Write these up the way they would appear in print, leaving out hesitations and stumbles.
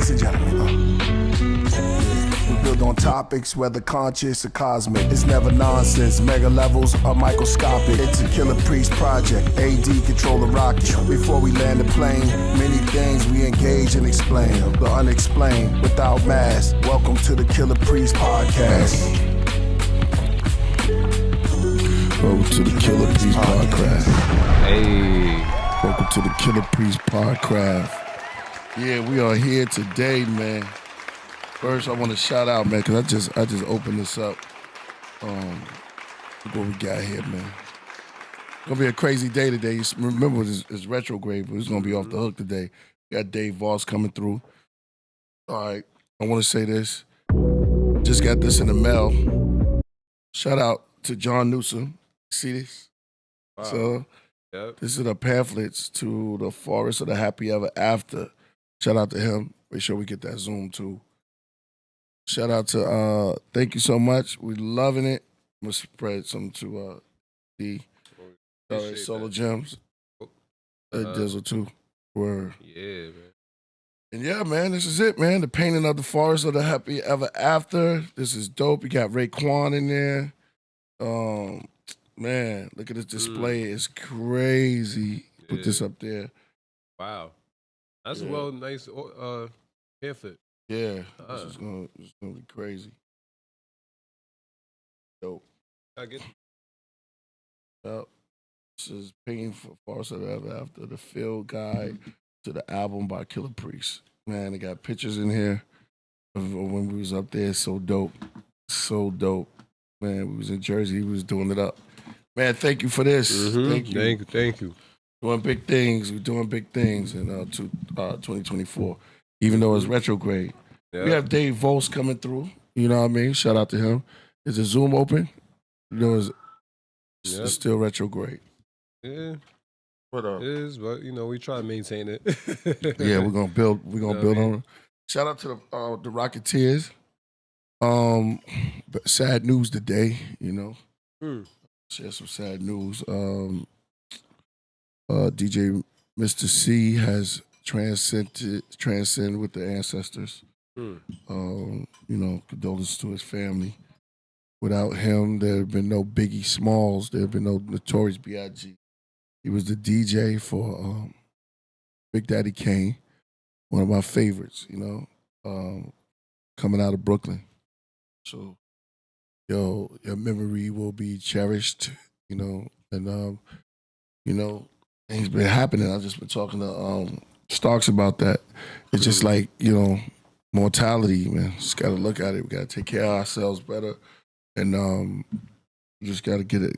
ladies and gentlemen. We build on topics, whether conscious or cosmic. It's never nonsense, mega levels are microscopic. It's a Killah Priest project, AD control the rocket. Before we land the plane, many things we engage and explain. The unexplained, without mask. Welcome to the Killah Priest podcast. Welcome to the Killah Priest podcast. Hey. Welcome to the Killah Priest podcast. Yeah, we are here today, man. First, I want to shout out, man, because I just opened this up. What we got here, man. It's gonna be a crazy day today. Remember, it's retrograde, but it's gonna be off the hook today. We got Voss coming through. All right, I want to say this. Just got this in the mail. Shout out to John Newsom. See this? Wow. So, This is the pamphlets to the Forest of the Happy Ever After. Shout out to him. Make sure we get that Zoom too. Shout out to, thank you so much. We loving it. I'm going to spread some to the Solo Gems. Dizzle too. Word. Yeah, man. And yeah, man, this is it, man. The painting of the Forest of the Happy Ever After. This is dope. You got Raekwon in there. Man, look at this display. It's crazy. Put this up there. Wow. That's nice pamphlet. Yeah, this is gonna be crazy. Dope. I get. Yep. This is Painting for Forest of the Ever After, the field guide to the album by Killah Priest. Man, they got pictures in here of when we was up there. So dope. So dope. Man, we was in Jersey. We was doing it up. Man, thank you for this. Mm-hmm. Thank you. Doing big things. We're doing big things in 2024. Even though it's retrograde. Yep. We have Voss coming through. You know what I mean? Shout out to him. Is the Zoom open? You know, it's still retrograde. Yeah. What up? It is, but we try to maintain it. Yeah, we're gonna build. We're gonna build on it. Shout out to the Rocketeers. But sad news today. Share some sad news. DJ Mr. C has transcended with the ancestors. Condolences to his family. Without him, there had been no Biggie Smalls. There had been no Notorious B.I.G. He was the DJ for Big Daddy Kane, one of my favorites, coming out of Brooklyn. So, your memory will be cherished, and things been happening. I've just been talking to Starks about that. It's just like, mortality, man. Just got to look at it. We got to take care of ourselves better. And you just got to get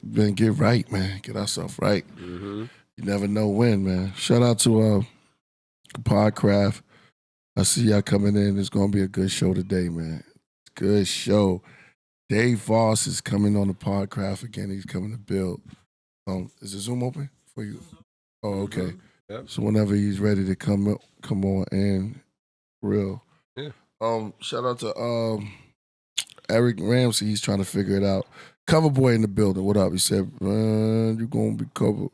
right, man. Get ourselves right. Mm-hmm. You never know when, man. Shout out to Podcraft. I see y'all coming in. It's going to be a good show today, man. Good show. Voss is coming on the Podcraft again. He's coming to build. Is the Zoom open for you? Oh, okay. Mm-hmm. Yep. So whenever he's ready to come on in, real. Yeah. Shout out to Eric Ramsey. He's trying to figure it out. Cover boy in the building. What up? He said, "You're gonna be covered."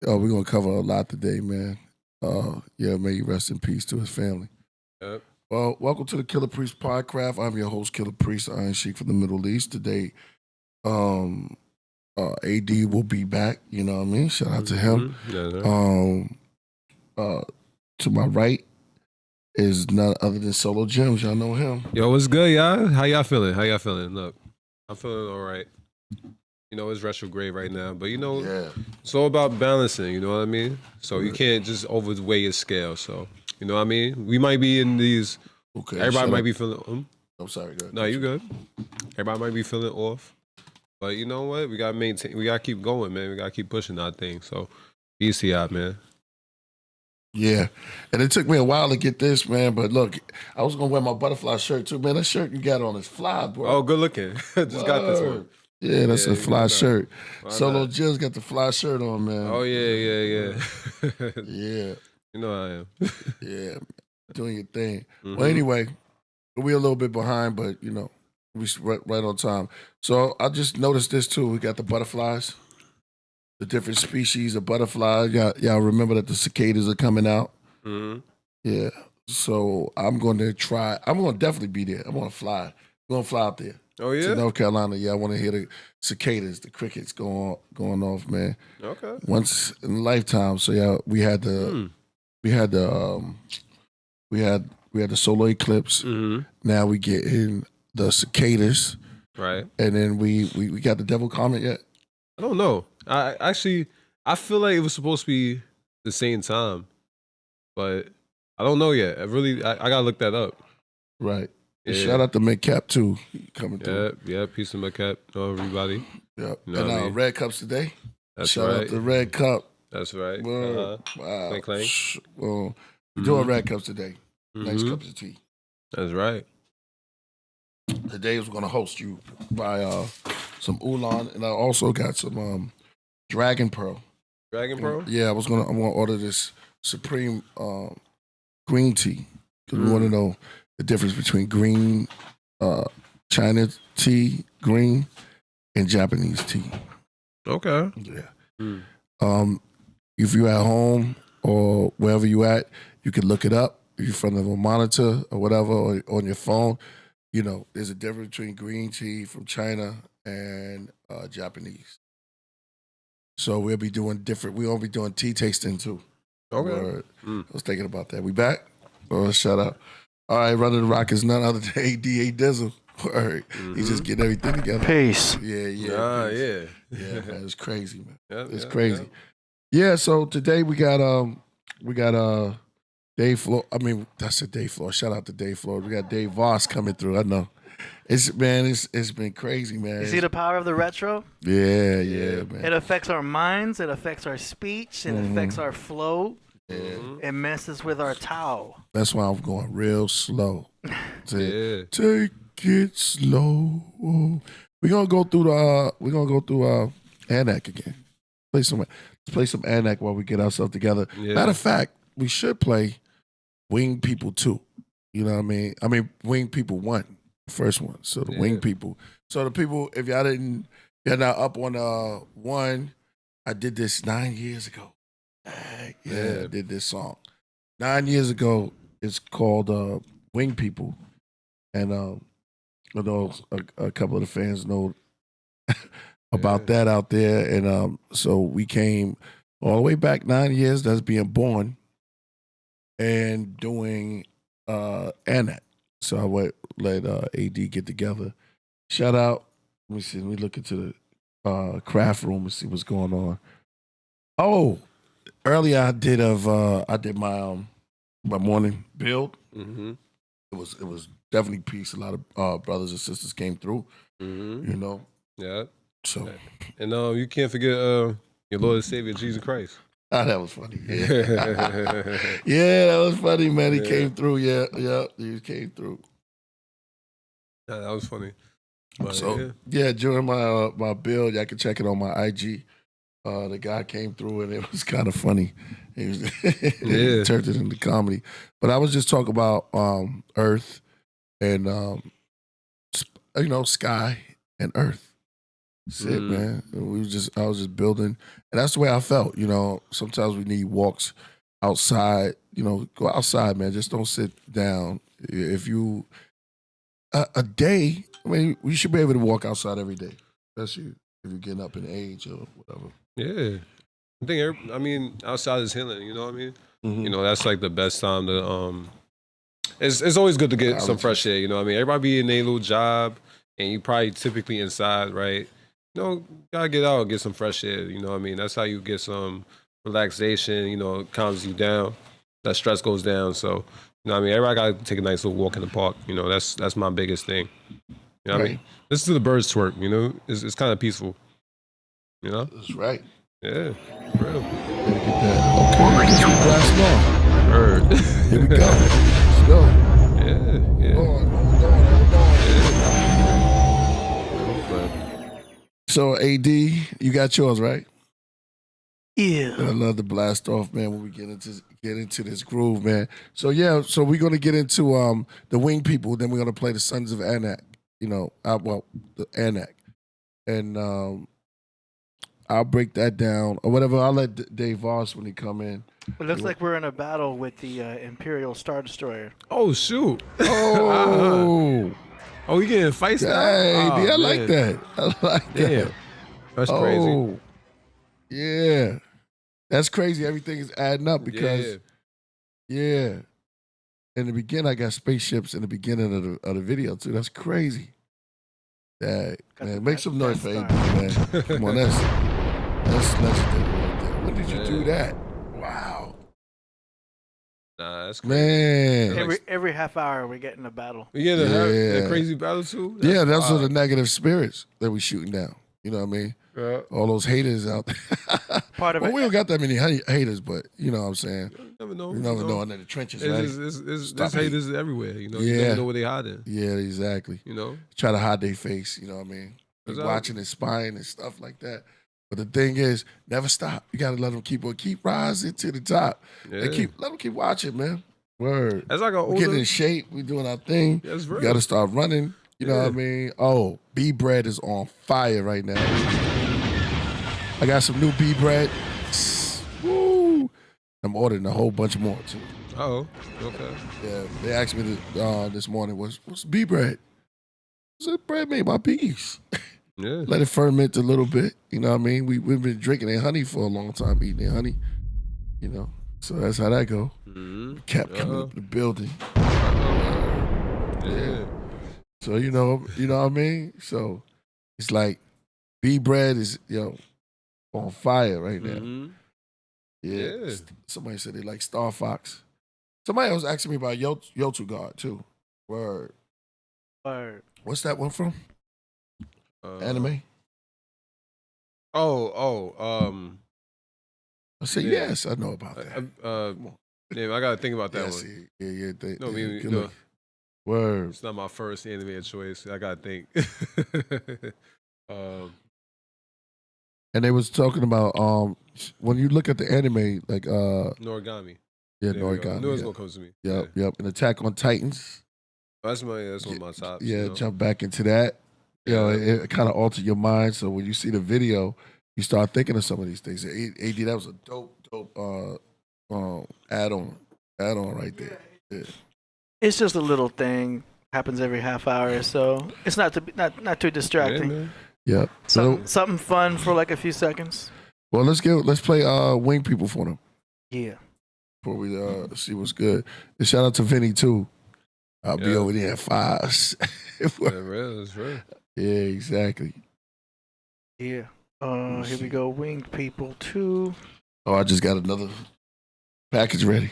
Oh, we're gonna cover a lot today, man. May you rest in peace to his family. Yep. Well, welcome to the Killah Priest Podcraft. I'm your host, Killah Priest, Iron Sheik from the Middle East. Today, AD will be back. You know what I mean? Shout out to him. To my right is none other than Solo Gems. Y'all know him. Yo, what's good, y'all? How y'all feeling? Look, I'm feeling all right. It's retrograde right now, but it's all about balancing. You know what I mean? So you can't just overweigh your scale. So you know what I mean? We might be in these. Okay. Everybody might be feeling. I'm sorry. Go ahead. No, you good. Everybody might be feeling off, but you know what? We gotta maintain. We gotta keep going, man. We gotta keep pushing our thing. So peace out, man. Yeah, and it took me a while to get this, man. But look, I was gonna wear my butterfly shirt too, man. That shirt you got on is fly, bro. Oh, good looking. Just got this one. Yeah, that's a fly shirt. Solo Jill's got the fly shirt on, man. Oh yeah. Yeah. You know I am. Yeah, doing your thing. Mm-hmm. Well, anyway, we're a little bit behind, but we right on time. So I just noticed this too. We got the butterflies. The different species of butterflies. Y'all remember that the cicadas are coming out? Mm-hmm. Yeah. So I'm going to try. I'm going to definitely be there. I'm going to fly. I'm going to fly out there. Oh yeah, to North Carolina. Yeah, I want to hear the cicadas, the crickets going off, man. Okay. Once in a lifetime. So yeah, we had the solar eclipse. Mm-hmm. Now we get in the cicadas. Right. And then we got the devil comet yet? I don't know. I feel like it was supposed to be the same time, but I don't know yet. I gotta look that up. Right. Yeah. Shout out to McCap too, coming through. Yeah. Peace and McCap, everybody. Yep. You know and Red Cups today. That's Shout right. out to Red Cup. That's right. Wow. Clank. Well, we're doing Red Cups today. Nice cups of tea. That's right. Today is going to host you by some oolong, and I also got some Dragon Pearl. Dragon Pearl? Yeah, I'm gonna order this Supreme green tea because we want to know the difference between green China tea, green, and Japanese tea. Okay. Yeah. If you're at home or wherever you at, you can look it up. If you're in front of a monitor or whatever, or on your phone, you know, there's a difference between green tea from China and Japanese. So we'll be doing different. We'll be doing tea tasting too. Okay. I was thinking about that. We back? Oh, shout out. All right, Running the Rock is none other than ADA Dizzle. Word. He's just getting everything together. Peace. Yeah. Yeah, man, it's crazy, man. It's yeah, crazy. Yeah, so today we got Dave Floor. I mean, that's a Dave Floor. Shout out to Dave Floor. We got Dave Voss coming through. I know. It's been crazy, man. You see the power of the retro? Yeah, man. It affects our minds, it affects our speech, it affects our flow. Yeah. It messes with our Tao. That's why I'm going real slow. Yeah. Take it slow. We're gonna go through Anak again. Let's play some Anak while we get ourselves together. Yeah. Matter of fact, we should play Wing People 2. You know what I mean? I mean Wing People 1, first one. So the Wing People. So the people, if you're not up on 1, I did this 9 years ago. I did this song 9 years ago. It's called Wing People, and I know a couple of the fans know about that out there, and so we came all the way back 9 years. That's being born and doing Anak. So I would let AD get together. Shout out. Let me see. Let me look into the craft room and see what's going on. Oh. Earlier, I did my morning build. Mm-hmm. It was definitely peace. A lot of brothers and sisters came through. Mm-hmm. You know. Yeah. So. And you can't forget your Lord and Savior Jesus Christ. Ah, that was funny. Yeah. Yeah, that was funny, man. He came through. Yeah, he came through. Yeah, that was funny. But, so during my build, y'all can check it on my IG. The guy came through and it was kind of funny. He was he turned it into comedy. But I was just talking about Earth and sky and Earth. That's it, man. I was just building, and that's the way I felt. You know, sometimes we need walks outside. You know, go outside, man. Just don't sit down. If you a day, I mean, we should be able to walk outside every day, especially if you're getting up in age or whatever. Yeah. I mean, outside is healing, you know what I mean? Mm-hmm. You know, that's like the best time to it's always good to get some fresh air, you know what I mean? Everybody be in their little job and you probably typically inside, right? You know, gotta get out and get some fresh air, you know what I mean? That's how you get some relaxation, you know, it calms you down. That stress goes down. So, you know what I mean? Everybody gotta take a nice little walk in the park. You know, that's my biggest thing. You know what I mean? Listen to the birds twerk, you know? It's kind of peaceful. You know? That's right. Yeah, for real. Gotta get that. Okay, let's get blast off. Bird. Here we go. Let's go. Yeah. Hold on. So, AD, you got yours, right? Yeah. I love the blast off, man, when we get into this groove, man. So, we're going to get into the Wing People, then we're going to play the Sons of Anak, you know, the Anak. And I'll break that down or whatever. I'll let Dave Voss when he come in. It looks like we're in a battle with the Imperial Star Destroyer. Oh shoot! Oh, oh, we getting fights now. hey, Oh, I like that. I like that. Damn, that's crazy. Oh, yeah, that's crazy. Everything is adding up because, yeah. In the beginning, I got spaceships in the beginning of the video too. That's crazy. Yeah, man, make some noise for AD, man. Come on, that's legendary right there. When did you do that? Wow. Nah, that's crazy. Man. Every half hour we're getting a battle. We get a crazy battle too? Those are the negative spirits that we shooting down. You know what I mean? Yeah. All those haters out there. Part of it. We don't got that many haters, but you know what I'm saying? You never know. You never know under the trenches, right? There's haters everywhere. You know, you never know where they hiding. Yeah, exactly. You know? Try to hide their face, you know what I mean? Watching and spying and stuff like that. But the thing is, never stop. You gotta let them keep rising to the top. Yeah. Let them keep watching, man. Word. That's like We're getting in shape. We doing our thing. That's real. We gotta start running. You know what I mean? Oh, bee bread is on fire right now. I got some new bee bread. Woo! I'm ordering a whole bunch more too. Oh, okay. Yeah, they asked me this morning, what's bee bread? I said, bread made by bees. Yeah. Let it ferment a little bit. You know what I mean? We've been drinking their honey for a long time, eating their honey. You know, so that's how that go. Mm-hmm. Kept coming up in the building. Yeah. So you know what I mean? So it's like bee bread is on fire right now. Mm-hmm. Yeah. Somebody said they like Star Fox. Somebody else asking me about Yotu God too. Word. What's that one from? Anime? I said yes, I know about that. Damn, I gotta think about that one. Yeah. Word. It's not my first anime of choice. I gotta think. And they was talking about when you look at the anime, like Noragami. Yeah, Noragami. I knew it was gonna come to me. Yep. And Attack on Titans. That's one of my tops. Yeah, jump back into that. You know, it kind of altered your mind. So when you see the video, you start thinking of some of these things. AD, that was a dope add-on right there. Yeah. It's just a little thing. Happens every half hour or so. It's not too distracting. Yeah. Something fun for like a few seconds. Well, let's play Wing People for them. Yeah. Before we see what's good. And shout out to Vinny too. I'll be over there at 5. That's real. Yeah, exactly. Yeah. Here we go. Winged People 2. Oh, I just got another package ready.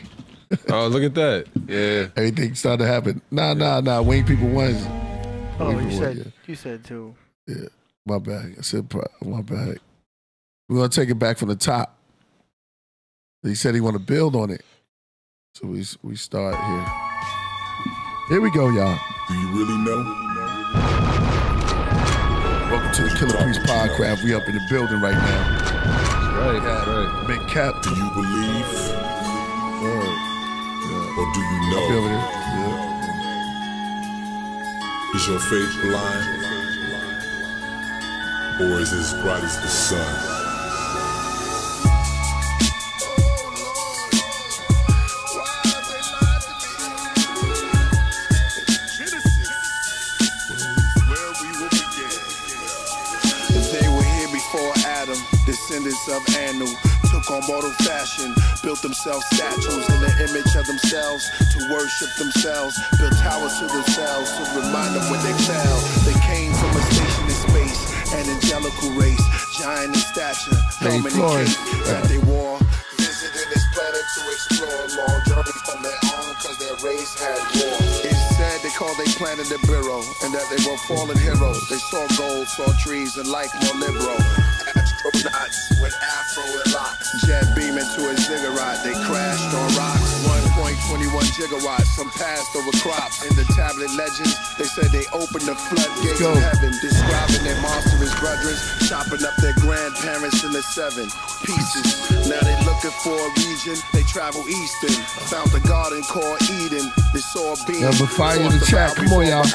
Oh, look at that. Yeah. Everything started to happen. Nah. Winged People 1. Oh, you said 2. Yeah. My bad. I said my bad. We're going to take it back from the top. He said he want to build on it. So we start here. Here we go, y'all. Do you really know? Welcome to the Killah Priest Podcraft. We up in the building right now. That's right. Big Cap. Do you believe? Or do you know? Over there. Yeah. Is your faith blind? Or is it as bright as the sun? Descendants of Anu took on mortal fashion, built themselves statues in the image of themselves to worship themselves, built towers to themselves to remind them when they fell. They came from a station in space, an angelical race, giant in stature, helmet and cape that they wore. Visited this planet to explore, long journey from their own cause their race had war. It's said they called their planet the Bureau, and that they were fallen heroes. They saw gold, saw trees, and life more liberal. Astronauts with afro and locks, jet beaming to a ziggurat. They crashed on rocks. 1.21 gigawatts, some passed over crops. In the tablet legends, they said they opened the floodgates of heaven, describing their monstrous brethren, chopping up their grandparents in the 7 pieces. Now they looking for a region. They travel eastern, found the garden called Eden. They saw a beam. Number 5 in the chat. Come on, y'all.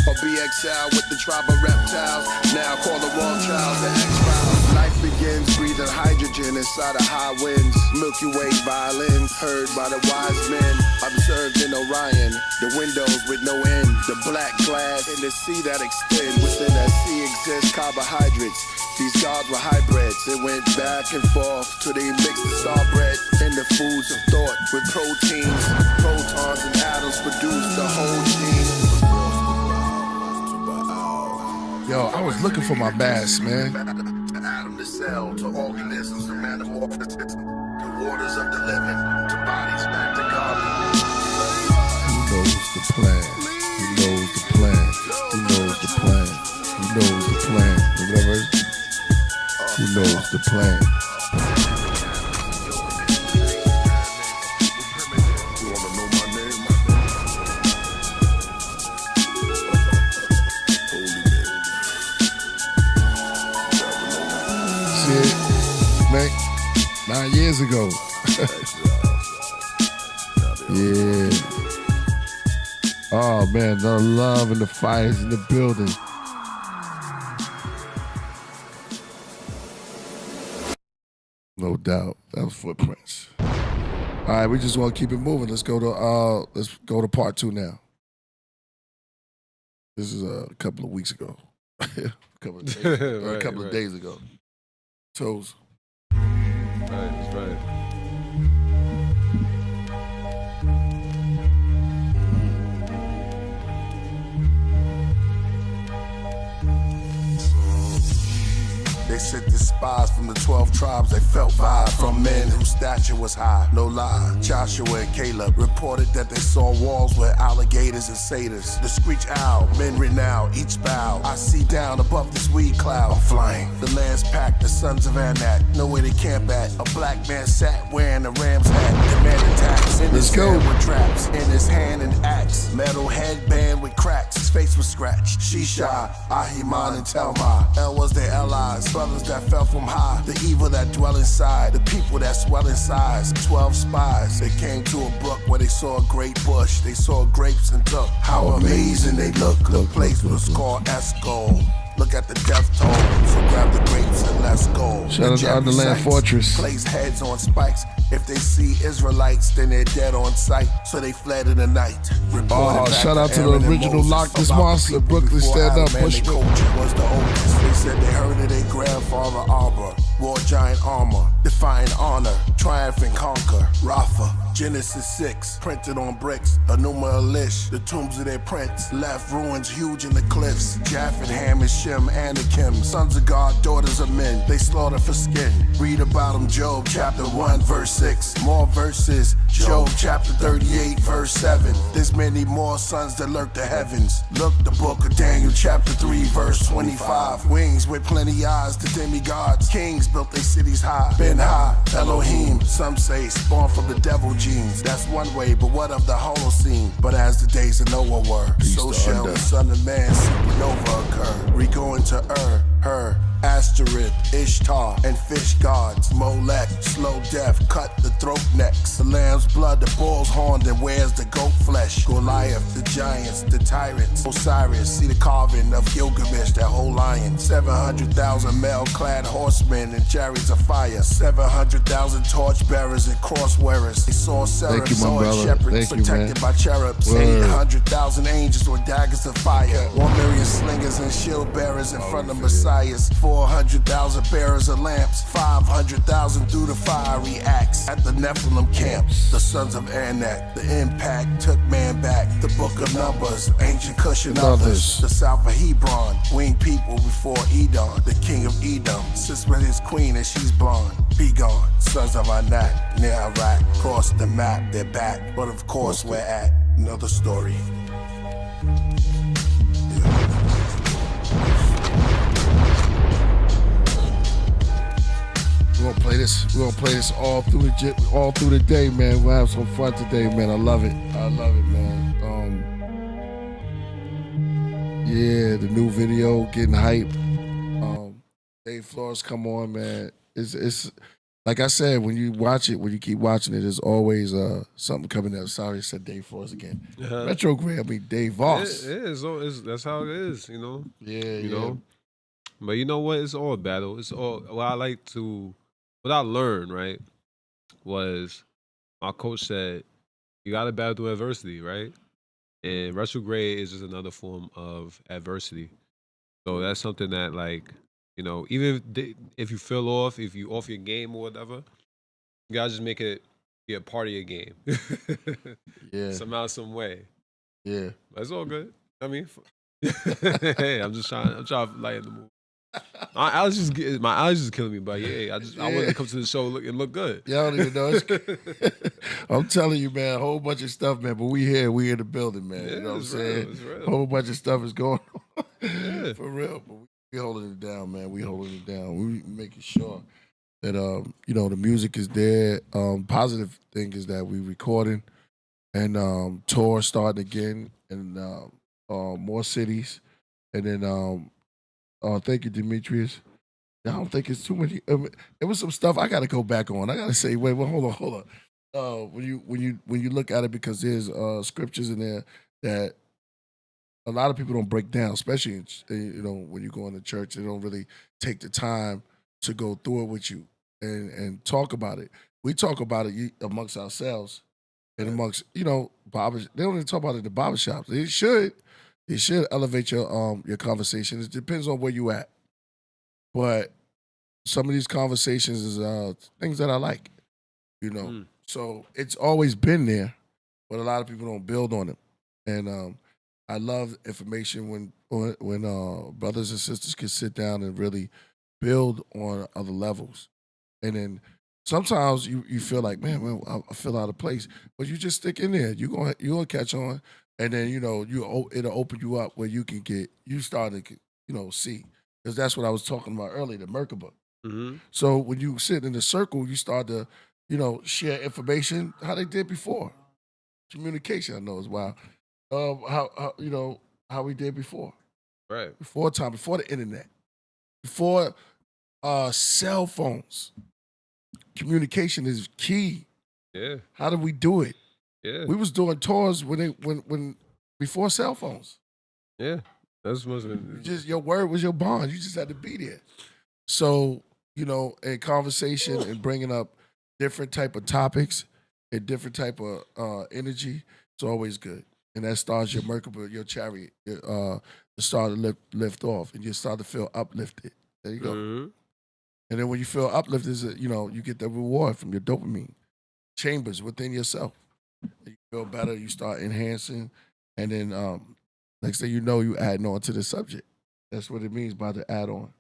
Or BXL with the tribe of reptiles. Now call the Rothschilds the X-Files. Life begins begins breathing hydrogen inside of high winds. Milky Way violins heard by the wise men. Observed in Orion, the windows with no end. The black glass in the sea that extend. Within that sea exist carbohydrates. These gods were hybrids. They went back and forth till they mixed the star bread in the foods of thought with proteins. Protons and atoms produce the whole gene. Yo, I was looking for my bass, man. To atom to cell to organisms to metamorphosis. To waters of the living to bodies back to carbon. He knows the plan. He knows the plan. He knows the plan. He knows the plan. Remember that verse? He knows the plan. You wanna know my name? Holy man. See it, man? 9 years ago. Yeah. Oh man, the love and the fires in the building. No doubt. That was Footprints. All right, we just want to keep it moving. Let's go to part 2 now. This is a couple of weeks ago. a couple of days, days ago. Toes. Right, that's right. They sent the spies from the 12 tribes. They felt vibe from men whose stature was high. No lie, Joshua and Caleb reported that they saw walls with alligators and satyrs. The screech owl, men renowned, each bow. I see down above this weed cloud. I'm flying. The land's packed, the sons of Anak. Know where they camp at. A black man sat wearing a ram's hat. Demanded tax. In his hand with traps. In his hand an axe. Metal headband with cracks. His face was scratched. Shisha, Ahiman, and Telma. El was their allies. Brothers that fell from high, the evil that dwell inside, the people that swell in size. 12 spies, they came to a brook where they saw a great bush. They saw grapes and took how amazing they look. The place was called Escol. Look at the death toll, so grab the grapes and let's go. Shout out to Underland Fortress. Place heads on spikes. If they see Israelites, then they're dead on sight. So they fled in the night. Shout out to the original Loch This Monster, Brooklyn Stand Up, Bushwick. Was the oldest. They said they heard of their grandfather Arbor. Wore giant armor, defying honor, triumph and conquer. Rafa, Genesis 6, printed on bricks. Enuma Elish, the tombs of their prince. Left ruins huge in the cliffs. Japheth, Ham, and Shem, Anakim. Sons of God, daughters of men. They slaughter for skin. Read about them, Job chapter 1, verse 6. More verses, Job chapter 38, verse 7. There's many more sons that lurk the heavens. Look the book of Daniel chapter 3, verse 25. Wings with plenty eyes, the demigods. Kings built their cities high. Ben high, Elohim. Some say spawned from the devil genes. That's one way, but what of the Holocene? But as the days of Noah were, so shall the Son of Man supernova occur. We go into her, Asterith, Ishtar, and fish gods. Molech, slow death, cut the throat necks. The lamb's blood, the bull's horn, then wears the goat flesh. Goliath, the giants, the tyrants. Osiris, see the carving of Gilgamesh, that whole lion. 700,000 mail-clad horsemen and chariots of fire. 700,000 torch bearers and cross wearers. They saw seraphs, shepherds protected by cherubs. 800,000 angels with daggers of fire. 1 million slingers and shield bearers in front of messiahs. 400,000 bearers of lamps. 500,000 through the fiery axe. At the Nephilim camp, the sons of Anak. The impact took man back. The book of Numbers, ancient Cush and others. The south of Hebron, winged people before Edom. The king of Edom sits with his queen and she's blonde. Be gone, sons of Anak, near Iraq. Cross the map, they're back. But of course we're at another story. We're gonna play this all through the day, man. We'll have some fun today, man. I love it, man. Yeah, the new video getting hype. Dave Flores, come on, man. It's like I said, when you watch it, when you keep watching it, there's always something coming up. Sorry, I said Dave Flores again. Retrograde, I mean Dave Voss. It is. That's how it is, you know. Yeah, you know. But you know what? It's all a battle. It's all what I learned, right, was my coach said, you got to battle through adversity, right? And retrograde is just another form of adversity. So that's something that, like, you know, even if you feel off, if you off your game or whatever, you got to just make it be a part of your game. Yeah. Somehow, some way. Yeah. But it's all good. I mean, hey, I'm trying to lighten the mood. My allergies is killing me, but I want to come to the show and look good. Y'all don't even know. I'm telling you, man, a whole bunch of stuff, man. But we in the building, man. You know what I'm saying? It's real. A whole bunch of stuff is going on. Yeah. For real. But we holding it down, man. We holding it down. We making sure that you know, the music is there. Positive thing is that we recording and tour starting again in more cities, and then thank you, Demetrius. I don't think it's too many. It was some stuff I got to go back on. I got to say, wait, well, hold on. When you look at it, because there's scriptures in there that a lot of people don't break down, especially you know, when you go into church, they don't really take the time to go through it with you and talk about it. We talk about it amongst ourselves and amongst, you know, barbers. They don't even talk about it in the barbershops. They should. It should elevate your conversation. It depends on where you at. But some of these conversations is things that I like, you know. So it's always been there, but a lot of people don't build on it. And I love information when brothers and sisters can sit down and really build on other levels. And then sometimes you feel like, man, I feel out of place, but you just stick in there. You're gonna catch on. And then, you know, it'll open you up where you start to, you know, see. Because that's what I was talking about earlier, the Merkaba. Mm-hmm. So when you sit in the circle, you start to, you know, share information how they did before. Communication, I know, is wild. How you know, how we did before. Right. Before the internet. Before cell phones. Communication is key. Yeah. How did we do it? Yeah. We was doing tours when before cell phones. Yeah. That's must have been Your word was your bond. You just had to be there. So, you know, in conversation and bringing up different type of topics and different type of energy, it's always good. And that starts your Merkaba, your chariot, to start to lift off, and you start to feel uplifted. There you go. Mm-hmm. And then when you feel uplifted, you know, you get the reward from your dopamine chambers within yourself. You feel better, you start enhancing, and then next thing you know, you adding on to the subject. That's what it means by the add-on.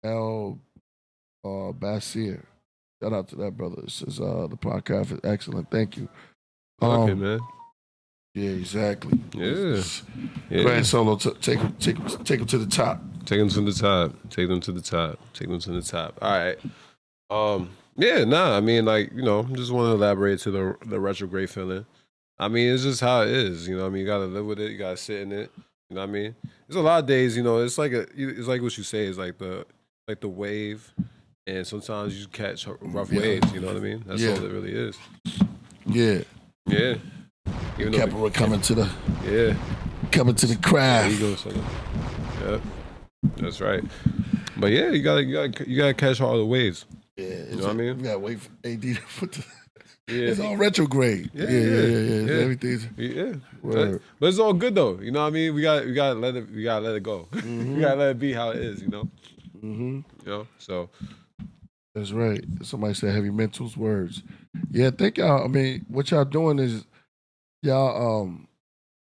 El Basir. Shout out to that brother. It says the podcast is excellent. Thank you. Okay, man. Yeah, exactly. Yeah. Go ahead, Solo. Take him to the top. Take them to the top. Take them to the top. Take them to the top. All right. Yeah, nah. I mean, like, you know, just want to elaborate to the retrograde feeling. I mean, it's just how it is. You know what I mean? You got to live with it. You got to sit in it. You know what I mean? There's a lot of days, you know, it's like what you say. It's like the wave. And sometimes you catch rough waves. You know what I mean? That's all it really is. Yeah. Yeah. Capital coming to the craft. Yeah, yep. That's right. But yeah, you gotta catch all the waves. Yeah, you know what I mean? We gotta wait for AD to put the. Yeah. It's all retrograde. Yeah. Everything's. Yeah. But it's all good though. You know what I mean? We gotta let it go. Mm-hmm. We gotta let it be how it is. You know. Mm-hmm. You know. So. That's right. Somebody said heavy mentals words. Yeah, thank y'all. I mean, what y'all doing is y'all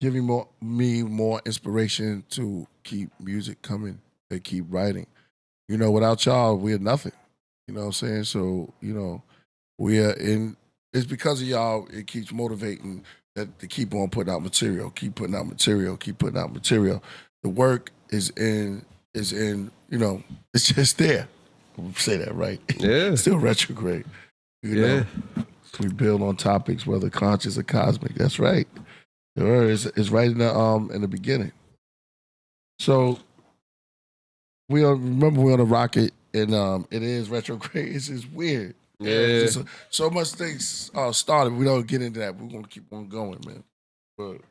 giving me more inspiration to keep music coming and keep writing. You know, without y'all, we're nothing. You know what I'm saying? So, you know, it's because of y'all, it keeps motivating that to keep on putting out material, keep putting out material. The work is in, you know, it's just there. Say that right. Yeah. Still retrograde. You know, we build on topics, whether conscious or cosmic. That's right. It's right in the beginning. So we're on a rocket, and it is retrograde. It's just weird. Yeah. So much things started. We don't get into that. We're gonna keep on going, man. But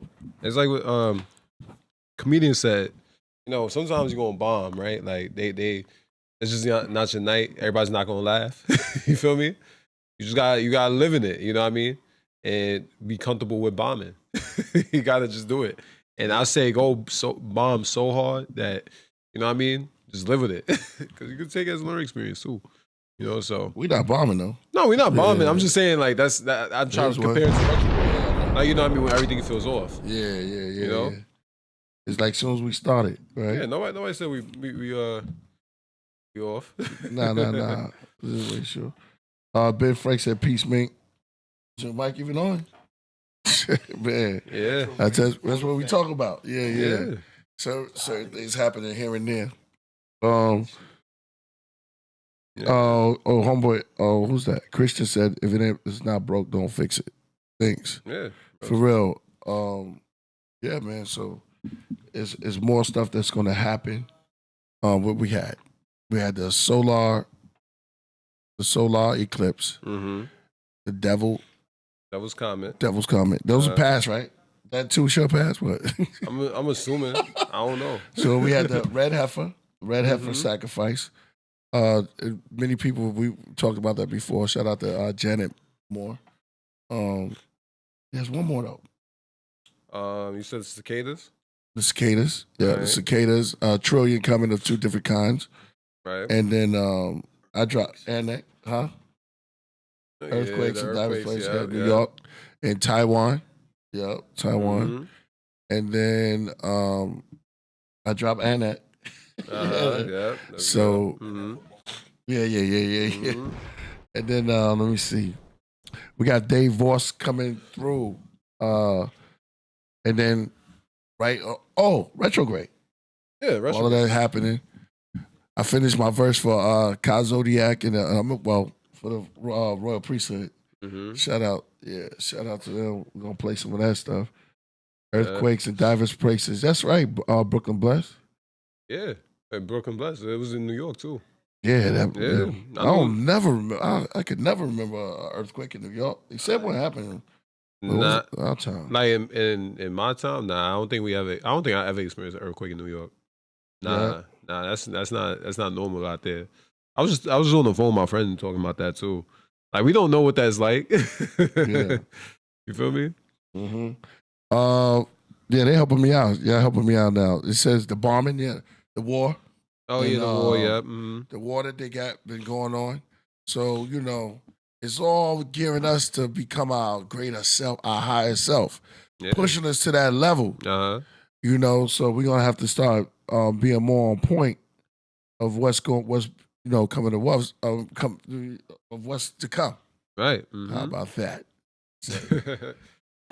it's like with comedian said, you know, sometimes you're gonna bomb, right? Like they it's just not your night. Everybody's not gonna laugh. You feel me? You gotta live in it. You know what I mean? And be comfortable with bombing. You gotta just do it. And I say bomb so hard that, you know what I mean? Just live with it. Because you can take it as a learning experience too. You know, so We not bombing though. no, we're not bombing. Yeah. I'm just saying like that I'm trying to compare it to retro. Like, you know what I mean, when everything feels off. Yeah. You know? Yeah. It's like as soon as we started, right? Yeah, nobody said we off. Nah. Just wait, sure. Ben Frank said, "Peace, Mink." Is your mic even on? Man, Yeah. that's what we talk about. Yeah. So certain things happening here and there. Homeboy. Oh, who's that? Christian said, "If it's not broke, don't fix it." Thanks. Yeah. For real. Yeah, man. So it's more stuff that's going to happen. What we had the solar eclipse, the Devil's comment. devil's comment. Those are past, right? That too shall pass. What? I'm assuming. I don't know. So we had the red heifer sacrifice. Many people, we talked about that before. Shout out to Janet Moore. There's one more though. You said cicadas? The cicadas. Yeah, Right. the cicadas. Trillion coming of two different kinds. Right. And then I dropped Anak, huh? Earthquakes the in diverse earthquakes, places. yeah, Yeah, New York and Taiwan. Yep, Taiwan. And then I dropped Anak. Yeah. So yeah. And then let me see. We got Dave Voss coming through. And then retrograde. Yeah, All of that happening. I finished my verse for Ka Zodiac and for the Royal Priesthood. Shout out to them. We're gonna play some of that stuff. Earthquakes in diverse places. That's right. Brooklyn Bless. Yeah. And Brooklyn Bless. It was in New York too. Yeah, Yeah. I could never remember an earthquake in New York. Except what happened. Not Our time. like in my time. Nah, I don't think I ever experienced an earthquake in New York. Nah, that's not normal out there. I was just on the phone with my friend talking about that too. Like, we don't know what that's like. Yeah. You feel me? Yeah, they helping me out. Yeah, helping me out now. It says the bombing, the war. Oh, And, yeah, the war, yeah. The war that they got been going on. So, it's all gearing us to become our greater self, our higher self, pushing us to that level. Uh-huh. So we're gonna have to start being more on point of what's coming to us, of what's to come. Right. How about that?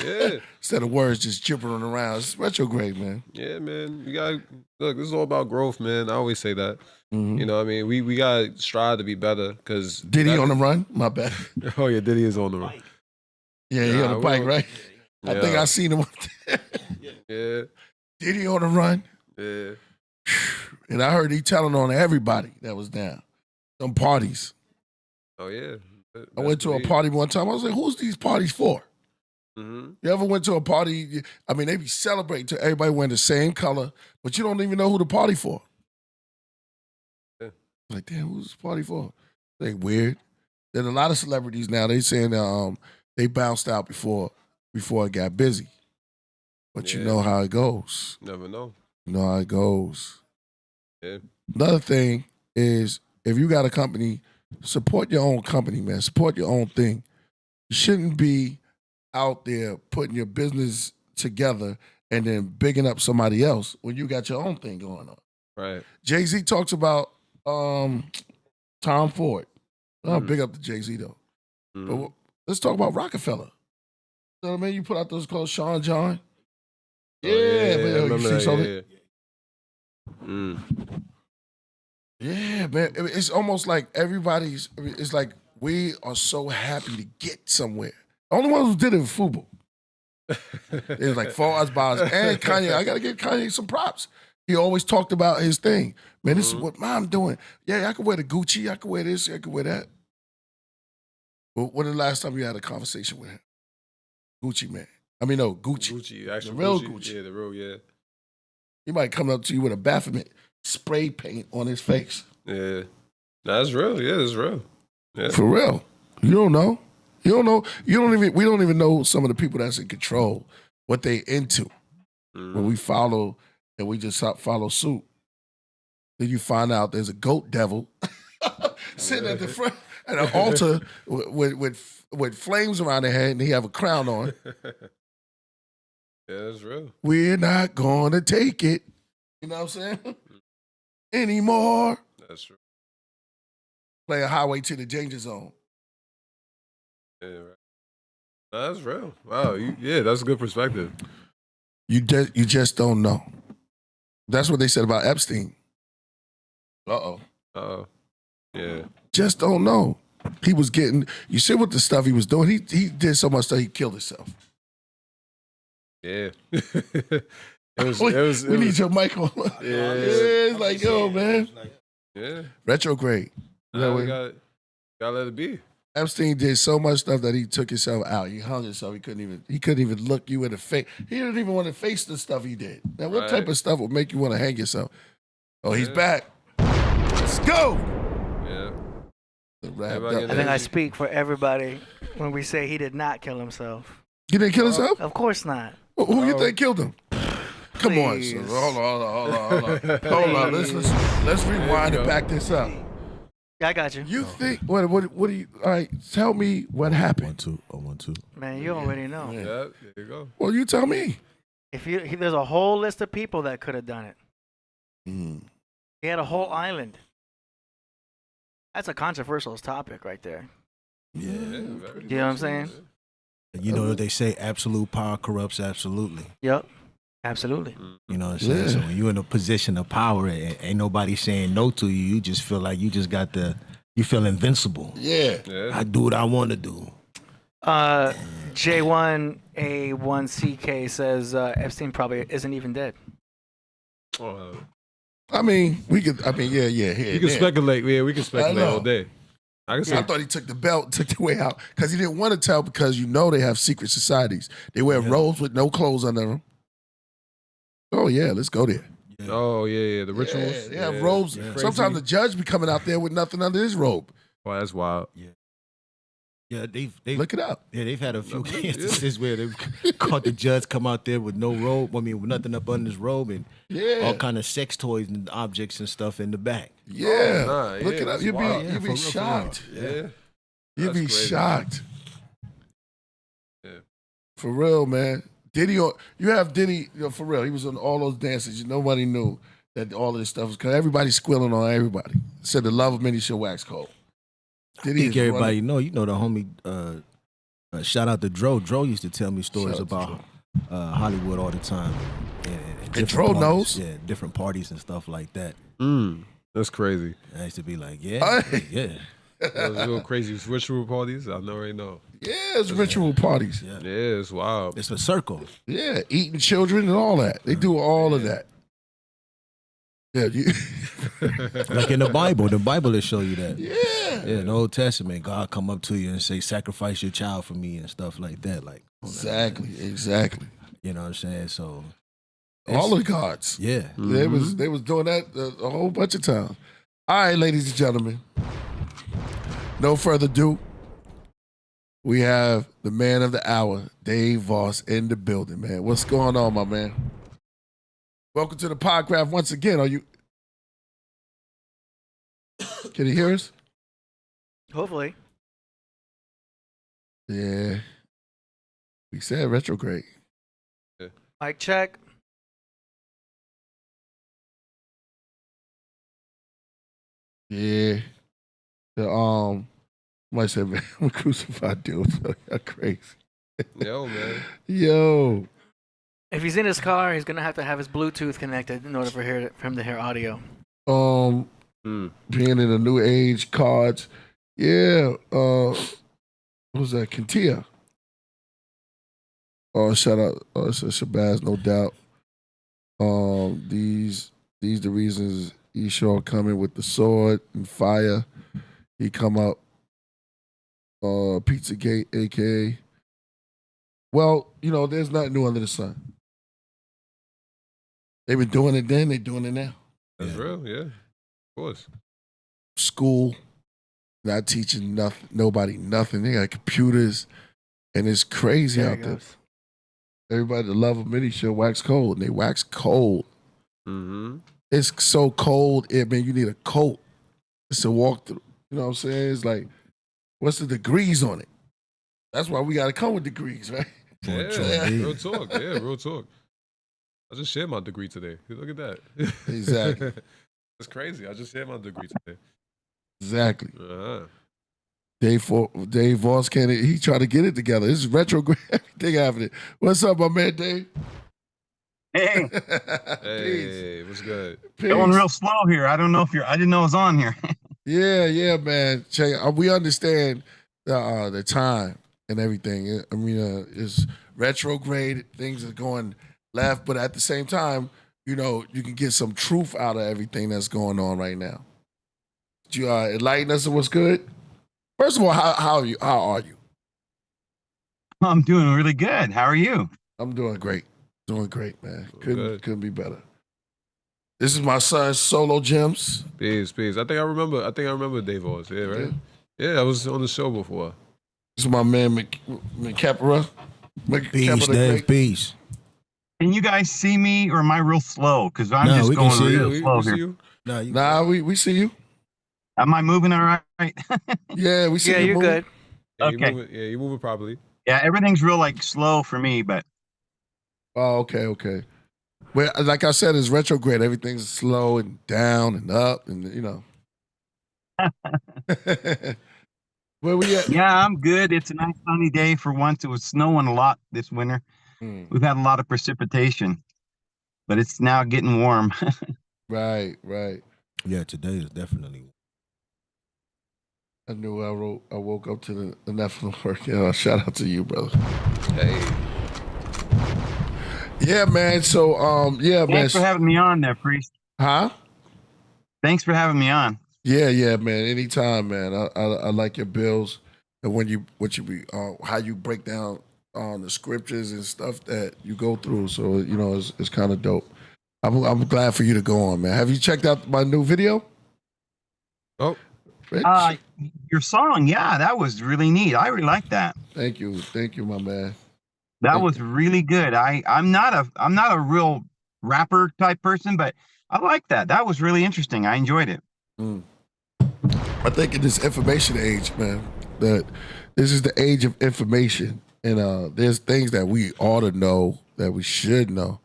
Yeah. Instead of words just gibbering around, it's retrograde, man. Yeah, man. You gotta look. This is all about growth, man. I always say that. Mm-hmm. You know what I mean? We gotta strive to be better. Cause Diddy on the run? My bad. Oh yeah, Diddy is on the run. Yeah, he on the bike, right? I think I seen him up there. Yeah. Diddy on the run. Yeah. And I heard he telling on everybody that was down. Some parties. Oh yeah. I went to a party one time. I was like, who's these parties for? You ever went to a party? I mean, they be celebrating to everybody wearing the same color, but you don't even know who the party for. Yeah. Like, damn, who's this party for? They weird. There's a lot of celebrities now. They saying they bounced out before it got busy. But you know how it goes. Never know. You know how it goes. Yeah. Another thing is, if you got a company, support your own company, man. Support your own thing. You shouldn't be out there putting your business together and then bigging up somebody else when you got your own thing going on. Right. Jay-Z talks about Tom Ford. I'll big up to Jay-Z though. But let's talk about Rockefeller. You know what I mean? You put out those called Sean John. Oh, yeah, man. I remember You see that, something? Yeah, man. It's almost like it's like we are so happy to get somewhere. The only ones who did it was Fubu. It was like Foz Bars and Kanye. I got to give Kanye some props. He always talked about his thing. Man, this is what mom doing. Yeah, I could wear the Gucci. I could wear this. I could wear that. But when the last time you had a conversation with him? Gucci man. I mean, no, Gucci. Gucci, actually. The real Gucci. Yeah, the real, yeah. He might come up to you with a Baphomet spray paint on his face. Yeah. That's real. Yeah, it's real. Yeah. For real. You don't know. You don't know. We don't even know some of the people that's in control, what they into. When we follow and we just follow suit. Then you find out there's a goat devil sitting at the front at an altar with flames around their head, and he have a crown on. Yeah, that's real. We're not gonna take it. You know what I'm saying? Anymore. That's true. Play a highway to the danger zone. Yeah, right. That's real. Wow. That's a good perspective. You just don't know. That's what they said about Epstein. Uh-oh. Yeah. Just don't know. He was getting, you see what the stuff he was doing? He did so much stuff he killed himself. Yeah. We need your mic on. Yeah. It's like, yo, man. Yeah. Retrograde. We gotta let it be. Epstein did so much stuff that he took himself out. He hung himself. He couldn't even look you in the face. He didn't even want to face the stuff he did. Now, what type of stuff would make you want to hang yourself? Oh, he's back. Let's go. Yeah. I think I speak for everybody when we say he did not kill himself. He didn't kill himself? Of course not. Who you think killed him? Come on, Please. son. Hold on. Let's rewind and back this up. Yeah, I got you. You think what do you? All right, tell me what happened. I want to. Man, you already know. Yeah, there you go. Well, you tell me. There's a whole list of people that could have done it. He had a whole island. That's a controversial topic right there. Yeah. You know what I'm saying? You know they say absolute power corrupts absolutely. Yep. Absolutely. You know what I'm saying? So when you're in a position of power and ain't nobody saying no to you, you just feel like you feel invincible. Yeah. I do what I want to do. J1A1CK says Epstein probably isn't even dead. I mean, we could. I mean, yeah. You can speculate. Yeah, we can speculate all day. I thought he took the belt, took the way out because he didn't want to tell because they have secret societies. They wear robes with no clothes under them. Oh yeah, let's go there. Yeah. Oh yeah, the rituals. Yeah, they have robes. Yeah. Sometimes the judge be coming out there with nothing under his robe. Wow, that's wild. Yeah, they've look it up. Yeah, they've had a few instances where they've caught the judge come out there with no robe. I mean, with nothing up under his robe and all kind of sex toys and objects and stuff in the back. Yeah, look it up. You'd be shocked. Yeah, you'd be shocked. Yeah, for real, man. Diddy, you have Diddy, for real. He was on all those dances. Nobody knew that all of this stuff was because everybody's squilling on everybody. Said the love of many shall wax cold. Diddy I think everybody know. You know the homie. Shout out to Dro. Dro used to tell me stories about Hollywood all the time. And Dro knows. Yeah, different parties and stuff like that. That's crazy. I used to be like, yeah. Those little crazy ritual parties. I already know. Yeah, it's ritual parties. Yeah, it's wild. It's a circle. Yeah, eating children and all that. They do all of that. Yeah, like in the Bible, they show you that. Yeah, in the Old Testament, God come up to you and say, "Sacrifice your child for me" and stuff like that. Like exactly. You know what I'm saying? So all the gods. Yeah, they was doing that a whole bunch of times. All right, ladies and gentlemen. No further ado. We have the man of the hour, Dave Voss, in the building, man. What's going on, my man? Welcome to the Podcraft once again. Are you? Can you hear us? Hopefully. Yeah. We said retrograde. Mic check. Yeah. Somebody said, man, I'm a crucified dude. So you're crazy. Yo, man. Yo. If he's in his car, he's gonna have to have his Bluetooth connected in order for him to hear audio. Being in a new age, cards. Yeah. What was that? Kentia. Oh, shout out. Oh, it's a Shabazz, no doubt. These the reasons Esau coming with the sword and fire. He come up. Pizzagate, aka. Well, there's nothing new under the sun. They've been doing it then, they're doing it now. That's real, yeah. Of course. School, not teaching nobody nothing. They got computers, and it's crazy There out it there. goes. Everybody that love a mini show wax cold, and they wax cold. Mm-hmm. It's so cold, you need a coat. It's a walk through. You know what I'm saying? It's like, what's the degrees on it? That's why we got to come with degrees, right? Yeah, real talk. Yeah, real talk. I just shared my degree today. Look at that. Exactly. That's crazy. I just shared my degree today. Exactly. Uh-huh. Dave Voss he tried to get it together. This is retrograde, everything happening. What's up, my man, Dave? Hey, Hey, what's good? Peace. going real slow here. I don't know if I didn't know it was on here. Yeah, man. Check. We understand the time and everything. I mean, it's retrograde. Things are going left, but at the same time, you can get some truth out of everything that's going on right now. Could you enlighten us on what's good? First of all, how are you? How are you? I'm doing really good. How are you? I'm doing great. Doing great, man. Good. Couldn't be better. This is my son's solo gems. Peace. I think I remember Dave Voss. Yeah, right? Yeah, I was on the show before. This is my man McCapra. Peace, Dave. Peace. Can you guys see me, or am I real slow? Because I'm just we can going see real you. slow We see here. you? Nah, we see you. Am I moving all right? Yeah, we see Yeah, you. you're moving. good. Yeah, Okay. you moving properly. Yeah, everything's real slow for me, but Oh, okay. Well, like I said, it's retrograde. Everything's slow and down and up, and Where we at? yeah, I'm good. It's a nice sunny day for once. It was snowing a lot this winter. We've had a lot of precipitation, but it's now getting warm. Right. Yeah, today is definitely. I knew I woke up to the Nephilim work. Yeah, shout out to you, brother. Hey. Yeah, man. So, man. Thanks for having me on there, Priest. Huh? Thanks for having me on. Yeah, man. Anytime, man. I like your bills and how you break down on the scriptures and stuff that you go through. So it's kind of dope. I'm glad for you to go on, man. Have you checked out my new video? Oh, Rich? Your song, yeah, that was really neat. I really like that. Thank you, my man. That was really good. I'm not a real rapper type person, but I like that. That was really interesting. I enjoyed it. I think in this information age, man, that this is the age of information, and there's things that we ought to know, that we should know.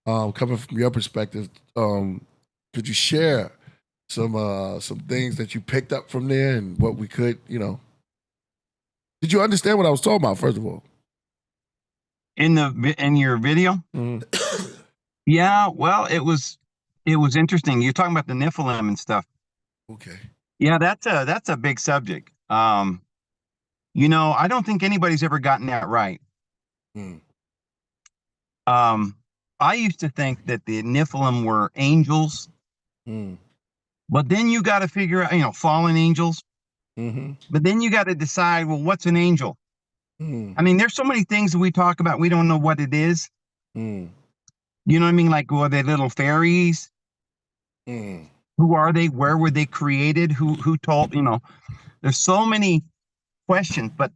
Coming from your perspective, could you share some things that you picked up from there and what we could, Did you understand what I was talking about? First of all, In your video, yeah. Well, it was interesting. You're talking about the Nephilim and stuff. okay. Yeah, that's a big subject. I don't think anybody's ever gotten that right. I used to think that the Nephilim were angels, but then you got to figure out, fallen angels. But then you got to decide, well, what's an angel? I mean, there's so many things that we talk about. We don't know what it is. You know what I mean? Like, were they little fairies? Who are they? Where were they created? Who told? There's so many questions. But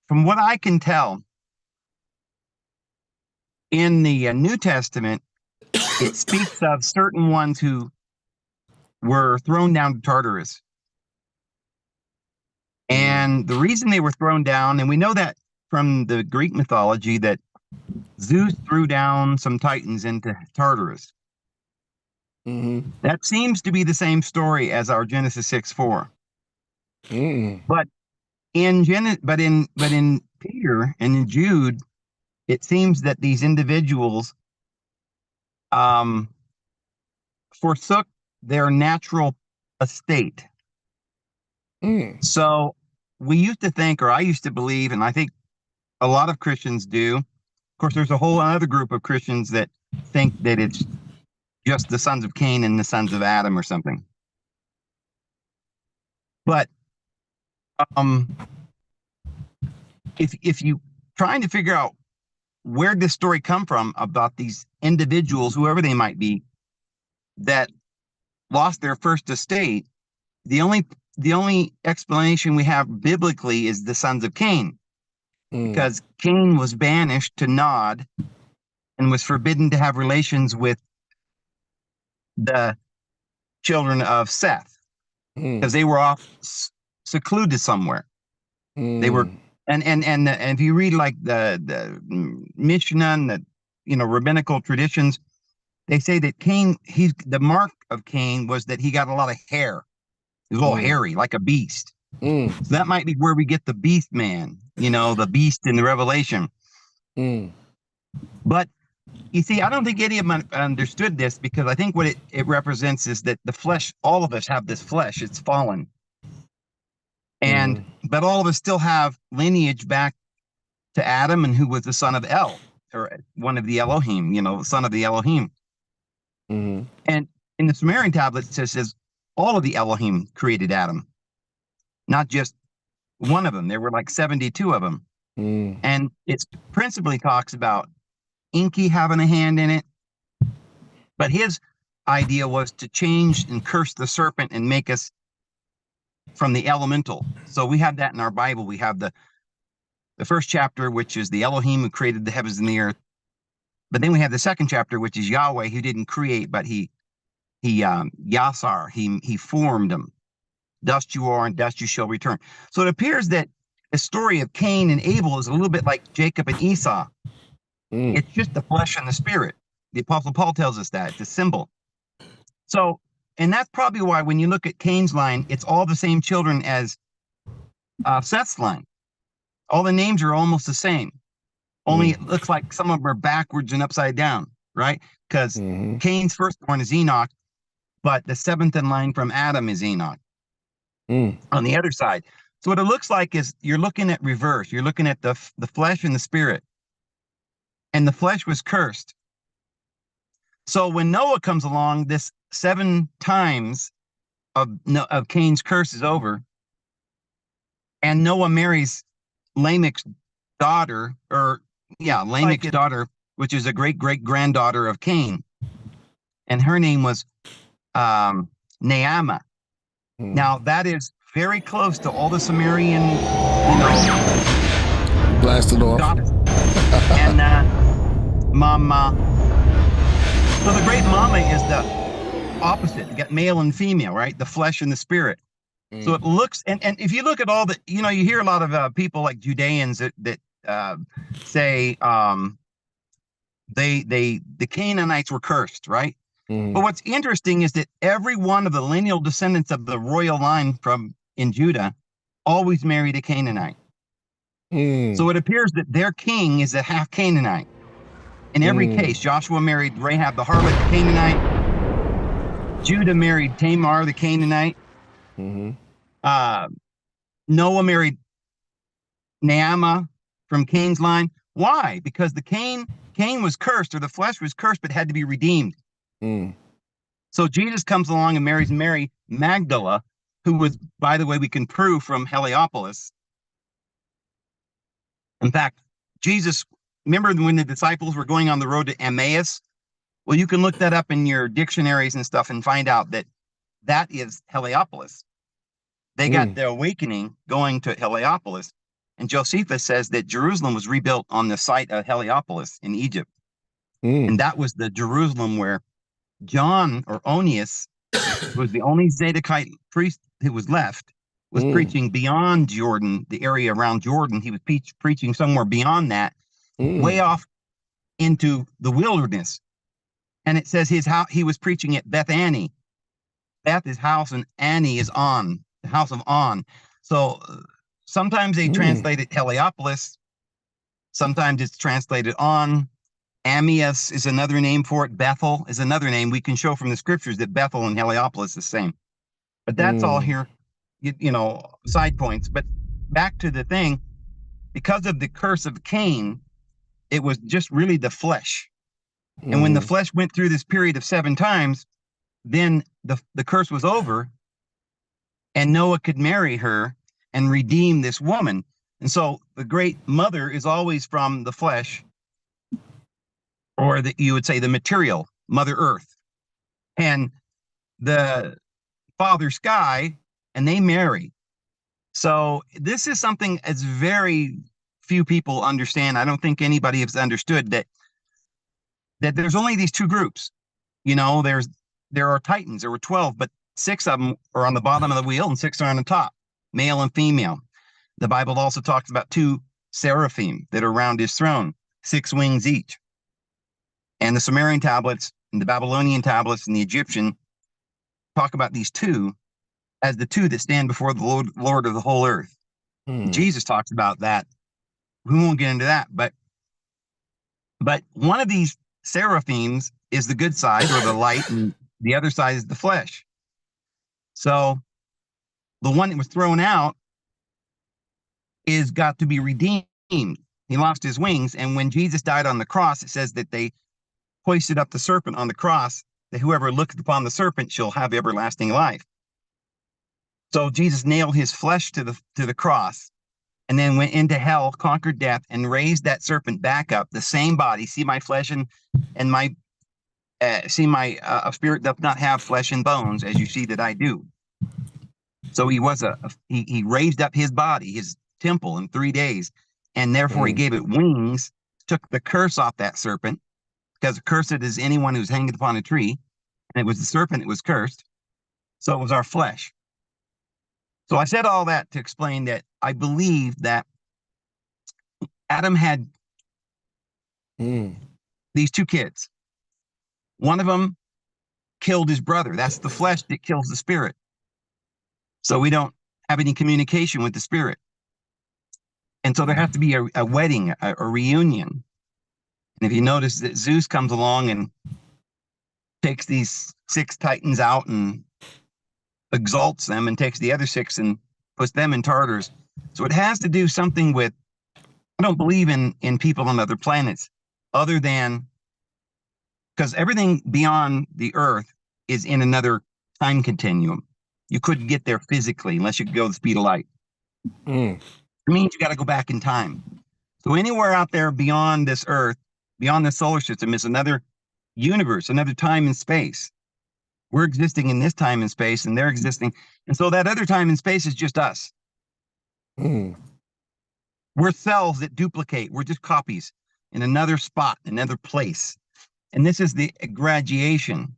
from what I can tell, in the New Testament, it speaks of certain ones who were thrown down to Tartarus. And the reason they were thrown down, and we know that from the Greek mythology, that Zeus threw down some titans into Tartarus. That seems to be the same story as our Genesis 6:4. But in Peter and in Jude, it seems that these individuals forsook their natural estate. So we used to think, or I used to believe, and I think a lot of Christians do. Of course, there's a whole other group of Christians that think that it's just the sons of Cain and the sons of Adam or something. But if you trying to figure out where this story come from about these individuals, whoever they might be, that lost their first estate, the only explanation we have biblically is the sons of Cain, because Cain was banished to Nod and was forbidden to have relations with the children of Seth, because they were off secluded somewhere. They were, and if you read like the Mishnah and the rabbinical traditions, they say that Cain, the mark of Cain was that he got a lot of hair. He was all hairy, like a beast. So that might be where we get the beast man, the beast in the Revelation. But you see, I don't think any of them understood this, because I think what it represents is that the flesh, all of us have this flesh, it's fallen. But all of us still have lineage back to Adam, and who was the son of El, or one of the Elohim, the son of the Elohim. And in the Sumerian tablets, it says all of the Elohim created Adam, not just one of them. There were like 72 of them. And it principally talks about Enki having a hand in it. But his idea was to change and curse the serpent and make us from the elemental. So we have that in our Bible. We have the first chapter, which is the Elohim who created the heavens and the earth. But then we have the second chapter, which is Yahweh, who didn't create, but he Yasar, he formed them. Dust you are, and dust you shall return. So it appears that the story of Cain and Abel is a little bit like Jacob and Esau. It's just the flesh and the spirit. The Apostle Paul tells us that. It's a symbol. So, and that's probably why when you look at Cain's line, it's all the same children as Seth's line. All the names are almost the same. Only it looks like some of them are backwards and upside down, right? Because Cain's firstborn is Enoch, but the seventh in line from Adam is Enoch on the other side. So what it looks like is you're looking at reverse. You're looking at the flesh and the spirit. And the flesh was cursed. So when Noah comes along, this 7 times of Cain's curse is over. And Noah marries Lamech's daughter, Lamech's daughter, which is a great-great-granddaughter of Cain. And her name was Naamah. Now, that is very close to all the Sumerian, blasted off. goddess. And Mama. So the great Mama is the opposite. You got male and female, right? The flesh and the spirit. So it looks, and if you look at all the, you hear a lot of people like Judeans that say the Canaanites were cursed, right? But what's interesting is that every one of the lineal descendants of the royal line in Judah always married a Canaanite. So it appears that their king is a half Canaanite. In every case, Joshua married Rahab the harlot, the Canaanite. Judah married Tamar, the Canaanite. Noah married Naamah from Cain's line. Why? Because the Cain was cursed, or the flesh was cursed, but had to be redeemed. So Jesus comes along and marries Mary Magdala, who was, by the way, we can prove from Heliopolis. In fact, Jesus, remember when the disciples were going on the road to Emmaus? Well, you can look that up in your dictionaries and stuff and find out that is Heliopolis. They got the awakening going to Heliopolis. And Josephus says that Jerusalem was rebuilt on the site of Heliopolis in Egypt. And that was the Jerusalem where John, or Onias, who was the only Zadokite priest who was left, was preaching beyond Jordan, the area around Jordan. He was preaching somewhere beyond that, way off into the wilderness. And it says he was preaching at Bethany. Beth is house, and Ani is On, the house of On. So sometimes they translate it Heliopolis. Sometimes it's translated On. Ammius is another name for it. Bethel is another name. We can show from the scriptures that Bethel and Heliopolis is the same. But that's all here, side points. But back to the thing, because of the curse of Cain, it was just really the flesh. And when the flesh went through this period of 7 times, then the curse was over, and Noah could marry her and redeem this woman. And so the great mother is always from the flesh, or you would say the material, Mother Earth, and the Father Sky, and they marry. So this is something as very few people understand. I don't think anybody has understood that there's only these two groups. You know, there are Titans. There were 12, but 6 of them are on the bottom of the wheel and 6 are on the top, male and female. The Bible also talks about 2 seraphim that are around his throne, 6 wings each. And the Sumerian tablets and the Babylonian tablets and the Egyptian talk about these 2 as the 2 that stand before the Lord of the whole earth. Jesus talks about that. We won't get into that, but one of these seraphims is the good side or the light, and the other side is the flesh. So the one that was thrown out is got to be redeemed. He lost his wings, and when Jesus died on the cross, it says that they hoisted up the serpent on the cross, that whoever looketh upon the serpent shall have everlasting life. So Jesus nailed his flesh to the cross, and then went into hell, conquered death, and raised that serpent back up, the same body. See, my flesh and my my spirit doth not have flesh and bones, as you see that I do. So he was he raised up his body, his temple, in 3 days, and therefore he gave it wings, took the curse off that serpent, because cursed is anyone who's hanging upon a tree, and it was the serpent that was cursed. So it was our flesh. So I said all that to explain that I believe that Adam had these 2 kids. One of them killed his brother. That's the flesh that kills the spirit. So we don't have any communication with the spirit. And so there has to be a wedding, a reunion. And if you notice that Zeus comes along and takes these 6 titans out and exalts them, and takes the other 6 and puts them in Tartarus. So it has to do something with, I don't believe in people on other planets, other than, because everything beyond the earth is in another time continuum. You couldn't get there physically unless you could go the speed of light. It means you got to go back in time. So anywhere out there beyond this earth, beyond the solar system, is another universe, another time and space. We're existing in this time and space, and they're existing. And so that other time and space is just us. We're cells that duplicate. We're just copies in another spot, another place. And this is the graduation.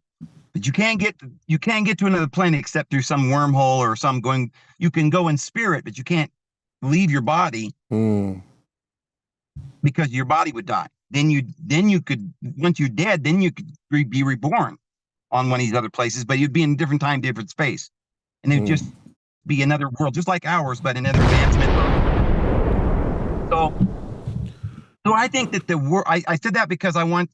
But you can't get to another planet except through some wormhole or some going. You can go in spirit, but you can't leave your body because your body would die. Then you could, once you're dead, then you could be reborn on one of these other places, but you'd be in a different time, different space. And it'd just be another world, just like ours, but another advancement. So I think that the world, I said that because I'm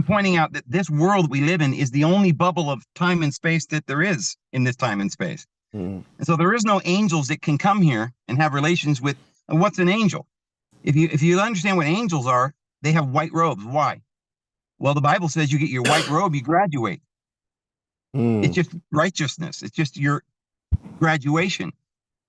pointing out that this world we live in is the only bubble of time and space that there is in this time and space. And so there is no angels that can come here and have relations with, and what's an angel? If you understand what angels are, they have white robes. Why? Well, the Bible says you get your white robe, you graduate. It's just righteousness. It's just your graduation.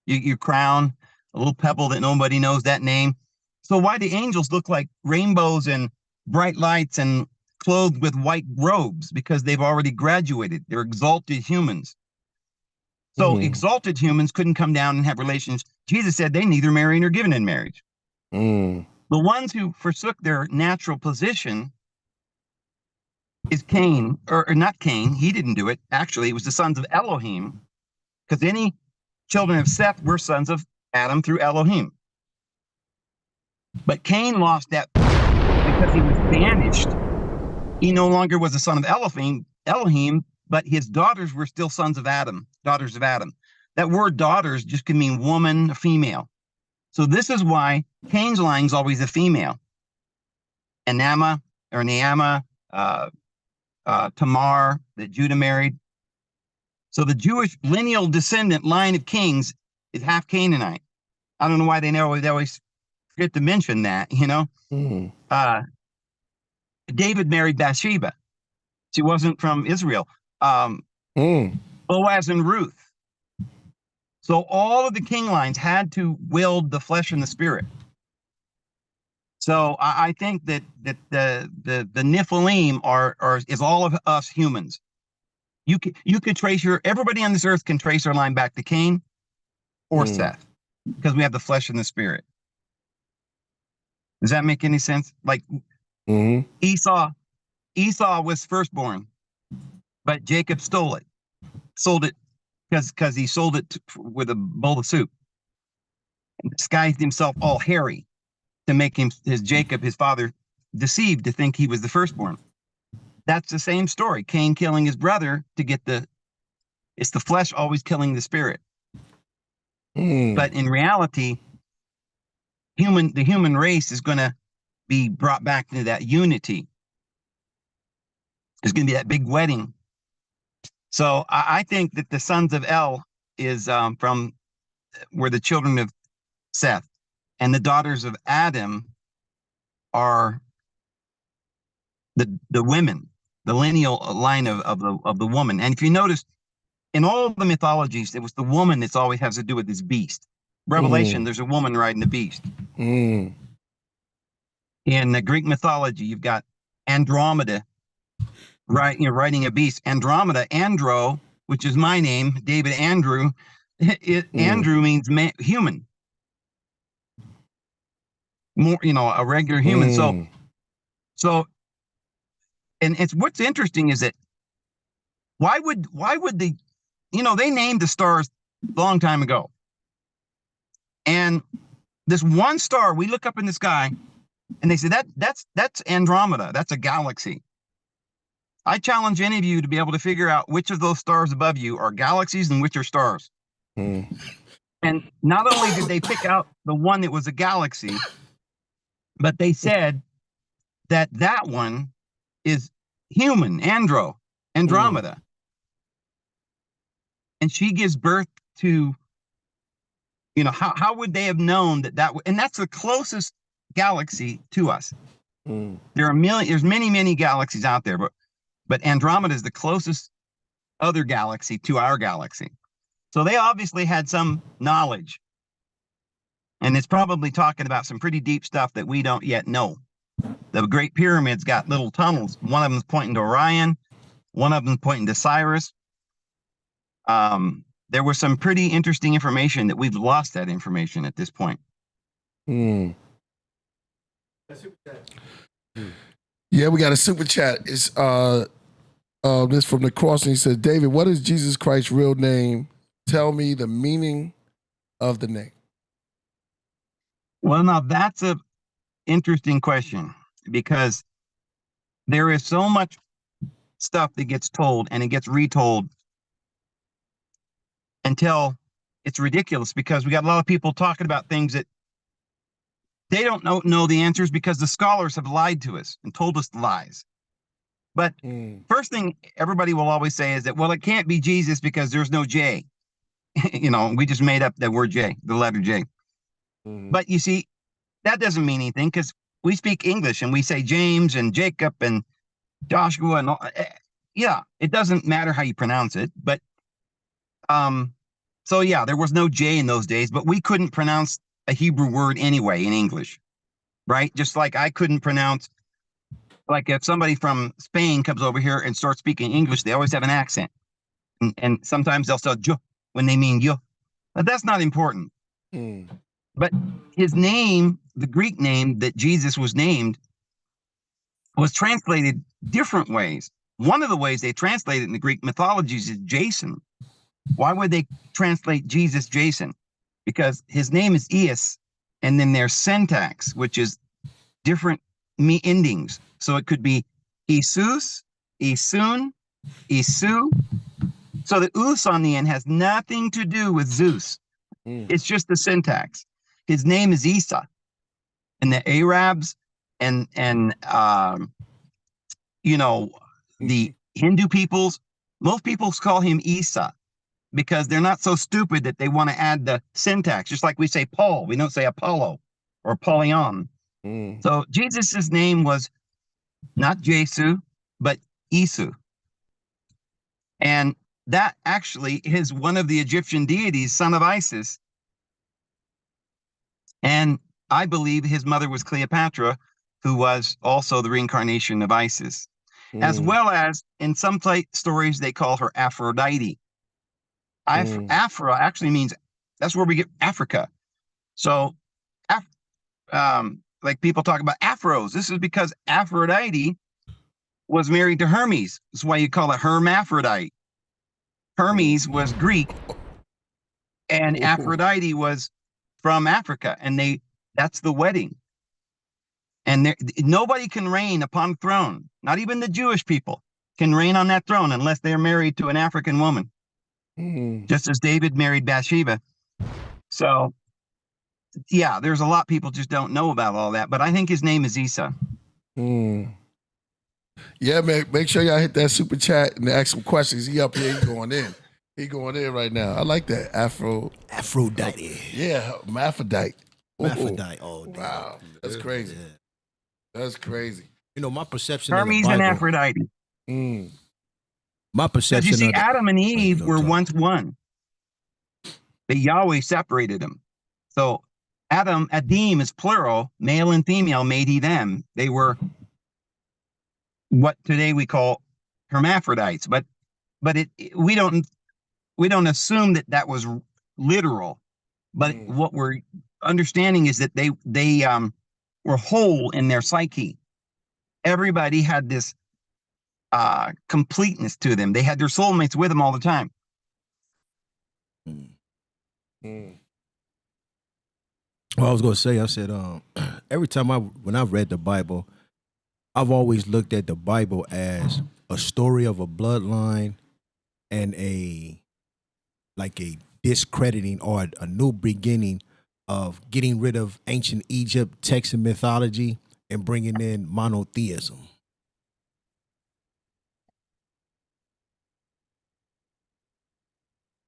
Your crown, a little pebble that nobody knows that name. So why do angels look like rainbows and bright lights and clothed with white robes? Because they've already graduated. They're exalted humans. So exalted humans couldn't come down and have relations. Jesus said they neither marry nor given in marriage. The ones who forsook their natural position is Cain, or not Cain. He didn't do it. Actually, it was the sons of Elohim, because any children of Seth were sons of Adam through Elohim. But Cain lost that because he was banished. He no longer was a son of Elohim, but his daughters were still sons of Adam, daughters of Adam. That word daughters just can mean woman, female. So this is why Cain's line is always a female. Naamah, Tamar, that Judah married. So the Jewish lineal descendant line of kings is half Canaanite. I don't know why they always forget to mention that, you know. David married Bathsheba. She wasn't from Israel. Boaz and Ruth. So all of the king lines had to wield the flesh and the spirit. So I think that the Nephilim is all of us humans. You could trace everybody on this earth can trace our line back to Cain or Seth, because we have the flesh and the spirit. Does that make any sense? Like Esau was firstborn, but Jacob sold it because he sold it with a bowl of soup, and disguised himself all hairy to make Jacob, his father, deceived to think he was the firstborn. That's the same story. Cain killing his brother to get it's the flesh always killing the spirit. But in reality, the human race is going to be brought back into that unity. There's going to be that big wedding. So I think that the sons of El were the children of Seth, and the daughters of Adam are the women, the lineal line of the woman. And if you notice, in all the mythologies, it was the woman that's always has to do with this beast. Revelation, there's a woman riding the beast. In the Greek mythology, you've got Andromeda, riding a beast. Andromeda, Andro, which is my name, David Andrew. Andrew means human. More, a regular human. So, and what's interesting is that why would they named the stars a long time ago. And this one star, we look up in the sky and they say that's Andromeda. That's a galaxy. I challenge any of you to be able to figure out which of those stars above you are galaxies and which are stars. And not only did they pick out the one that was a galaxy, but they said that one is human, Andromeda. And she gives birth to, how would they have known and that's the closest galaxy to us. There's many galaxies out there, but Andromeda is the closest other galaxy to our galaxy. So they obviously had some knowledge. And it's probably talking about some pretty deep stuff that we don't yet know. The Great Pyramids got little tunnels. One of them is pointing to Orion. One of them is pointing to Cyrus. There was some pretty interesting information that we've lost that information at this point. Yeah, we got a super chat. It's this from the Crossing. He says, David, what is Jesus Christ's real name? Tell me the meaning of the name. Well, now that's a interesting question, because there is so much stuff that gets told and it gets retold until it's ridiculous, because we got a lot of people talking about things that they don't know the answers, because the scholars have lied to us and told us lies. But first thing everybody will always say is that, well, it can't be Jesus because there's no J. We just made up the word J, the letter J. But you see, that doesn't mean anything, because we speak English and we say James and Jacob and Joshua and all. Yeah, it doesn't matter how you pronounce it. But so yeah, there was no J in those days, but we couldn't pronounce a Hebrew word anyway in English, right? Just like I couldn't pronounce, like if somebody from Spain comes over here and starts speaking English, they always have an accent. And sometimes they'll say yo when they mean yo. But that's not important. But his name, the Greek name that Jesus was named, was translated different ways. One of the ways they translate it in the Greek mythologies is Jason. Why would they translate Jesus Jason? Because his name is Ias, and then there's syntax, which is different endings. So it could be Isus, Isun, Isu. So the us on the end has nothing to do with Zeus. It's just the syntax. His name is Isa. And the Arabs and the Hindu peoples, most people call him Isa, because they're not so stupid that they want to add the syntax. Just like we say Paul, we don't say Apollo or Polyon. So Jesus's name was not Jesu, but Isu. And that actually is one of the Egyptian deities, son of Isis. And I believe his mother was Cleopatra, who was also the reincarnation of Isis, as well as in some stories they call her Aphrodite. Afro actually means, that's where we get Africa. So, like people talk about afros. This is because Aphrodite was married to Hermes. That's why you call it hermaphrodite. Hermes was Greek, and Aphrodite was from Africa, and that's the wedding. And nobody can reign upon the throne. Not even the Jewish people can reign on that throne unless they're married to an African woman. Just as David married Bathsheba. So, yeah, there's a lot people just don't know about all that, but I think his name is Isa. Yeah, man, make sure y'all hit that super chat and ask some questions. He up here, he going in. He going in right now. I like that. Aphrodite. Yeah, Hermaphrodite. Aphrodite. Oh, wow. That's crazy. Yeah. That's crazy. You know, my perception Hermes of the and Bible, Aphrodite. my Because perception you see, of the, Adam and Eve were talk. once one. But Yahweh separated them. So Adim is plural, male and female made he them. They were what today we call hermaphrodites. But we don't assume that was literal. But what we're understanding is that they were whole in their psyche. Everybody had this completeness to them. They had their soulmates with them all the time. Well, I was going to say, I said, every time when I've read the Bible, I've always looked at the Bible as a story of a bloodline and a discrediting or a new beginning of getting rid of ancient Egypt, Texan mythology, and bringing in monotheism.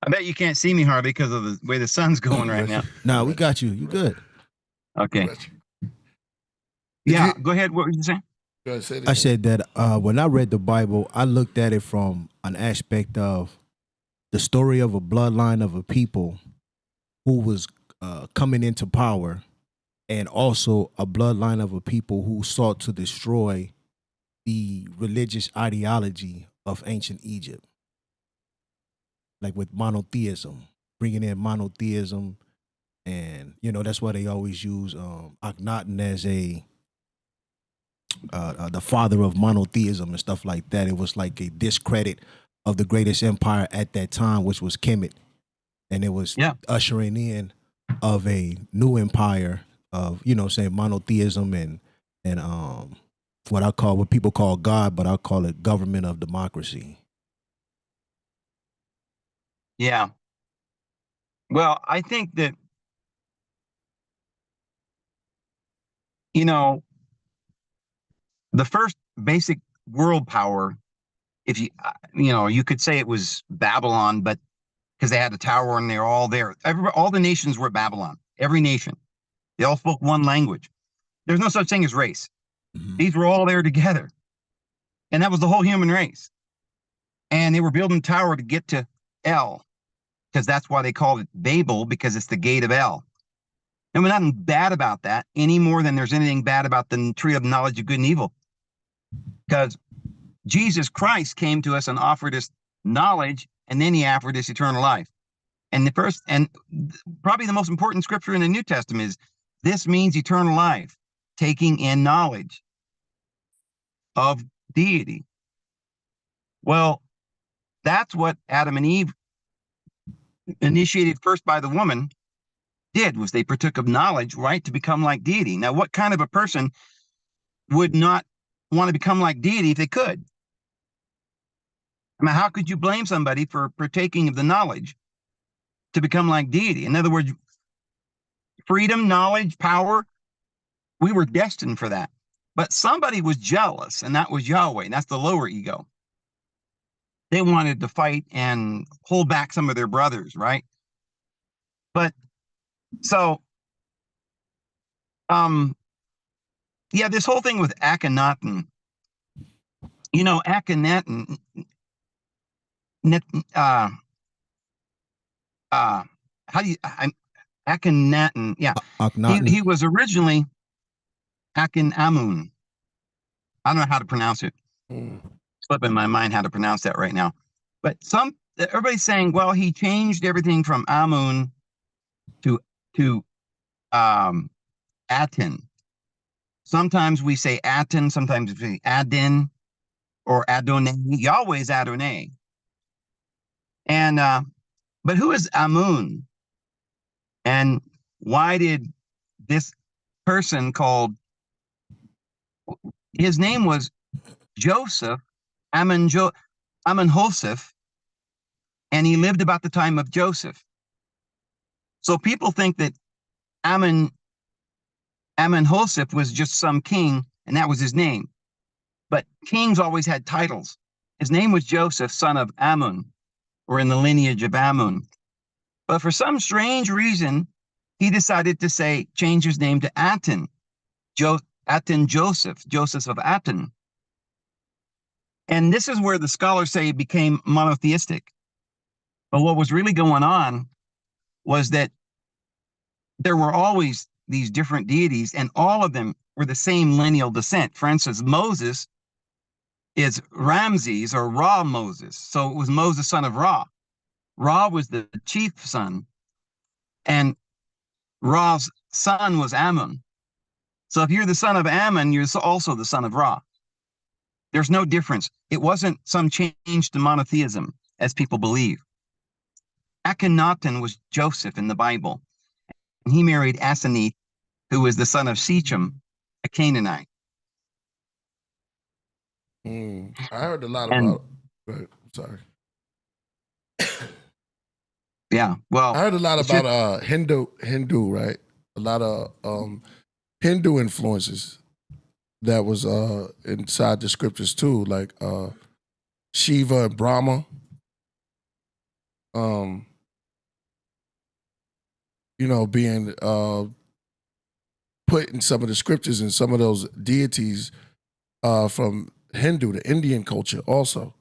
I bet you can't see me, Harvey, because of the way the sun's going right now. No, we got you. You good. Okay. Yeah, go ahead. What were you saying? I said that when I read the Bible, I looked at it from an aspect of the story of a bloodline of a people who was coming into power, and also a bloodline of a people who sought to destroy the religious ideology of ancient Egypt. Like with monotheism, bringing in monotheism, and that's why they always use Akhenaten as the father of monotheism and stuff like that. It was like a discredit of the greatest empire at that time, which was Kemet, and it was ushering in of a new empire of saying monotheism and what people call God, but I call it government of democracy. Yeah. Well, I think that, the first basic world power, if you could say it was Babylon, but because they had a tower and they're all there. All the nations were Babylon. Every nation. They all spoke one language. There's no such thing as race. These were all there together. And that was the whole human race. And they were building a tower to get to El, because that's why they called it Babel, because it's the gate of El. And there's nothing bad about that any more than there's anything bad about the tree of knowledge of good and evil. Because Jesus Christ came to us and offered us knowledge, and then he offered us eternal life. And the first, and probably the most important scripture in the New Testament is, this means eternal life, taking in knowledge of deity. Well, that's what Adam and Eve, initiated first by the woman, did, was they partook of knowledge, right, to become like deity. Now, what kind of a person would not want to become like deity if they could? I mean, how could you blame somebody for partaking of the knowledge to become like deity? In other words, freedom, knowledge, power, we were destined for that. But somebody was jealous, and that was Yahweh, and that's the lower ego. They wanted to fight and hold back some of their brothers, right? But so, yeah, this whole thing with Akhenaten, Akhenaten, Akhenaten. Yeah. Akhenaten. He was originally Akhenamun. I don't know how to pronounce it. Slipping my mind how to pronounce that right now. But everybody's saying, well, he changed everything from Amun to Aten. Sometimes we say Aten, sometimes we say Adin or Adonai. Yahweh is Adonai. And but who is Amun? And why did this person called, his name was Joseph, Amun-Hoseph, and he lived about the time of Joseph. So people think that Amun-Hoseph was just some king, and that was his name. But kings always had titles. His name was Joseph, son of Amun, or in the lineage of Amun. But for some strange reason, he decided to change his name to Aten. Aten Joseph of Aten. And this is where the scholars say it became monotheistic. But what was really going on was that there were always these different deities, and all of them were the same lineal descent. For instance, Moses is Ramses or Ra Moses. So it was Moses, son of Ra. Ra was the chief son, and Ra's son was Ammon. So if you're the son of Ammon, you're also the son of Ra. There's no difference. It wasn't some change to monotheism, as people believe. Akhenaten was Joseph in the Bible. And he married Aseneth, who was the son of Shechem, a Canaanite. I heard a lot about. Sorry. Yeah, well, I heard a lot about Hindu, right? A lot of Hindu influences that was inside the scriptures too, like Shiva and Brahma. Being put in some of the scriptures and some of those deities from Hindu, the Indian culture also.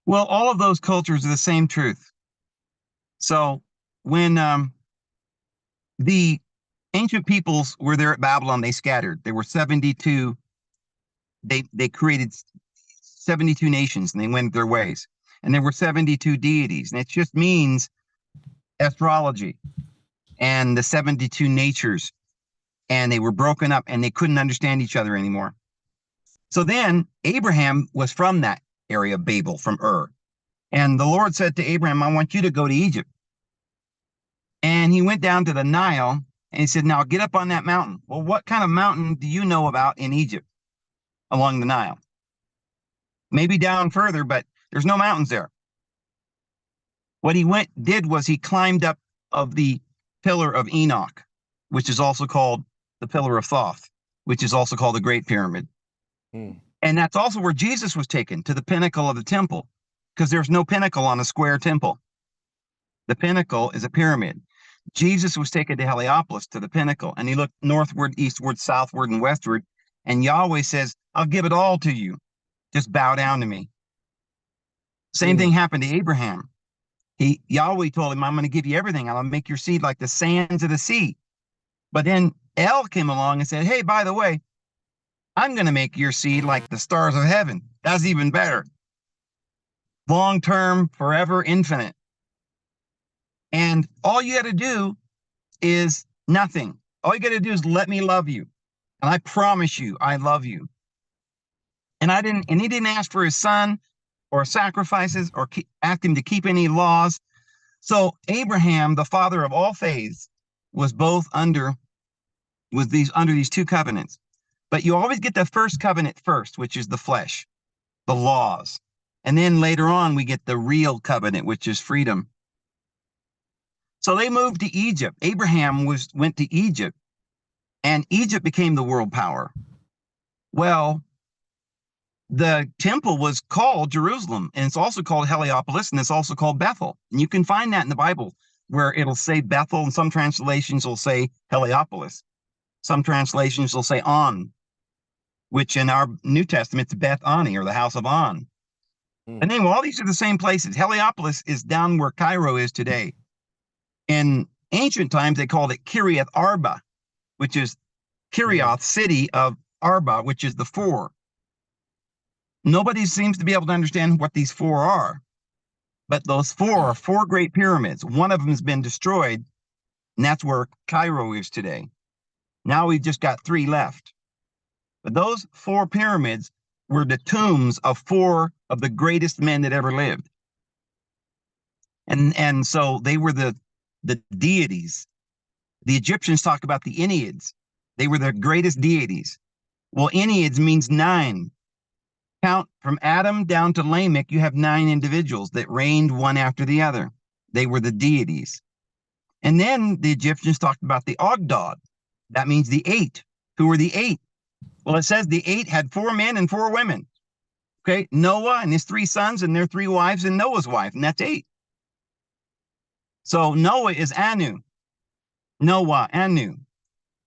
Well, all of those cultures are the same truth. So when the ancient peoples were there at Babylon, they scattered. There were 72. They created 72 nations, and they went their ways. And there were 72 deities. And it just means astrology and the 72 natures. And they were broken up, and they couldn't understand each other anymore. So then Abraham was from that area of Babel, from Ur. And the Lord said to Abraham, I want you to go to Egypt. And he went down to the Nile, and he said, now get up on that mountain. Well, what kind of mountain do you know about in Egypt along the Nile? Maybe down further, but there's no mountains there. What he did was he climbed up of the pillar of Enoch, which is also called the pillar of Thoth, which is also called the Great Pyramid. And that's also where Jesus was taken, to the pinnacle of the temple, because there's no pinnacle on a square temple. The pinnacle is a pyramid. Jesus was taken to Heliopolis, to the pinnacle, and he looked northward, eastward, southward, and westward, and Yahweh says, I'll give it all to you. Just bow down to me. Same thing happened to Abraham. Yahweh told him, I'm going to give you everything. I'll make your seed like the sands of the sea. But then El came along and said, hey, by the way, I'm going to make your seed like the stars of heaven. That's even better. Long-term, forever, infinite. And all you got to do is nothing. All you got to do is let me love you. And I promise you, I love you. And he didn't ask for his son or sacrifices or ask him to keep any laws. So Abraham, the father of all faiths, was under these two covenants. But you always get the first covenant first, which is the flesh, the laws. And then later on, we get the real covenant, which is freedom. So they moved to Egypt. Abraham went to Egypt, and Egypt became the world power. Well, the temple was called Jerusalem, and it's also called Heliopolis, and it's also called Bethel. And you can find that in the Bible, where it'll say Bethel, and some translations will say Heliopolis. Some translations will say On, which in our New Testament, it's Beth Ani, or the house of On. And then all these are the same places. Heliopolis is down where Cairo is today, in ancient times, they called it Kiriath Arba, which is Kirioth, city of Arba, which is the four. Nobody seems to be able to understand what these four are. But those four are four great pyramids. One of them has been destroyed, and that's where Cairo is today. Now we've just got three left. But those four pyramids were the tombs of four of the greatest men that ever lived. And so they were the deities. The Egyptians talk about the Enneads. They were the greatest deities. Well, Enneads means 9. Count from Adam down to Lamech, you have 9 individuals that reigned one after the other. They were the deities. And then the Egyptians talked about the Ogdod. That means the 8. Who were the 8? Well, it says the 8 had 4 men and 4 women. Okay, Noah and his 3 sons and their 3 wives and Noah's wife, and that's 8. So Noah is Anu. Noah, Anu.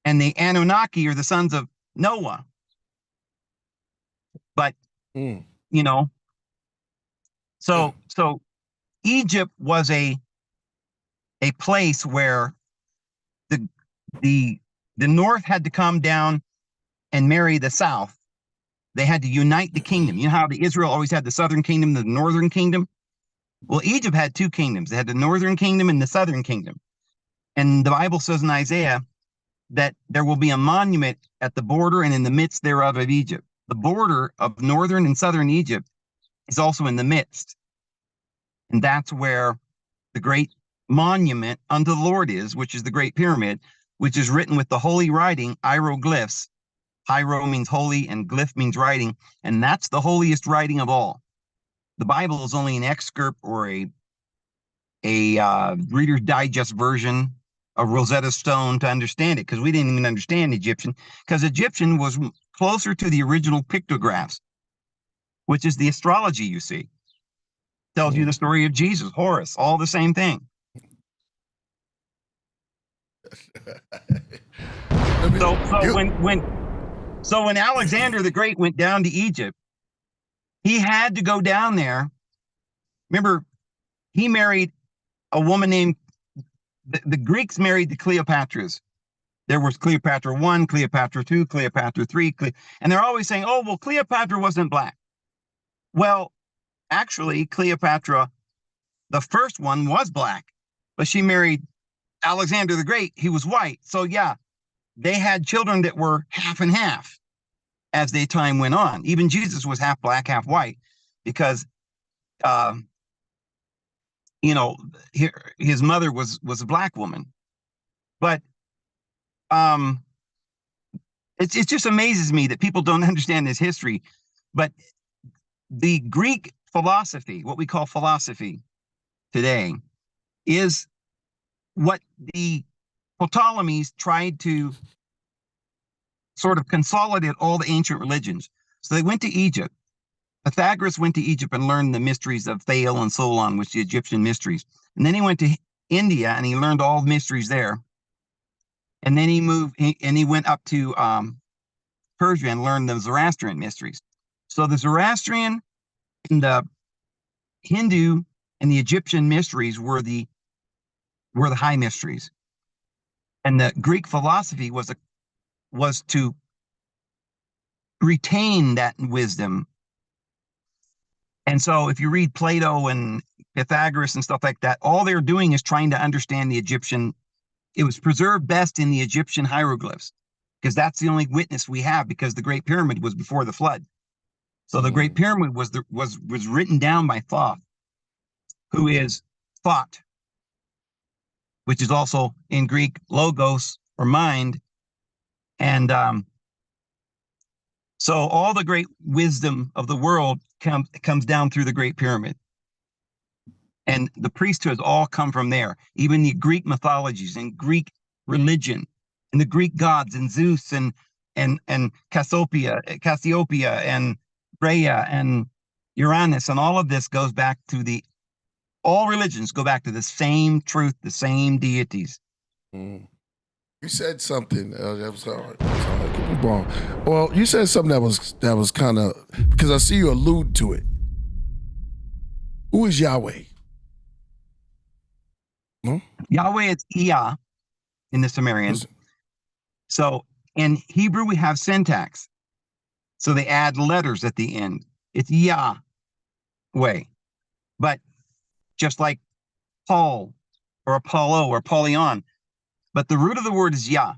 And the Anunnaki are the sons of Noah. But, you know, so Egypt was a place where the North had to come down and marry the South. They had to unite the kingdom. You know how Israel always had the Southern kingdom, the Northern kingdom? Well, Egypt had 2 kingdoms. They had the Northern kingdom and the Southern kingdom. And the Bible says in Isaiah that there will be a monument at the border and in the midst thereof of Egypt. The border of Northern and Southern Egypt is also in the midst. And that's where the great monument unto the Lord is, which is the Great Pyramid, which is written with the holy writing, hieroglyphs. Hiero means holy and glyph means writing. And that's the holiest writing of all. The Bible is only an excerpt or a Reader's Digest version of Rosetta Stone to understand it, because we didn't even understand Egyptian, because Egyptian was closer to the original pictographs, which is the astrology you see. Tells you the story of Jesus, Horus, all the same thing. So when Alexander the Great went down to Egypt, he had to go down there. Remember, he married a woman named, the Greeks married the Cleopatras. There was Cleopatra 1, Cleopatra 2, Cleopatra 3, and they're always saying, oh, well, Cleopatra wasn't black. Well, actually, Cleopatra, the first one, was black, but she married Alexander the Great. He was white. So yeah, they had children that were half and half as the time went on. Even Jesus was half black, half white, because you know, his mother was a black woman. But it just amazes me that people don't understand this history. But the Greek philosophy, what we call philosophy today, is what the Ptolemies tried to sort of consolidate all the ancient religions. So they went to Egypt. Pythagoras went to Egypt and learned the mysteries of Thale and Solon, which are the Egyptian mysteries. And then he went to India and he learned all the mysteries there. And then he went up to Persia and learned the Zoroastrian mysteries. So the Zoroastrian and the Hindu and the Egyptian mysteries were the high mysteries. And the Greek philosophy was to retain that wisdom. And so if you read Plato and Pythagoras and stuff like that, all they're doing is trying to understand the Egyptian. It was preserved best in the Egyptian hieroglyphs, because that's the only witness we have, because the Great Pyramid was before the flood. So the Great Pyramid was written down by Thoth, who is thought, which is also in Greek logos or mind. And so all the great wisdom of the world comes down through the Great Pyramid. And the priesthoods all come from there. Even the Greek mythologies and Greek religion and the Greek gods and Zeus and Cassiopeia and Rhea and Uranus, and all of this goes back to all religions go back to the same truth, the same deities. You said something that was wrong. Well, you said something that was kind of, because I see you allude to it. Who is Yahweh? No? Yahweh is Yah in the Sumerian. Listen. So in Hebrew, we have syntax. So they add letters at the end. It's Yahweh. But just like Paul or Apollo or Apollyon. But the root of the word is Yah.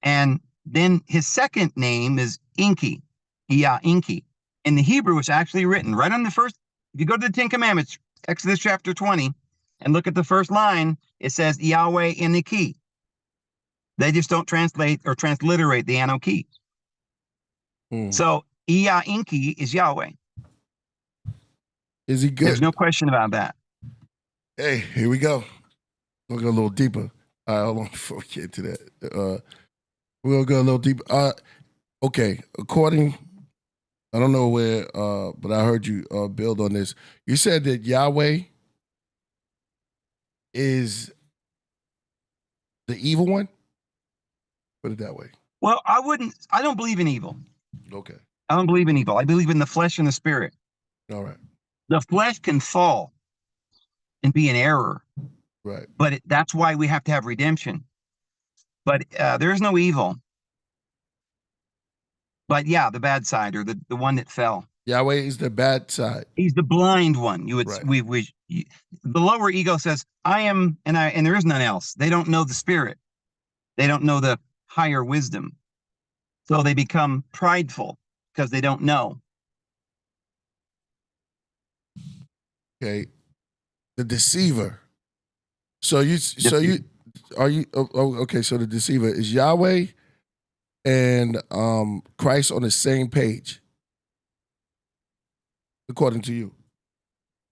And then his second name is Inki. Yah Inki. In the Hebrew, it's actually written right on the first. If you go to the Ten Commandments, Exodus chapter 20, and look at the first line, it says Yahweh Inki. They just don't translate or transliterate the Anoki. So Yah Inki is Yahweh. Is he good? There's no question about that. Hey, here we go. We'll go a little deeper. All right, hold on before we get to that. We'll go a little deeper. Okay, according, I don't know where, but I heard you build on this. You said that Yahweh is the evil one? Put it that way. Well, I don't believe in evil. Okay. I don't believe in evil. I believe in the flesh and the spirit. All right. The flesh can fall and be an error. Right. But that's why we have to have redemption. But there is no evil. But yeah, the bad side, or the one that fell. Yahweh is the bad side. He's the blind one. You would Right. The lower ego says, I am, and there is none else. They don't know the spirit. They don't know the higher wisdom. So they become prideful because they don't know. Okay. The deceiver. So okay, so the deceiver is Yahweh and Christ on the same page, according to you.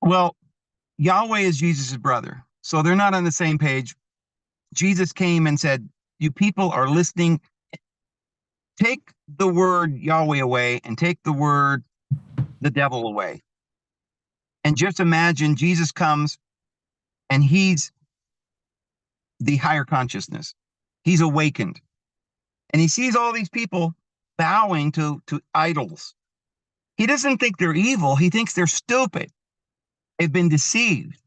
Well, Yahweh is Jesus' brother. So they're not on the same page. Jesus came and said, you people are listening. Take the word Yahweh away and take the word the devil away. And just imagine Jesus comes and he's the higher consciousness. He's awakened. And he sees all these people bowing to idols. He doesn't think they're evil. He thinks they're stupid. They've been deceived.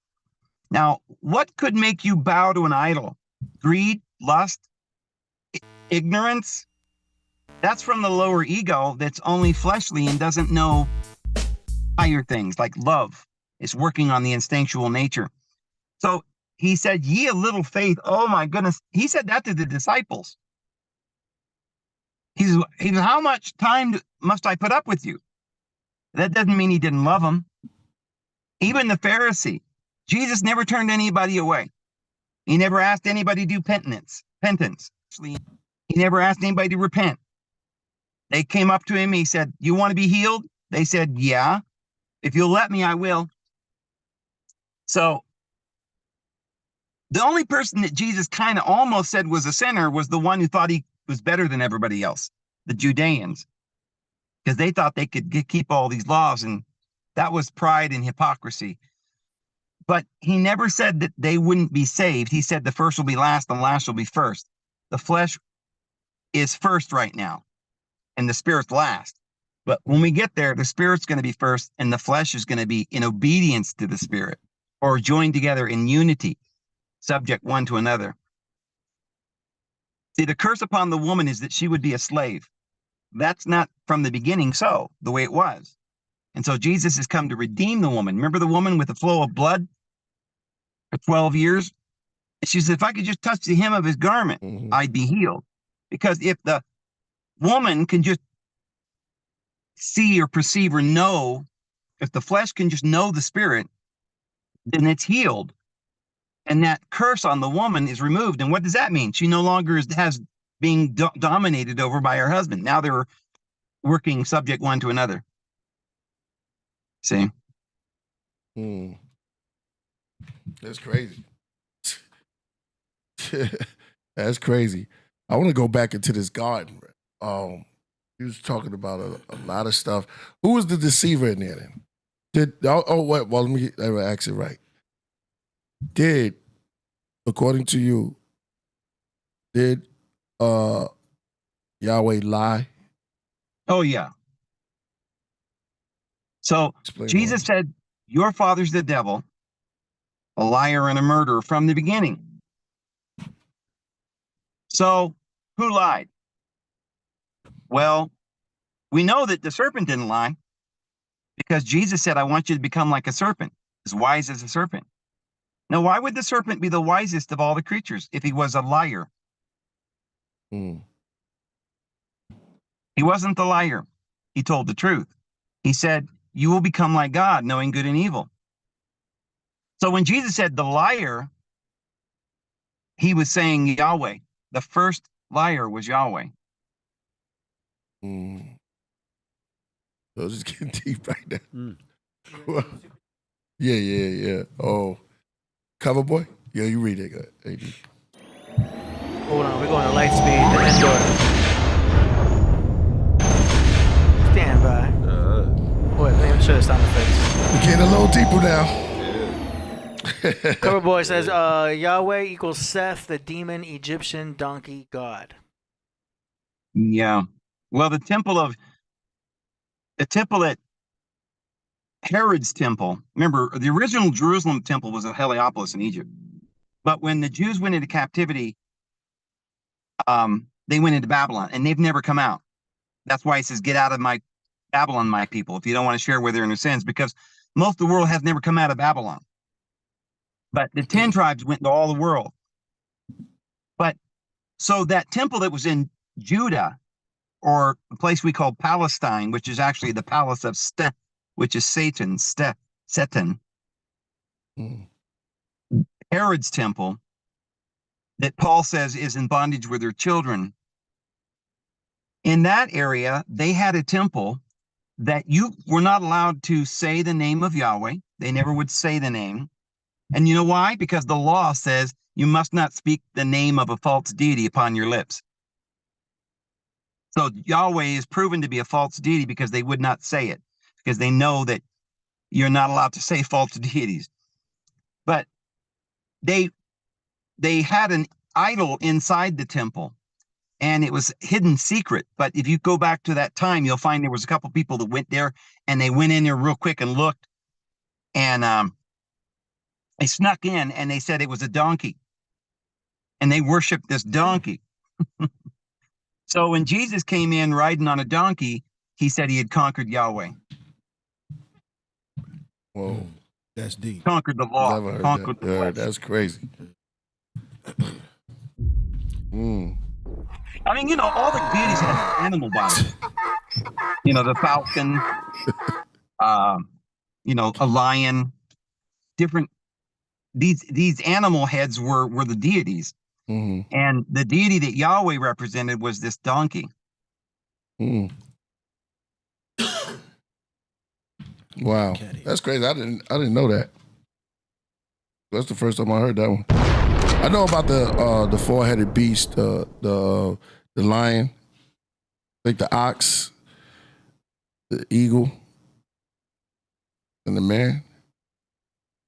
Now, what could make you bow to an idol? Greed, lust, ignorance? That's from the lower ego that's only fleshly and doesn't know higher things like love. It's working on the instinctual nature. So he said, ye of little faith. Oh my goodness. He said that to the disciples. He said, how much time must I put up with you? That doesn't mean he didn't love them. Even the Pharisee, Jesus never turned anybody away. He never asked anybody to do penance. He never asked anybody to repent. They came up to him. He said, you want to be healed? They said, yeah. If you'll let me, I will. So the only person that Jesus kind of almost said was a sinner was the one who thought he was better than everybody else, the Judeans, because they thought they could keep all these laws, and that was pride and hypocrisy. But he never said that they wouldn't be saved. He said the first will be last and last will be first. The flesh is first right now, and the spirit's last. But when we get there, the spirit's going to be first, and the flesh is going to be in obedience to the spirit, or joined together in unity, subject one to another. See, the curse upon the woman is that she would be a slave. That's not from the beginning so, the way it was. And so Jesus has come to redeem the woman. Remember the woman with the flow of blood for 12 years? And she said, if I could just touch the hem of his garment, I'd be healed. Because if the woman can just see or perceive or know, if the flesh can just know the spirit, then it's healed. And that curse on the woman is removed. And what does that mean? She no longer has being dominated over by her husband. Now they're working subject one to another. See? That's crazy. That's crazy. I want to go back into this garden. He was talking about a lot of stuff. Who was the deceiver in there then? Well, let me ask it right. Did, according to you, did Yahweh lie? Oh, yeah. So Explain Jesus said, your father's the devil, a liar and a murderer from the beginning. So who lied? Well, we know that the serpent didn't lie because Jesus said, I want you to become like a serpent, as wise as a serpent. Now, why would the serpent be the wisest of all the creatures if he was a liar? Mm. He wasn't the liar. He told the truth. He said, you will become like God, knowing good and evil. So when Jesus said the liar, he was saying Yahweh. The first liar was Yahweh. Mm. So just getting deep right now. Mm. Yeah. Oh, Cover Boy? Yeah, you read it. Go ahead, AD. Hold on, we're going to light speed. The end order. Stand by. Wait, let me show the sound effects. We're getting a little deeper now. Cover Boy says, Yahweh equals Seth, the demon, Egyptian, donkey, god. Yeah. Well, the temple at Herod's temple, remember, the original Jerusalem temple was at Heliopolis in Egypt. But when the Jews went into captivity, they went into Babylon, and they've never come out. That's why he says, get out of my Babylon, my people, if you don't want to share with their inner sins, because most of the world has never come out of Babylon. But the 10 tribes went into all the world. But so that temple that was in Judah, or a place we call Palestine, which is actually the palace of Seth, which is Satan. Mm. Herod's temple, that Paul says is in bondage with their children. In that area, they had a temple that you were not allowed to say the name of Yahweh. They never would say the name. And you know why? Because the law says you must not speak the name of a false deity upon your lips. So Yahweh is proven to be a false deity because they would not say it, because they know that you're not allowed to say false deities. But they had an idol inside the temple, and it was hidden secret. But if you go back to that time, you'll find there was a couple people that went there, and they went in there real quick and looked, and they snuck in, and they said it was a donkey, and they worshiped this donkey. So when Jesus came in riding on a donkey, he said he had conquered Yahweh. Whoa. That's deep. Conquered the law. Never heard Conquered that. the Yeah, flesh. that's crazy. Mm. I mean, all the deities have animal bodies. The falcon, a lion, different. These animal heads were the deities. Mm-hmm. And the deity that Yahweh represented was this donkey. Mm. Wow, that's crazy. I didn't know that. That's the first time I heard that one. I know about the four-headed beast, the lion, like the ox, the eagle, and the man.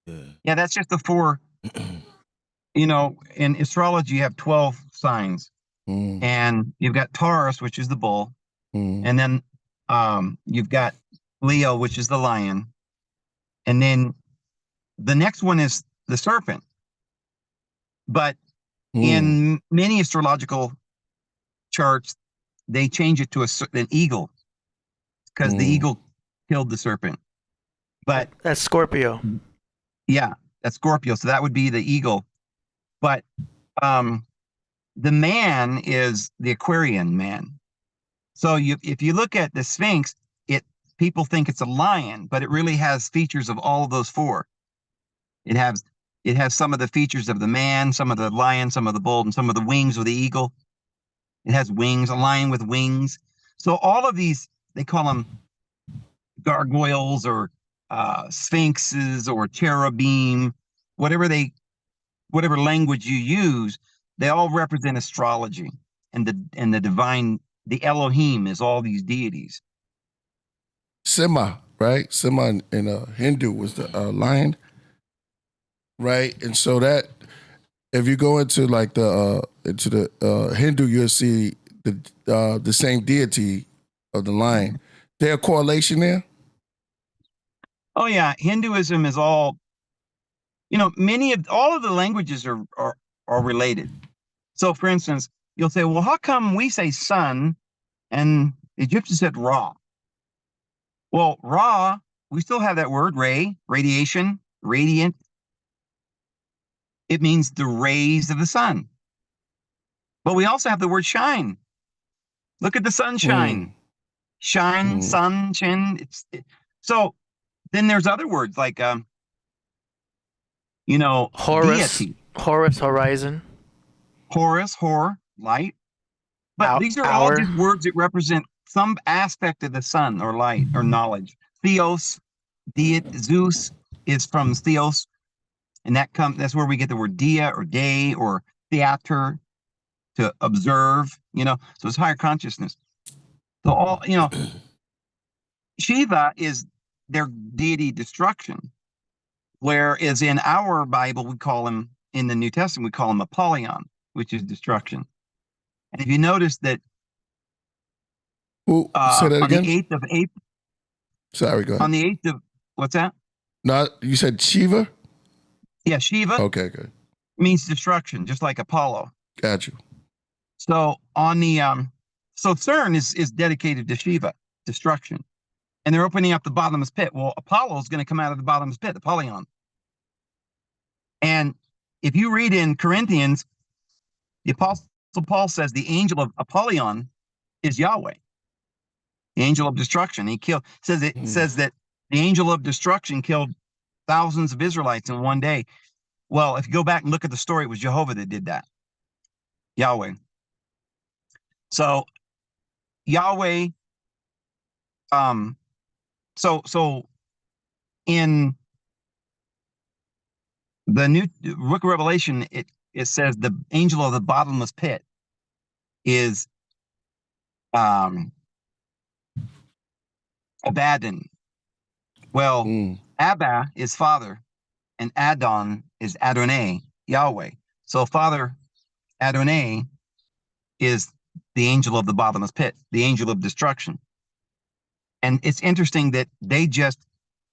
Yeah, that's just the four. In astrology, you have 12 signs, and you've got Taurus, which is the bull, and then you've got Leo, which is the lion, and then the next one is the serpent. But in many astrological charts, they change it to an eagle, because the eagle killed the serpent. But that's Scorpio. Yeah, that's Scorpio. So that would be the eagle. But the man is the Aquarian man. So if you look at the Sphinx, people think it's a lion, but it really has features of all of those four. It has some of the features of the man, some of the lion, some of the bull, and some of the wings of the eagle. It has wings, a lion with wings. So all of these, they call them gargoyles or sphinxes or cherubim, whatever language you use, they all represent astrology and the divine. The Elohim is all these deities. Sima, right? Sima in Hindu was the lion, right? And so that if you go into like the Hindu, you'll see the same deity of the lion. There a correlation there? Oh yeah, Hinduism is all all of the languages are related. So, for instance, you'll say, well, how come we say sun and the Egyptians said Ra? Well, Ra, we still have that word, ray, radiation, radiant. It means the rays of the sun. But we also have the word shine. Look at the sunshine. Shine, sun, chin. So then there's other words like, Horus, deity. Horus, horizon. Horus, hor, light. But these are all just words that represent some aspect of the sun or light or knowledge. Theos, Zeus is from Theos, and that's where we get the word dia or day or theater, to observe, so it's higher consciousness. So Shiva is their deity destruction, whereas in our Bible, we call him, in the New Testament, we call him Apollyon, which is destruction. And if you notice that say that again? On the 8th of April. Sorry, go ahead. On the 8th of, what's that? No, you said Shiva? Yeah, Shiva. Okay, good. Means destruction, just like Apollo. Got you. So on the so CERN is dedicated to Shiva, destruction, and they're opening up the bottomless pit. Well, Apollo is going to come out of the bottomless pit, Apollyon. And if you read in Corinthians, the Apostle Paul says the angel of Apollyon is Yahweh, the angel of destruction. He says that the angel of destruction killed thousands of Israelites in one day. Well, if you go back and look at the story, it was Jehovah that did that, Yahweh. So Yahweh, so in the new book of Revelation, it says the angel of the bottomless pit is Abaddon. Well, Abba is father, and Adon is Adonai, Yahweh. So Father Adonai is the angel of the bottomless pit, the angel of destruction. And it's interesting that they just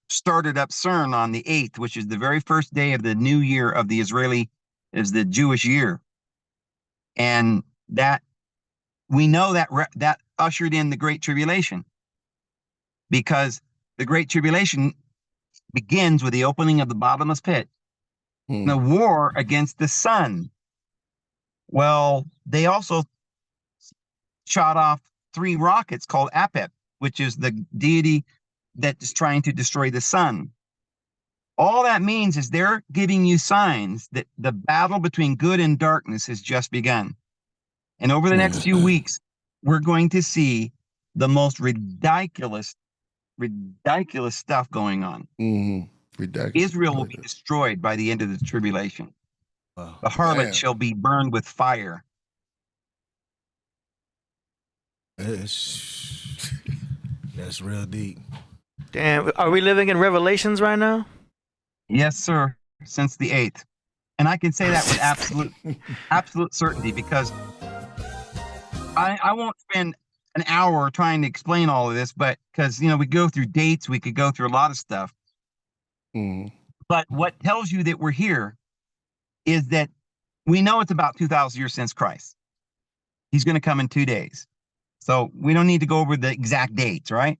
started up CERN on the 8th, which is the very first day of the new year of the the Jewish year. And that we know that ushered in the Great Tribulation, because the Great Tribulation begins with the opening of the bottomless pit, the war against the sun. Well, they also shot off 3 rockets called Apep, which is the deity that is trying to destroy the sun. All that means is they're giving you signs that the battle between good and darkness has just begun. And over the next few weeks, we're going to see the most ridiculous stuff going on. Ridiculous. Israel will be destroyed by the end of the tribulation. The harlot shall be burned with fire. That's real deep. Damn, are we living in Revelations right now? Yes, sir. Since the 8th. And I can say that with absolute certainty, because I won't spend an hour trying to explain all of this, but because, we go through dates, we could go through a lot of stuff. But what tells you that we're here is that we know it's about 2,000 years since Christ. He's going to come in 2 days. So we don't need to go over the exact dates, right?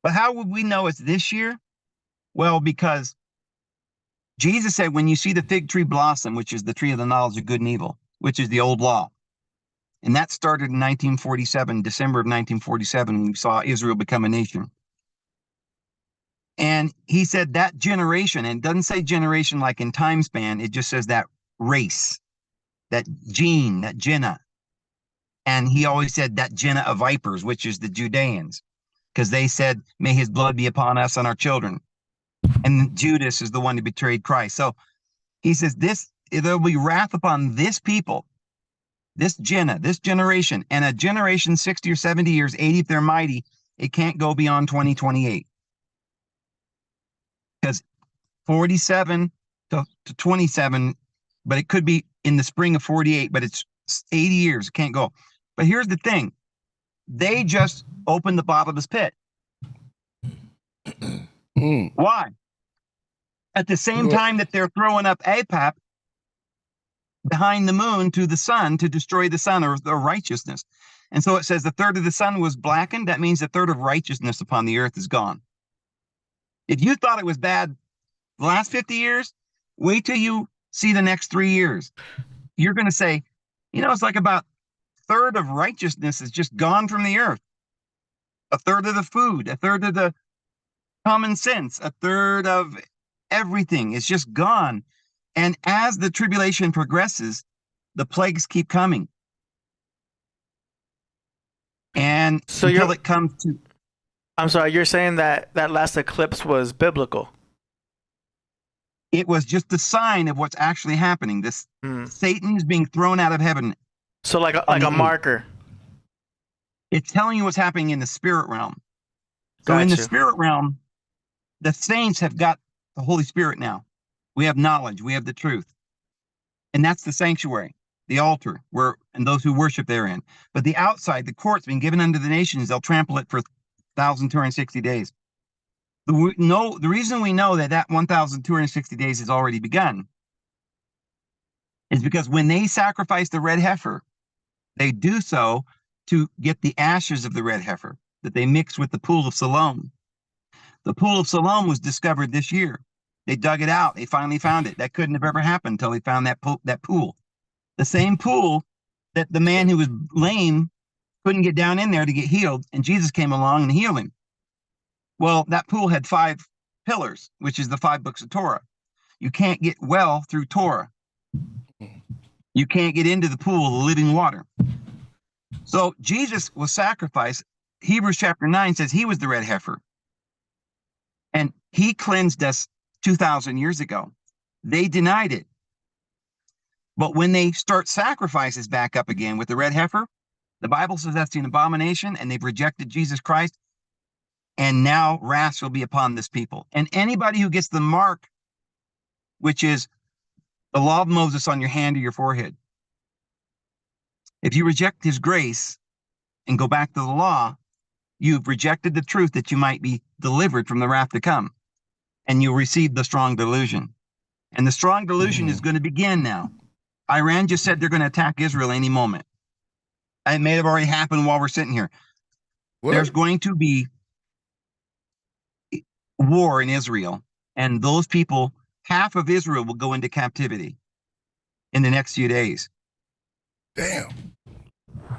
But how would we know it's this year? Well, because Jesus said, when you see the fig tree blossom, which is the tree of the knowledge of good and evil, which is the old law. And that started in 1947, December of 1947, when we saw Israel become a nation. And he said that generation, and it doesn't say generation like in time span, it just says that race, that gene, that jenna. And he always said that jenna of vipers, which is the Judeans, because they said, may his blood be upon us and our children. And Judas is the one who betrayed Christ. So he says there'll be wrath upon this people, this jenna, this generation, and a generation 60 or 70 years, 80 if they're mighty, it can't go beyond 2028. Because 47 to 27, but it could be in the spring of 48, but it's 80 years, it can't go. But here's the thing. They just opened the bottomless pit. Why? At the same time that they're throwing up APAP behind the moon to the sun to destroy the sun or righteousness. And so it says the third of the sun was blackened. That means the third of righteousness upon the earth is gone. If you thought it was bad the last 50 years, wait till you see the next 3 years. You're going to say, it's like about a third of righteousness is just gone from the earth. A third of the food, a third of the common sense, a third of everything is just gone. And as the tribulation progresses, the plagues keep coming. And so until it comes to... I'm sorry, you're saying that last eclipse was biblical? It was just a sign of what's actually happening. This Satan is being thrown out of heaven. So like a marker. It's telling you what's happening in the spirit realm. So in the spirit realm, the saints have got the Holy Spirit now. We have knowledge. We have the truth. And that's the sanctuary, the altar, and those who worship therein. But the outside, the court's been given unto the nations. They'll trample it for 1,260 days. The reason we know that 1,260 days has already begun is because when they sacrifice the red heifer, they do so to get the ashes of the red heifer that they mix with the pool of Siloam. The pool of Siloam was discovered this year. They dug it out. They finally found it. That couldn't have ever happened until they found that pool. The same pool that the man who was lame couldn't get down in there to get healed, and Jesus came along and healed him. Well, that pool had 5 pillars, which is the 5 books of Torah. You can't get well through Torah. You can't get into the pool of the living water. So Jesus was sacrificed. Hebrews chapter 9 says he was the red heifer. And he cleansed us 2,000 years ago. They denied it. But when they start sacrifices back up again with the red heifer, the Bible says that's an abomination, and they've rejected Jesus Christ. And now wrath shall be upon this people. And anybody who gets the mark, which is the law of Moses on your hand or your forehead, if you reject his grace and go back to the law, you've rejected the truth that you might be delivered from the wrath to come. And you receive the strong delusion. And the strong delusion is going to begin now. Iran just said they're going to attack Israel any moment. It may have already happened while we're sitting here. What? There's going to be war in Israel. And those people, half of Israel will go into captivity in the next few days. Damn.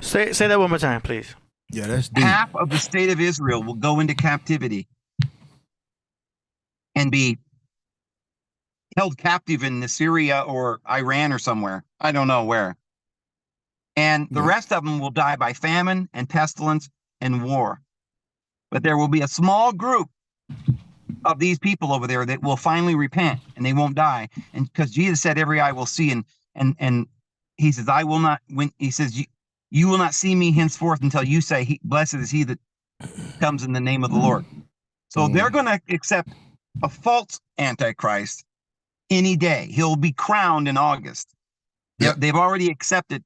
Say that one more time, please. Yeah, that's deep. Half of the state of Israel will go into captivity and be held captive in Syria or Iran or somewhere. I don't know where. And the rest of them will die by famine and pestilence and war. But there will be a small group of these people over there that will finally repent and they won't die. And because Jesus said every eye will see, and he says, I will not, when he says, you will not see me henceforth until you say, blessed is he that comes in the name of the Lord. So they're going to accept a false antichrist any day. He'll be crowned in August. Yep. They've already accepted,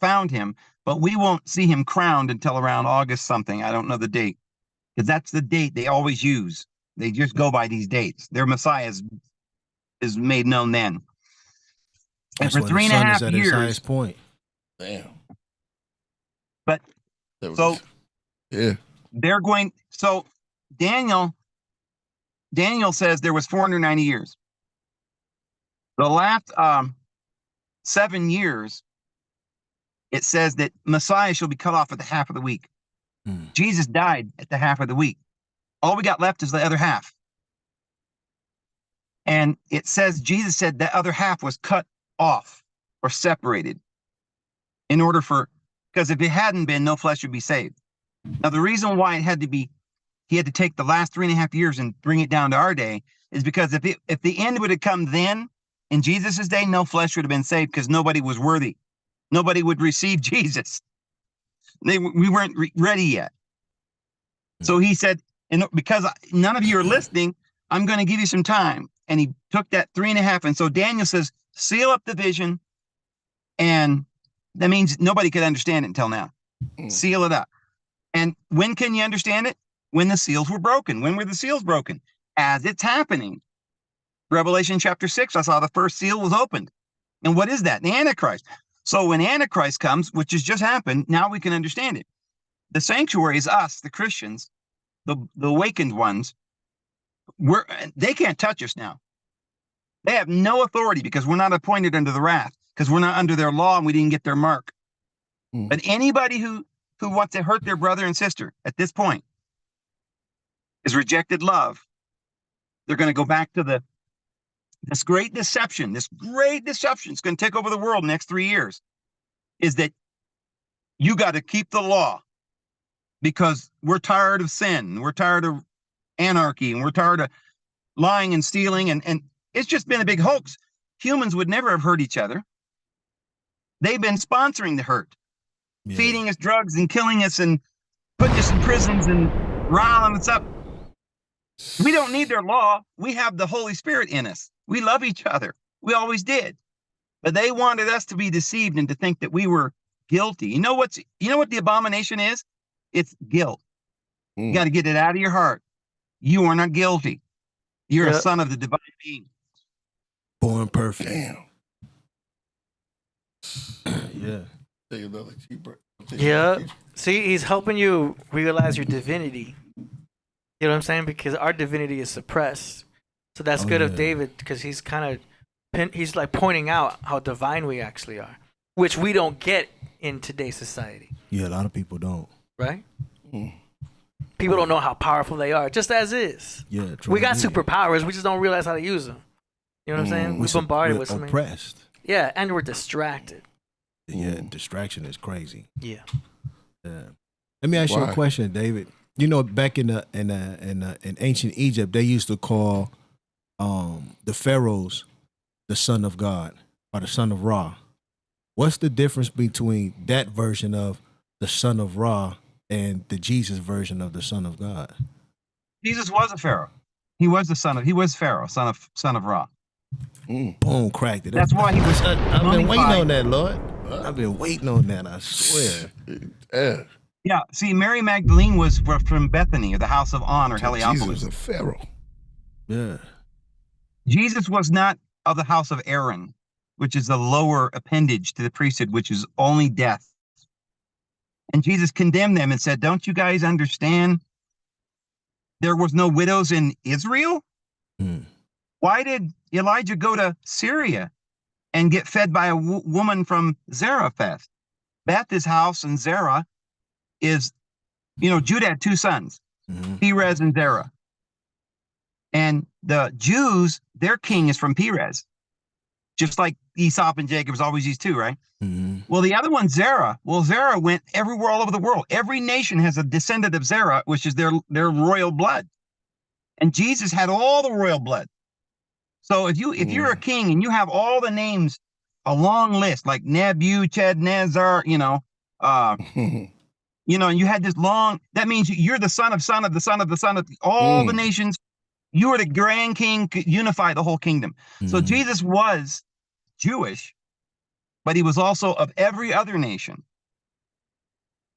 found him, but we won't see him crowned until around August something. I don't know the date, because that's the date they always use. They just go by these dates. Their Messiah is made known then. And for 3.5 years. Highest point. Damn. But so yeah, they're going. So Daniel says there was 490 years. The last 7 years, it says that Messiah shall be cut off at the half of the week. Jesus died at the half of the week. All we got left is the other half. And it says, Jesus said that other half was cut off or separated in order because if it hadn't been, no flesh would be saved. Now, the reason why it had to be, he had to take the last 3.5 years and bring it down to our day is because if the end would have come then, in Jesus's day, no flesh would have been saved because nobody was worthy. Nobody would receive Jesus. We weren't ready yet. So he said, because none of you are listening, I'm going to give you some time. And he took that 3.5. And so Daniel says, seal up the vision. And that means nobody could understand it until now. Seal it up. And when can you understand it? When the seals were broken. When were the seals broken? As it's happening. Revelation chapter 6, I saw the first seal was opened. And what is that? The Antichrist. So when Antichrist comes, which has just happened, now we can understand it. The sanctuary is us, the Christians, the awakened ones. They can't touch us now. They have no authority because we're not appointed under the wrath, because we're not under their law and we didn't get their mark. But anybody who wants to hurt their brother and sister at this point is rejected love. They're going to go back to this great deception. This great deception is going to take over the world in the next 3 years. Is that you got to keep the law because we're tired of sin. We're tired of anarchy, and we're tired of lying and stealing. And it's just been a big hoax. Humans would never have hurt each other. They've been sponsoring the hurt, feeding us drugs and killing us and putting us in prisons and riling us up. We don't need their law. We have the Holy Spirit in us. We love each other. We always did. But they wanted us to be deceived and to think that we were guilty. You know what the abomination is? It's guilt. You got to get it out of your heart. You are not guilty. You're a son of the divine being. Born perfect. Damn. Yeah. Take another cheaper. Yeah. See, he's helping you realize your divinity. You know what I'm saying? Because our divinity is suppressed. So that's good of David, because he's he's like pointing out how divine we actually are, which we don't get in today's society. Yeah, a lot of people don't. Right? People don't know how powerful they are, just as is. Yeah, we got superpowers, we just don't realize how to use them. You know what I'm saying? We're bombarded with something. Oppressed. Yeah, and we're distracted. Yeah, distraction is crazy. Yeah. Let me ask you a question, David. You know, back in ancient Egypt, they used to call the pharaohs the son of God or the son of Ra. What's the difference between that version of the son of Ra and the Jesus version of the son of God? Jesus was a pharaoh. He was Pharaoh, son of Ra. Boom, cracked it. That's why he was. I've been waiting on that, Lord. I've been waiting on that. I swear. Yeah. See, Mary Magdalene was from Bethany, or the house of On, or Heliopolis. Jesus was a pharaoh. Yeah. Jesus was not of the house of Aaron, which is the lower appendage to the priesthood, which is only death. And Jesus condemned them and said, "Don't you guys understand? There was no widows in Israel? Why did Elijah go to Syria and get fed by a woman from Zarephath? Beth is house, and Zerah is, Judah had two sons, Perez and Zerah. And the Jews, their king is from Perez, just like Esau and Jacob's always these two, right? Well, the other one, Zerah. Well, Zerah went everywhere all over the world. Every nation has a descendant of Zerah, which is their royal blood. And Jesus had all the royal blood. So if you're a king and you have all the names, a long list like Nebuchadnezzar, and you had this long, that means you're the son of all the nations. You are the grand king, could unify the whole kingdom. So Jesus was Jewish, but he was also of every other nation.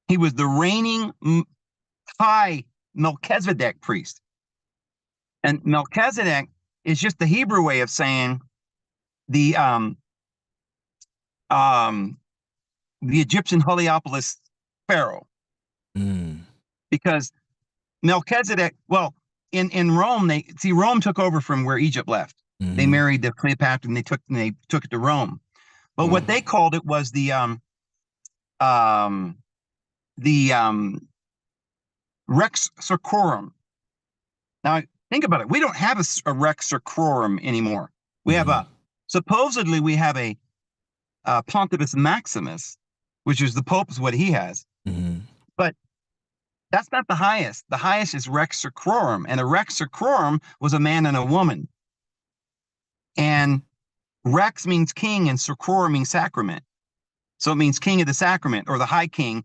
He was the reigning high Melchizedek priest. And Melchizedek is just the Hebrew way of saying the Egyptian Heliopolis pharaoh. Because Melchizedek, well, in Rome, Rome took over from where Egypt left. They married the Cleopatra and they took it to Rome. But what they called it was the Rex Sacrorum. Now think about it. We don't have a Rex Sacrorum anymore. We have supposedly we have a Pontifex Maximus, which is the Pope, is what he has. But that's not the highest. The highest is Rex Sacrorum, and a Rex Sacrorum was a man and a woman. And Rex means king, and Sacrorum means sacrament. So it means king of the sacrament, or the high king.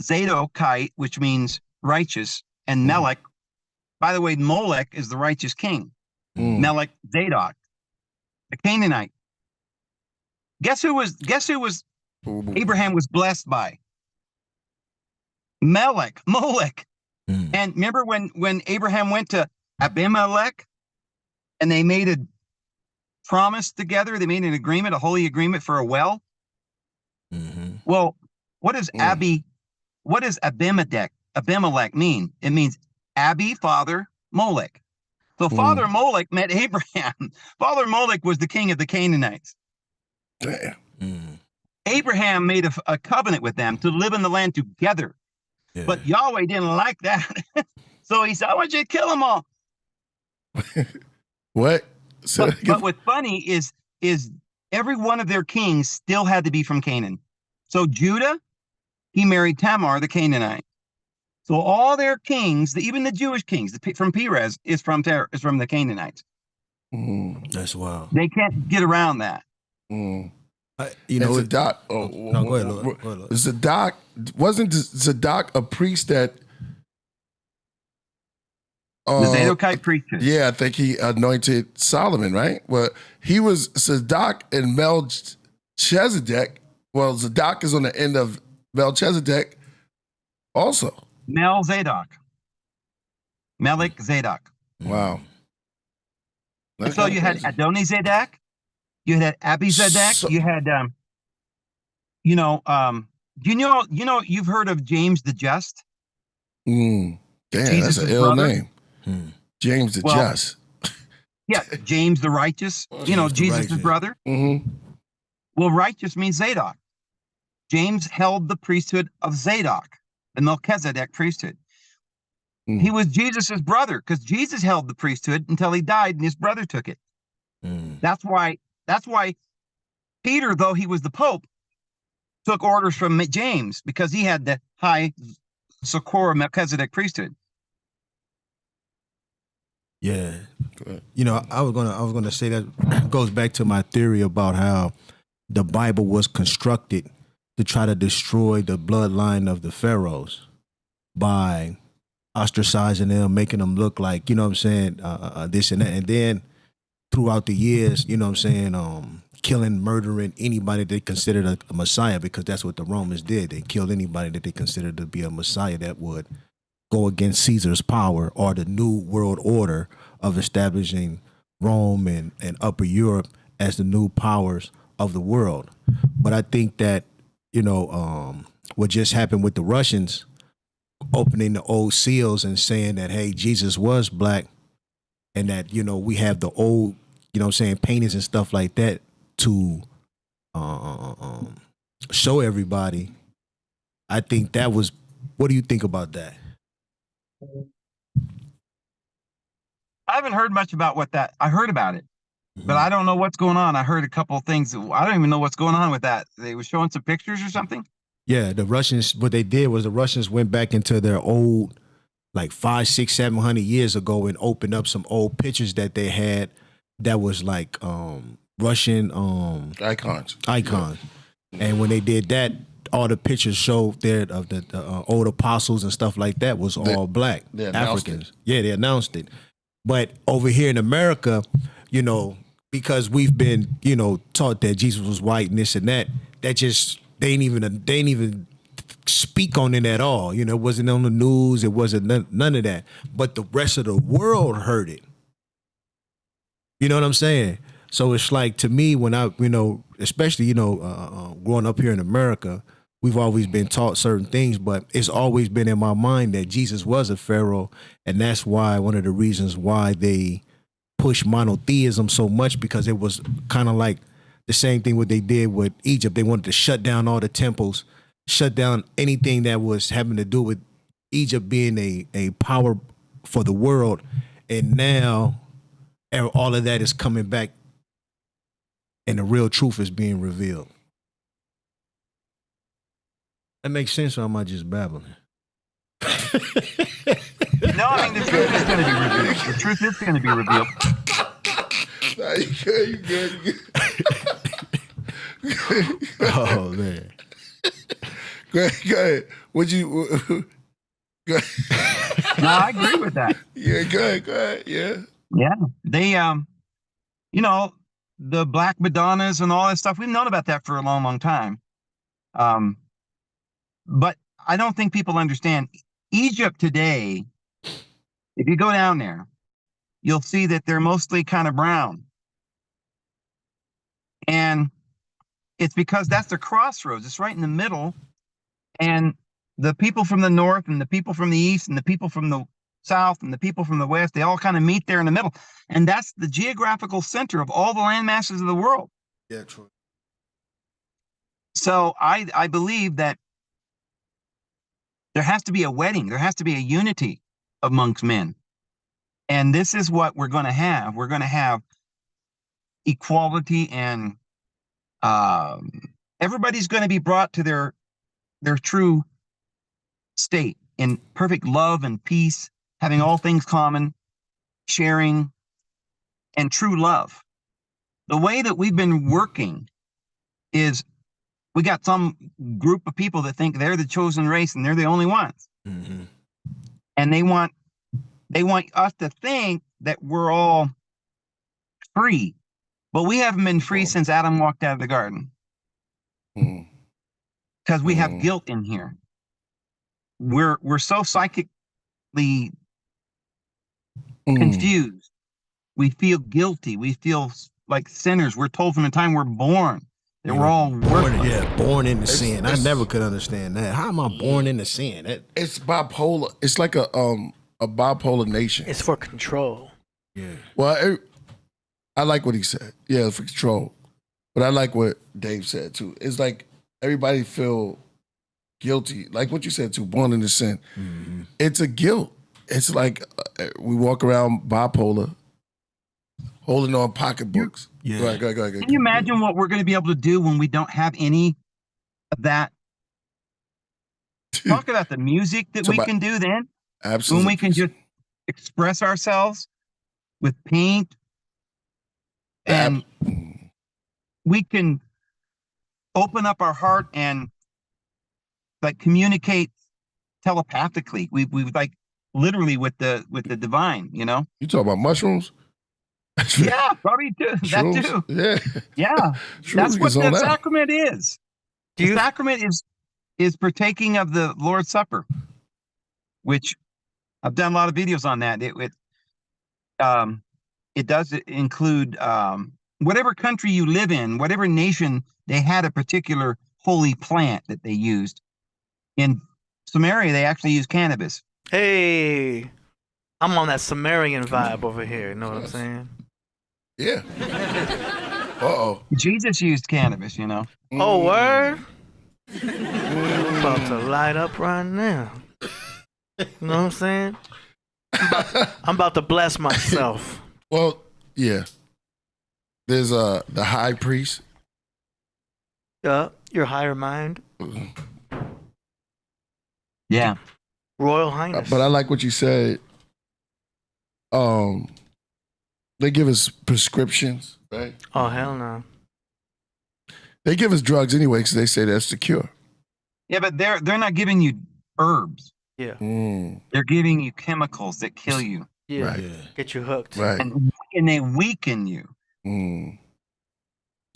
Zadokite, which means righteous, and Melech. By the way, Molech is the righteous king. Melech, Zadok, the Canaanite. Guess who was Abraham was blessed by? Molech. And remember when Abraham went to Abimelech and they made promised together. They made an agreement, a holy agreement for a well. Mm-hmm. Well, what does Abimelech mean? It means Abi, father, Molech. So Father Molech met Abraham. Father Molech was the king of the Canaanites. Damn. Mm. Abraham made a covenant with them to live in the land together. Yeah. But Yahweh didn't like that. So he said, I want you to kill them all. What? So But what's funny is every one of their kings still had to be from Canaan. So Judah, he married Tamar, the Canaanite. So all their kings, even the Jewish kings from Perez, is from the Canaanites. That's wild. They can't get around that. Zadok. No, go ahead, Lord. Zadok, wasn't Zadok a priest that? The Zadokite priesthood. Yeah, I think he anointed Solomon, right? Well, he was Zadok and Melchizedek. Well, Zadok is on the end of Melchizedek also. Melch Zadok. Wow. And so you had Adonizedek, you had Abizadek, you had you've heard of James the Just? Damn, Jesus' that's an ill brother? name. James the Just. Yeah, James the Righteous, Jesus' brother. Mm-hmm. Well, righteous means Zadok. James held the priesthood of Zadok, the Melchizedek priesthood. He was Jesus's brother because Jesus held the priesthood until he died and his brother took it. That's why Peter, though he was the Pope, took orders from James because he had the high Socorro Melchizedek priesthood. Yeah. I was gonna say that goes back to my theory about how the Bible was constructed to try to destroy the bloodline of the pharaohs by ostracizing them, making them look like, this and that. And then throughout the years, killing, murdering anybody they considered a Messiah, because that's what the Romans did. They killed anybody that they considered to be a Messiah that would go against Caesar's power or the new world order of establishing Rome and Upper Europe as the new powers of the world. But I think that, what just happened with the Russians opening the old seals and saying that, hey, Jesus was black, and that, we have the old, paintings and stuff like that to show everybody. I think that was, what do you think about that? I haven't heard much about I heard about it, but I don't know what's going on. I heard a couple of things. I don't even know what's going on with that. They were showing some pictures or something. Yeah, the Russians, what they did was the Russians went back into their old, like 500, 600, 700 years ago and opened up some old pictures that they had that was like Russian icons. Yeah. And when they did that, all the pictures showed there of the old apostles and stuff like that was all black Africans. Yeah, they announced it. But over here in America, because we've been, taught that Jesus was white and this and that, that just they ain't even speak on it at all. It wasn't on the news. It wasn't none of that. But the rest of the world heard it. You know what I'm saying? So it's like, to me, when I, especially, growing up here in America, we've always been taught certain things, but it's always been in my mind that Jesus was a pharaoh. And that's why, one of the reasons why they push monotheism so much, because it was kind of like the same thing what they did with Egypt. They wanted to shut down all the temples, shut down anything that was having to do with Egypt being a power for the world. And now all of that is coming back and the real truth is being revealed. That makes sense, or am I just babbling? No, I mean, the truth is going to be revealed. The truth is going to be revealed. Nah, you good. Oh, man. Go ahead. Go ahead. No, I agree with that. Yeah, go ahead. Yeah. Yeah. They, the Black Madonnas and all that stuff, we've known about that for a long, long time. But I don't think people understand. Egypt today, if you go down there, you'll see that they're mostly kind of brown. And it's because that's the crossroads. It's right in the middle. And the people from the north and the people from the east and the people from the south and the people from the west, they all kind of meet there in the middle. And that's the geographical center of all the land masses of the world. Yeah, true. So I believe that there has to be a wedding. There has to be a unity amongst men. And this is what we're going to have. We're going to have equality, and everybody's going to be brought to their true state in perfect love and peace, having all things common, sharing, and true love. The way that we've been working is we got some group of people that think they're the chosen race and they're the only ones. Mm-hmm. And they want us to think that we're all free. But we haven't been free since Adam walked out of the garden. Because we have guilt in here. We're so psychically confused. We feel guilty. We feel like sinners. We're told from the time we're born that we're all worthless. Born into sin. I never could understand that. How am I born into sin? It's bipolar. It's like a bipolar nation. It's for control. Yeah. Well, I like what he said. Yeah, for control. But I like what Dave said too. It's like everybody feel guilty. Like what you said too, born into sin. Mm-hmm. It's a guilt. It's like we walk around bipolar, holding on pocketbooks. Yeah. Go ahead. Can you imagine what we're going to be able to do when we don't have any of that? Talk about the music that we can do then. Absolutely. When we can just express ourselves with paint, and we can open up our heart and like communicate telepathically. We like literally with the divine, you know? You talk about mushrooms? Yeah, probably too. That too. Yeah. Yeah. That's what the sacrament is. The sacrament is partaking of the Lord's Supper, which I've done a lot of videos on that. It does include whatever country you live in, whatever nation, they had a particular holy plant that they used. In Samaria, they actually use cannabis. Hey, I'm on that Sumerian vibe over here. You know what I'm saying? Yeah. Uh-oh. Jesus used cannabis, you know. Oh, word? I'm about to light up right now. You know what I'm saying? I'm about to bless myself. Well, yeah. There's the high priest. Yeah, your higher mind. Yeah. Royal Highness. But I like what you said. They give us prescriptions, right? Oh, hell no. They give us drugs anyway because they say that's the cure. Yeah, but they're not giving you herbs. Yeah. They're giving you chemicals that kill you. Yeah. Right. Get you hooked. Right. And they weaken you.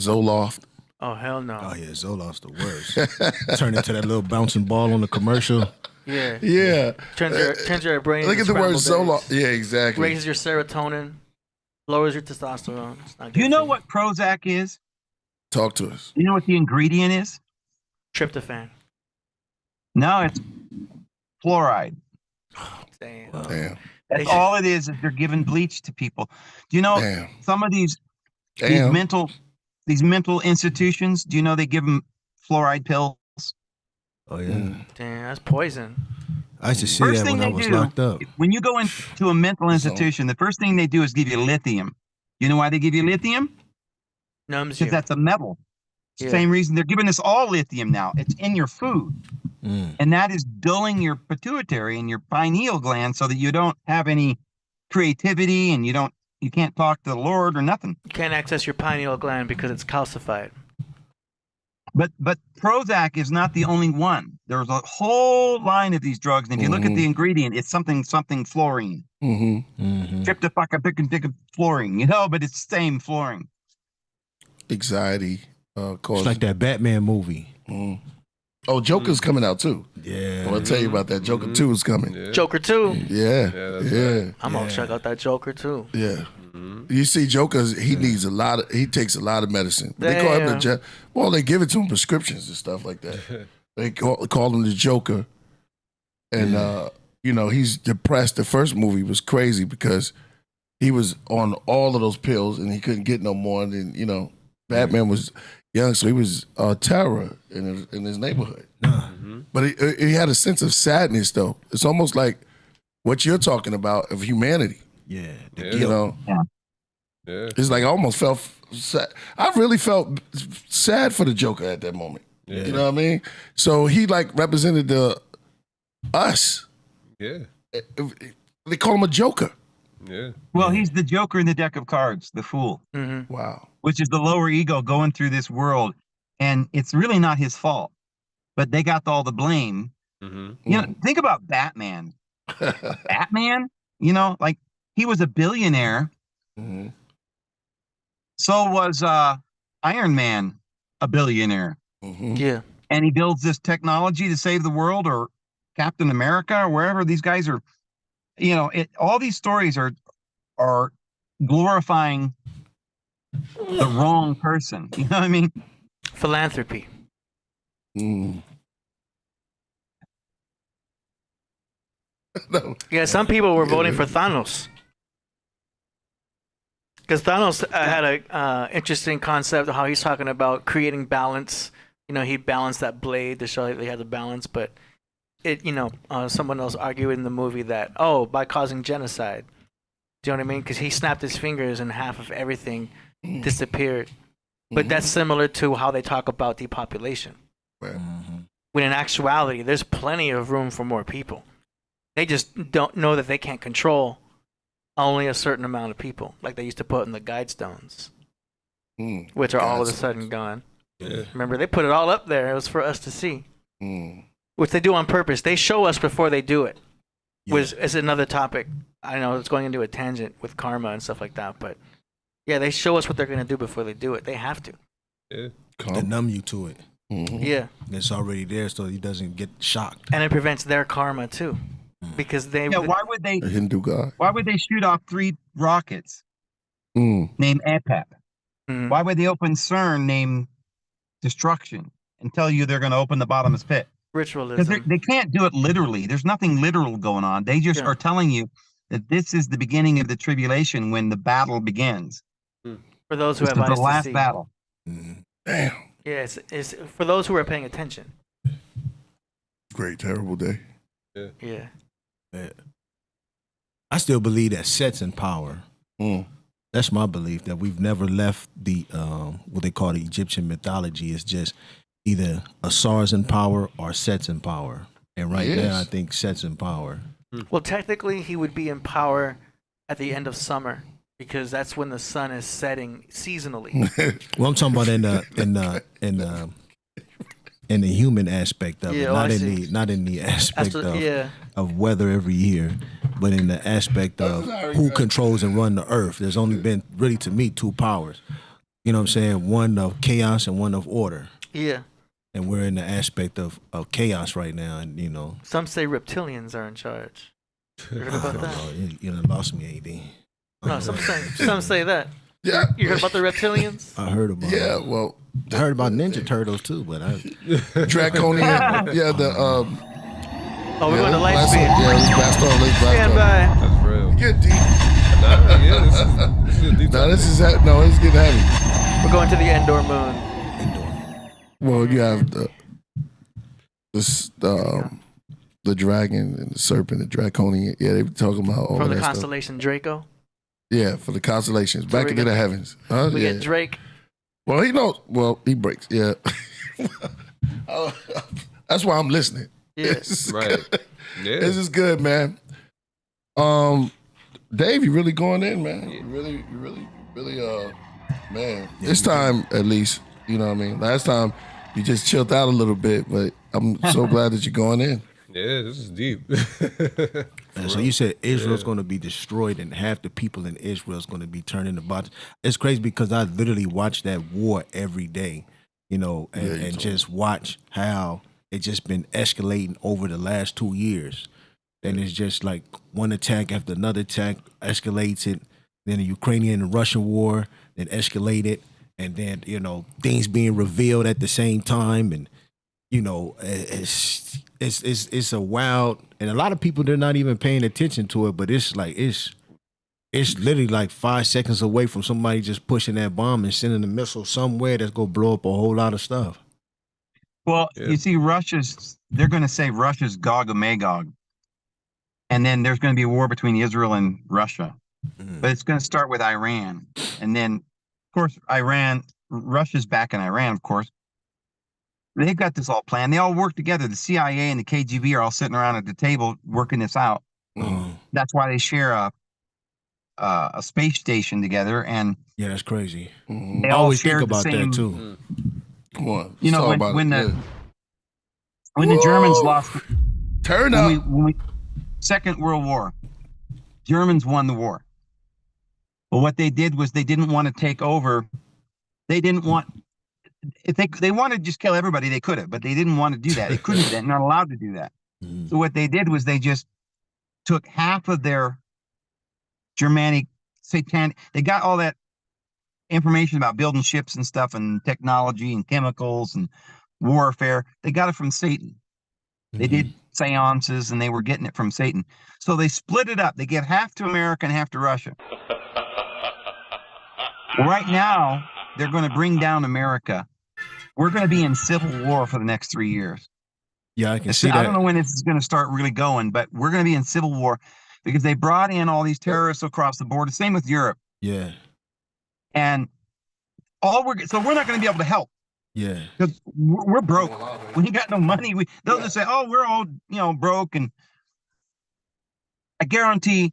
Zoloft. Oh, hell no. Oh, yeah, Zoloft's the worst. Turn into that little bouncing ball on the commercial. Yeah. Yeah. Turns your brain. Look at the word Zoloft. Yeah, exactly. Raises your serotonin, lowers your testosterone. It's not good. Do you know what Prozac is? Talk to us. You know what the ingredient is? Tryptophan. No, it's fluoride. Damn. Damn. That's all it is they're giving bleach to people. Do you know some of these mental institutions, do you know they give them fluoride pills? Oh, yeah. Damn, that's poison. I used to see that when I was locked up. When you go into a mental institution, the first thing they do is give you lithium. You know why they give you lithium? Numbs you. Because that's a metal. Yeah. Same reason they're giving us all lithium now. It's in your food. And that is dulling your pituitary and your pineal gland so that you don't have any creativity and you can't talk to the Lord or nothing. You can't access your pineal gland because it's calcified. But Prozac is not the only one. There's a whole line of these drugs. And if you look at the ingredient, it's something fluorine. Tryptophan, fluorine, you know, but it's the same fluorine. Anxiety. It's like that Batman movie. Oh, Joker's coming out too. Yeah. I'm going to tell you about that. Joker 2 is coming. Yeah. Joker 2? Yeah. I'm going to check out that Joker too. Yeah. You see, Joker's he needs a lot of. He takes a lot of medicine. They call him the well. They give it to him prescriptions and stuff like that. They call him the Joker, and you know he's depressed. The first movie was crazy because he was on all of those pills and he couldn't get no more. And then, you know, Batman was young, so he was terror in his neighborhood. But he had a sense of sadness, though. It's almost like what you're talking about of humanity. Yeah. You know? Yeah. It's like I almost felt sad. I really felt sad for the Joker at that moment. Yeah. You know what I mean? So he like represented us. Yeah. They call him a Joker. Yeah. Well, he's the Joker in the deck of cards, the fool. Mm-hmm. Wow. Which is the lower ego going through this world. And it's really not his fault. But they got all the blame. You know, think about Batman. Batman, you know, like he was a billionaire. So was Iron Man a billionaire. Yeah. And he builds this technology to save the world, or Captain America, or wherever these guys are. You know, all these stories are glorifying the wrong person. You know what I mean? Philanthropy. No. Yeah, some people were voting for Thanos. Because Thanos had a interesting concept of how he's talking about creating balance. You know, he balanced that blade to show that he had the balance, but someone else argued in the movie that, by causing genocide. Do you know what I mean? Because he snapped his fingers and half of everything disappeared. But that's similar to how they talk about depopulation. Right. When in actuality, there's plenty of room for more people. They just don't know that they can't control only a certain amount of people, like they used to put in the guide stones, which are all of a sudden gone. Yeah. Remember, they put it all up there. It was for us to see. Which they do on purpose. They show us before they do it. Which is another topic. I know it's going into a tangent with karma and stuff like that, but yeah, they show us what they're going to do before they do it. They have to. Yeah. To numb you to it. Yeah. It's already there, so he doesn't get shocked. And it prevents their karma too, because they. Yeah. Why would they? A Hindu god. Why would they shoot off 3 rockets named APEP? Why would they open CERN named Destruction and tell you they're going to open the bottomless pit? Ritualism. Because they can't do it literally. There's nothing literal going on. They just are telling you that this is the beginning of the tribulation when the battle begins. For those who have eyes the to last see. battle. Damn. Yeah, it's for those who are paying attention. Great, terrible day. Yeah. I still believe that sets in power. That's my belief, that we've never left the what they call the Egyptian mythology. It's just either a SARS in power or sets in power. And right now, I think sets in power. Well, technically, he would be in power at the end of summer because that's when the sun is setting seasonally. Well, I'm talking about in the human aspect of it, not in the aspect of weather every year, but in the aspect of who controls and run the earth. There's only been really, to me, 2 powers. You know what I'm saying? One of chaos and one of order. Yeah. And we're in the aspect of chaos right now, and you know. Some say reptilians are in charge. You heard about that? You done lost me, AD. No, some say that. Yeah. You heard about the reptilians? I heard about. Yeah, well, I heard about Ninja Turtles too, but Draconian. Yeah, the. Oh, we're going to light speed. Yeah, let's blast off. Stand by. That's real. Get deep. This is a deep topic. It's getting heavy. We're going to the Endor moon. Well, you have the dragon and the serpent, the draconian. Yeah, they were talking about all from that the stuff. constellation Draco. Yeah, for the constellations. Back into the heavens. We get Drake. Well, he knows. Well, he breaks. Yeah. That's why I'm listening. Yeah. Right. Yeah. This is good, man. Dave, you really going in, man. You really, man. This time, at least, you know what I mean? Last time, you just chilled out a little bit, but I'm so glad that you're going in. Yeah, this is deep. So you said Israel's going to be destroyed and half the people in Israel's going to be turned into bots. It's crazy because I literally watch that war every day, you know, and just watch how it's just been escalating over the last 2 years. And it's just like one attack after another attack escalates it. then the Ukrainian and Russian war that escalated, and then things being revealed at the same time, and it's a wild, and a lot of people they're not even paying attention to it, but it's literally like 5 seconds away from somebody just pushing that bomb and sending a missile somewhere that's gonna blow up a whole lot of stuff. Well, you see, they're going to say Russia's Gog and Magog. And then there's going to be a war between Israel and Russia. But it's going to start with Iran. And then, of course, Russia's back in Iran, of course. They've got this all planned. They all work together. The CIA and the KGB are all sitting around at the table working this out. That's why they share a space station together. And yeah, that's crazy. They I all always share think the about same, that too. Come on. When the Germans lost, turn up. Second World War, Germans won the war. But what they did was they didn't want to take over. They didn't want, if they wanted to just kill everybody, they could have, but they didn't want to do that. They couldn't, they're not allowed to do that. So what they did was they just took half of their Germanic satanic, they got all that information about building ships and stuff and technology and chemicals and warfare. They got it from Satan. They did seances and they were getting it from Satan. So they split it up. They get half to America and half to Russia. Right now, they're going to bring down America. We're going to be in civil war for the next 3 years. Yeah, I can see that. I don't know when this is going to start really going, but we're going to be in civil war because they brought in all these terrorists across the border. Same with Europe. Yeah. And so we're not going to be able to help. Yeah. Because we're broke. We ain't got no money. They'll just say, oh, we're all, broke. And I guarantee,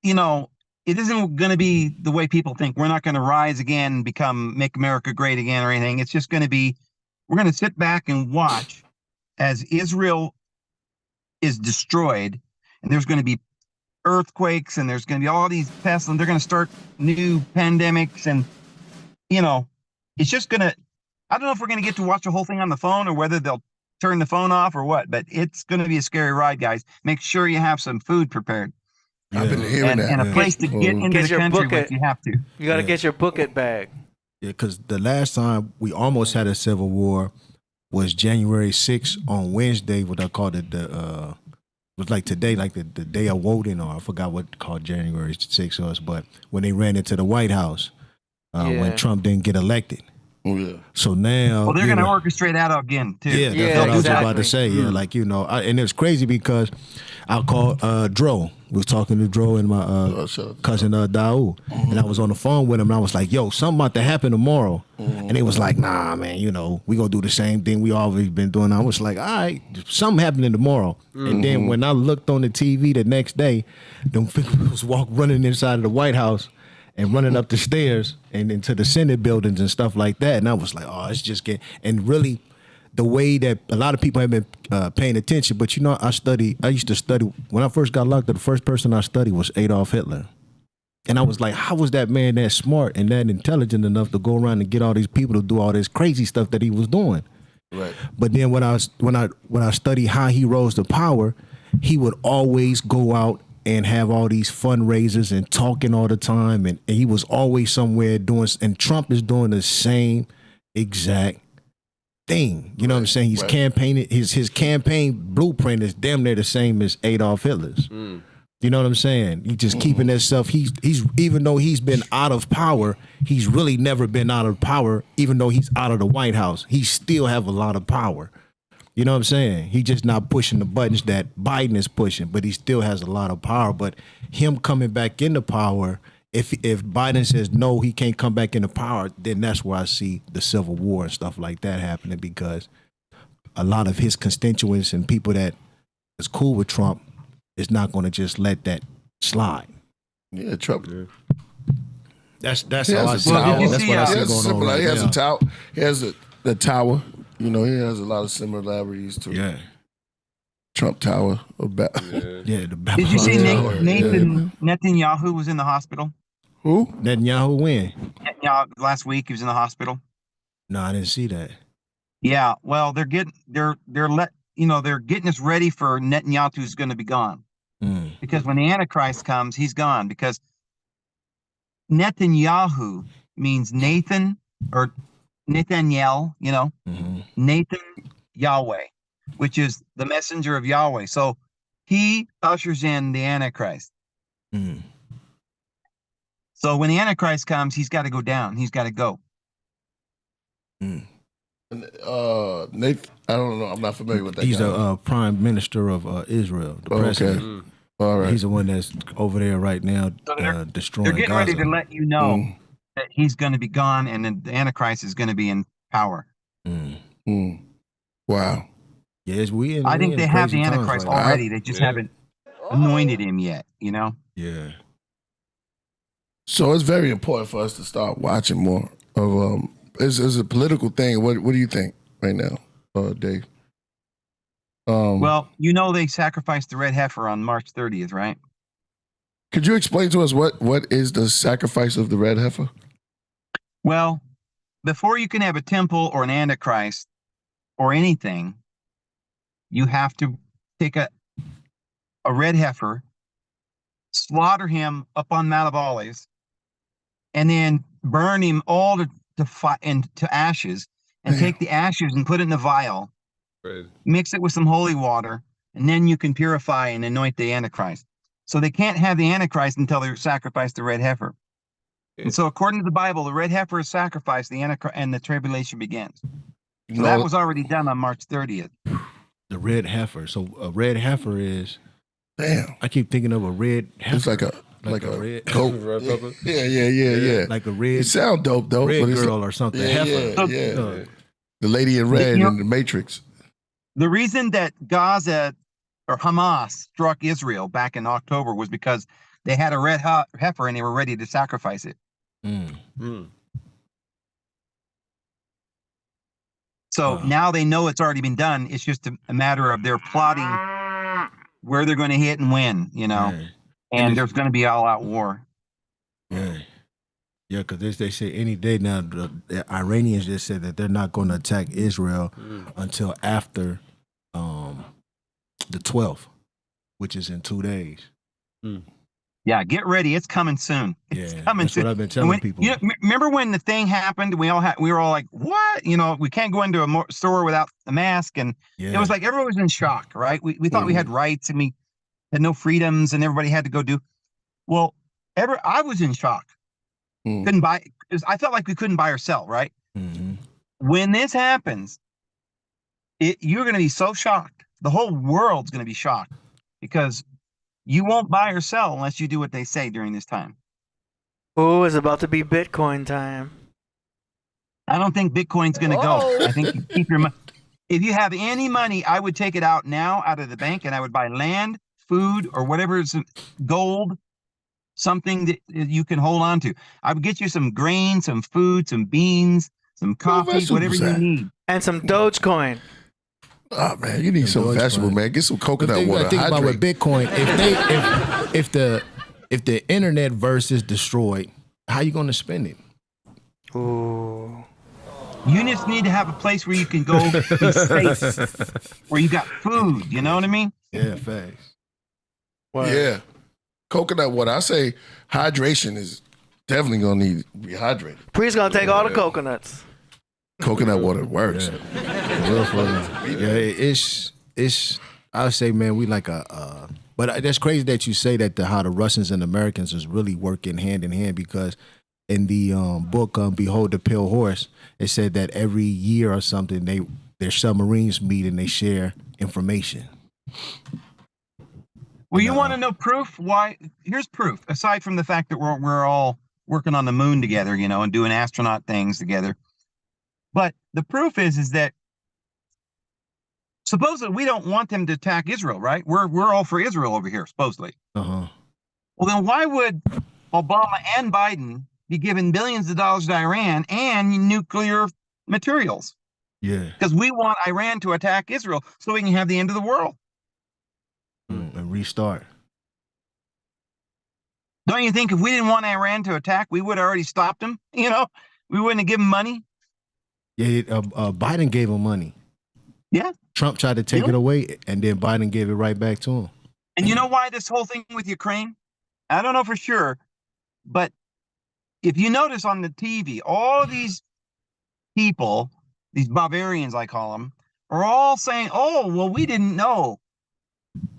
it isn't going to be the way people think. We're not going to rise again and make America great again or anything. It's just going to be, we're going to sit back and watch as Israel is destroyed, and there's going to be earthquakes, and there's going to be all these pests, and they're going to start new pandemics, and it's just going to, I don't know if we're going to get to watch the whole thing on the phone or whether they'll turn the phone off or what, but it's going to be a scary ride, guys. Make sure you have some food prepared. Yeah. I've been hearing that. And a place to get into the country with, you have to. You got to get your bucket bag. Yeah, because the last time we almost had a civil war was January 6th on Wednesday, what I called it, was like today, like the day of voting, or I forgot what called January 6th was, but when they ran into the White House, when Trump didn't get elected. Oh, yeah. So now, they're going to orchestrate that out again too. Yeah, that's what I was about to say. Yeah, like and it's crazy because I called Dro. We was talking to Dro and my cousin Daoud, and I was on the phone with him, and I was like, "Yo, something about to happen tomorrow," and it was like, "Nah, man, we gonna do the same thing we always been doing." I was like, "All right, something happening tomorrow," and then when I looked on the TV the next day, them people was running inside of the White House and running up the stairs and into the Senate buildings and stuff like that. And I was like, oh, it's just getting, and really the way that a lot of people have been paying attention, but I used to study, when I first got locked up, the first person I studied was Adolf Hitler. And I was like, how was that man that smart and that intelligent enough to go around and get all these people to do all this crazy stuff that he was doing? Right. But then when I studied how he rose to power, he would always go out and have all these fundraisers and talking all the time, and he was always somewhere doing. And Trump is doing the same exact thing. You know what I'm saying? He's campaigning. His campaign blueprint is damn near the same as Adolf Hitler's. You know what I'm saying? He just keeping that stuff. He's even though he's been out of power, he's really never been out of power. Even though he's out of the White House, he still have a lot of power. You know what I'm saying? He just not pushing the buttons that Biden is pushing, but he still has a lot of power. But him coming back into power, if Biden says no, he can't come back into power, then that's where I see the civil war and stuff like that happening, because a lot of his constituents and people that is cool with Trump is not going to just let that slide. Yeah, Trump. That's how I see it. Well, That's what I see going on right He has now. a tower. He has the tower. He has a lot of similarities to Trump Tower. The Did you see Babylon Tower. Netanyahu was in the hospital? Who? Netanyahu when? Netanyahu, last week he was in the hospital. No, I didn't see that. Yeah, well, they're getting us ready for Netanyahu, who's going to be gone. Because when the Antichrist comes, he's gone, because Netanyahu means Nathan or Nathaniel, Nathan Yahweh, which is the messenger of Yahweh. So he ushers in the Antichrist. So when the Antichrist comes, he's got to go down. He's got to go. Nathan, I don't know. I'm not familiar with that. He's the prime minister of Israel, the president. All right. He's the one that's over there right now destroying They're getting Gaza. ready to let you know that he's going to be gone and then the Antichrist is going to be in power. Wow. Yes, I think they have the Antichrist already. They just haven't anointed him yet, Yeah. So it's very important for us to start watching more of it's a political thing. What do you think right now, Dave? Well, they sacrificed the red heifer on March 30th, right? Could you explain to us what is the sacrifice of the red heifer? Well, before you can have a temple or an Antichrist or anything, you have to take a red heifer, slaughter him up on Mount of Olives, and then burn him all to ashes, and take the ashes and put it in a vial, mix it with some holy water, and then you can purify and anoint the Antichrist. So they can't have the Antichrist until they sacrifice the red heifer. And so according to the Bible, the red heifer is sacrificed, the Antichrist, and the tribulation begins. So that was already done on March 30th. The red heifer. So a red heifer is... Damn. I keep thinking of a red heifer. It's like a red goat. Yeah. Like a red... It sounds dope, though. Red but it's girl or something. Yeah. The lady in red in the Matrix. The reason that Gaza or Hamas struck Israel back in October was because they had a red heifer and they were ready to sacrifice it. So now they know it's already been done. It's just a matter of their plotting where they're going to hit and when, and there's going to be all-out war. Yeah, because they say any day now, the Iranians just said that they're not going to attack Israel until after the 12th, which is in 2 days. Yeah, get ready. It's coming soon. It's coming soon. What I've been telling people. Remember when the thing happened? We were all like, "What?" We can't go into a store without a mask, and it was like everyone was in shock, right? We thought we had rights and we had no freedoms, and everybody had to go do. Well, I was in shock. Couldn't buy. I felt like we couldn't buy or sell, right? When this happens, you're going to be so shocked. The whole world's going to be shocked because you won't buy or sell unless you do what they say during this time. Oh, it's about to be Bitcoin time. I don't think Bitcoin's going to go. I think you keep your money. If you have any money, I would take it out now out of the bank and I would buy land, food, or whatever is gold, something that you can hold on to. I would get you some grain, some food, some beans, some coffee, whatever you need. And some Dogecoin. Oh man, you need some vegetable, man. Get some coconut water. Think about with Bitcoin. If the internet verse is destroyed, how you going to spend it? Ooh. You just need to have a place where you can go be safe, where you got food. You know what I mean? Yeah, facts. Wow. Yeah, coconut water. I say hydration is definitely gonna need to be hydrated. Priest gonna take all the coconuts. Coconut water works. It's. I would say, man, we like a. But that's crazy that you say that how the Russians and Americans is really working hand in hand, because in the book Behold the Pale Horse, it said that every year or something their submarines meet and they share information. Well, you want to know proof? Why? Here's proof. Aside from the fact that we're all working on the moon together, and doing astronaut things together, but the proof is that supposedly we don't want them to attack Israel, right? We're all for Israel over here, supposedly. Well, then why would Obama and Biden be giving billions of dollars to Iran and nuclear materials? Yeah, because we want Iran to attack Israel so we can have the end of the world. And restart. Don't you think if we didn't want Iran to attack, we would have already stopped them? We wouldn't have given money. Yeah, Biden gave him money. Yeah. Trump tried to take it away, and then Biden gave it right back to him. And you know why this whole thing with Ukraine? I don't know for sure, but if you notice on the TV, all of these people, these Bavarians, I call them, are all saying, oh, well, we didn't know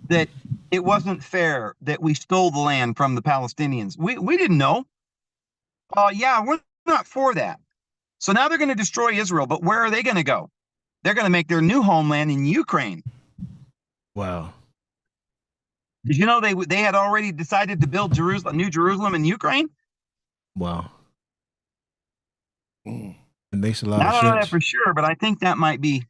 that it wasn't fair that we stole the land from the Palestinians. We didn't know. Yeah, we're not for that. So now they're going to destroy Israel, but where are they going to go? They're going to make their new homeland in Ukraine. Wow. Did you know they had already decided to build New Jerusalem in Ukraine? Wow. It makes a lot I of don't know that sense. for sure, but I think that might be.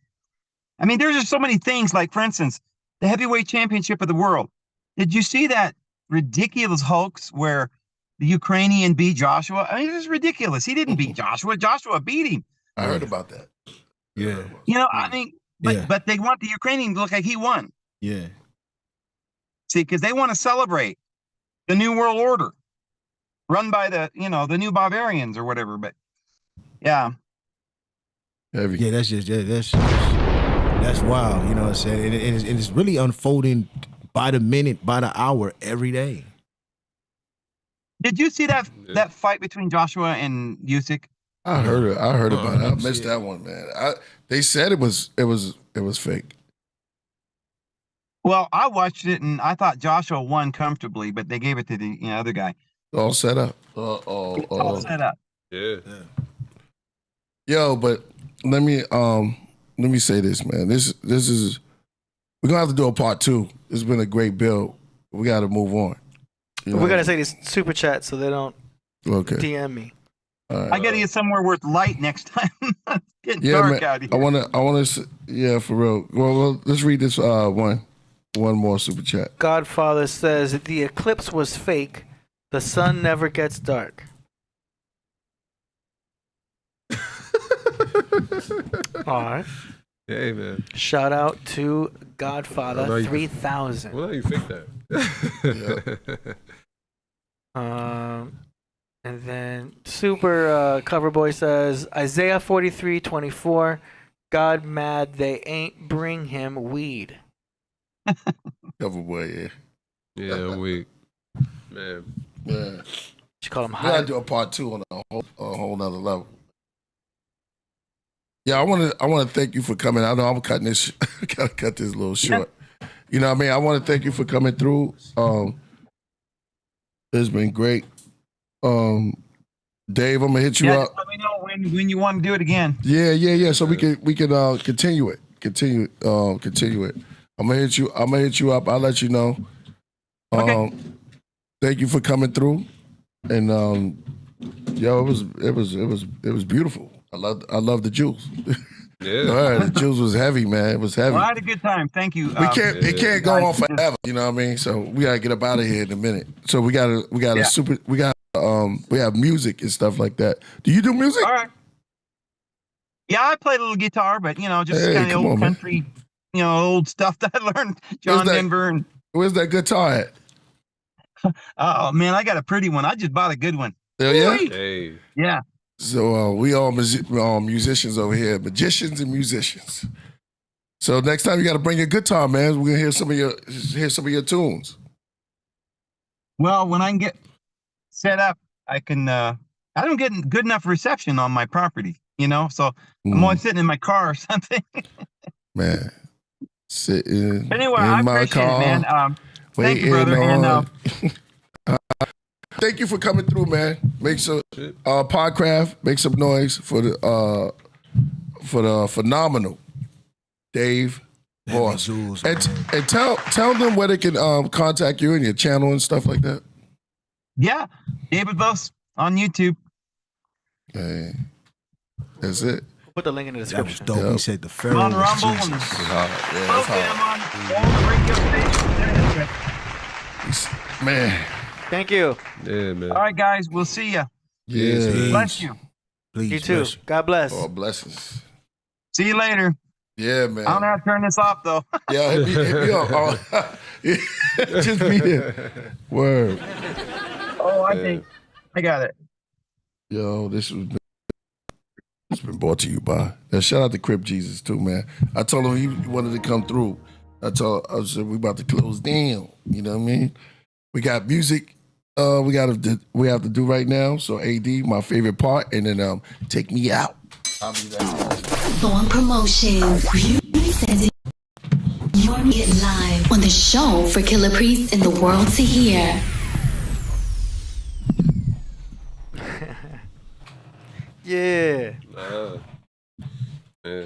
I mean, there's just so many things. Like, for instance, the heavyweight championship of the world. Did you see that ridiculous hoax where the Ukrainian beat Joshua? I mean, it was ridiculous. He didn't beat Joshua. Joshua beat him. I heard about that. Yeah. You know, I mean, Yeah. but they want the Ukrainian to look like he won. Yeah. See, because they want to celebrate the new world order run by the new Bavarians or whatever. But yeah. Heavy. Yeah, that's wild. You know what I'm saying? And it's really unfolding by the minute, by the hour, every day. Did you see that fight between Joshua and Usyk? I heard it. I heard about it. I missed that one, man. They said it was fake. Well, I watched it and I thought Joshua won comfortably, but they gave it to the other guy. All set up. All set up. Yeah. Yo, but let me say this, man. This is we're gonna have to do a part 2. It's been a great build. We got to move on. We're gonna say these super chats so they don't DM me. Right. I gotta get somewhere worth light next time. It's getting dark out here. I wanna yeah, for real. Well, let's read this one more super chat. Godfather says the eclipse was fake. The sun never gets dark. All right. Hey, man. Shout out to Godfather Well, now 3000. Well, now you think that. And then Super Coverboy says Isaiah 43:24. God mad they ain't bring him weed. Coverboy, yeah. Yeah, I'm weak. Man. Yeah. You call him We high. gotta do a part 2 on a whole nother level. Yeah, I wanna thank you for coming. I know I'm cutting this gotta cut this a little short. You know what I mean? I wanna thank you for coming through. It's been great. Dave, I'm gonna hit you up. Just let me know when you want to do it again. Yeah. So we can continue it. Continue it. I'm gonna hit you up. I'll let you know. Okay. Thank you for coming through. And yo, it was beautiful. I love the juice. Yeah. All right, the juice was heavy, man. It was heavy. Well, I had a good time. Thank you. It can't go on forever. You know what I mean? So we gotta get up out of here in a minute. So we have music and stuff like that. Do you do music? All right. Yeah, I played a little guitar, but just Hey, kind of come old on, man. country, old stuff that I learned. John that? Denver and Where's that guitar at? oh man, I got a pretty one. I just bought a good one. Hell yeah. Hey. Yeah. So we all musicians over here, magicians and musicians. So next time you got to bring your guitar, man. We're gonna hear some of your tunes. Well, when I can get set up, I can. I don't get good enough reception on my property, So I'm always sitting in my car or something. Man, sitting But anyway, in I my appreciate car, it, man. Thank you, waiting brother. on. And Thank you for coming through, man. Make some Podcraft, make some noise for the phenomenal Dave Voss. And tell them where they can contact you and your channel and stuff like that. yeah, David Voss on YouTube. Okay. That's it. Put the link in the That was description. dope. Yep. He said the I'm Pharaoh on was Rumble and Jesus. It's hard. Yeah, it's okay, hard. I'm on all the radio stations. Man. Thank you. Yeah, man. All right, guys, we'll see you. Yeah. Bless you. Please, You too. bless you. God bless. Oh, blessings. See you later. Yeah, man. I don't know how to turn this off though. Yeah, hit me up. Oh, just be there. Word. Oh, I think I got it. Yo, it's been brought to you by. Now, shout out to Crip Jesus too, man. I told him he wanted to come through. I said we about to close down. You know what I mean? We got music we have to do right now. So AD, my favorite part, and then take me out. I'll be that. Thorn Promotions. You send it live on the show for Killah Priest and the world to hear. Yeah. Yeah.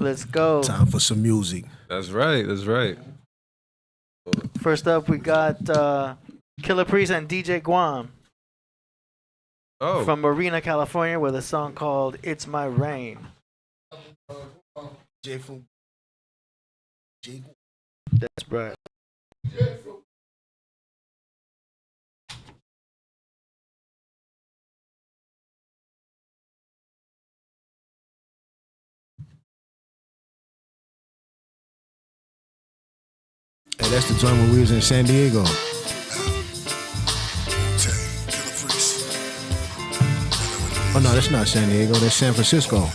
Let's go. Time for some music. That's right. That's right. First up, we got Killah Priest and DJ Guam from Marina, California, with a song called "It's My Rain." That's right. Hey, that's the joint when we was in San Diego. Oh no, that's not San Diego. That's San Francisco.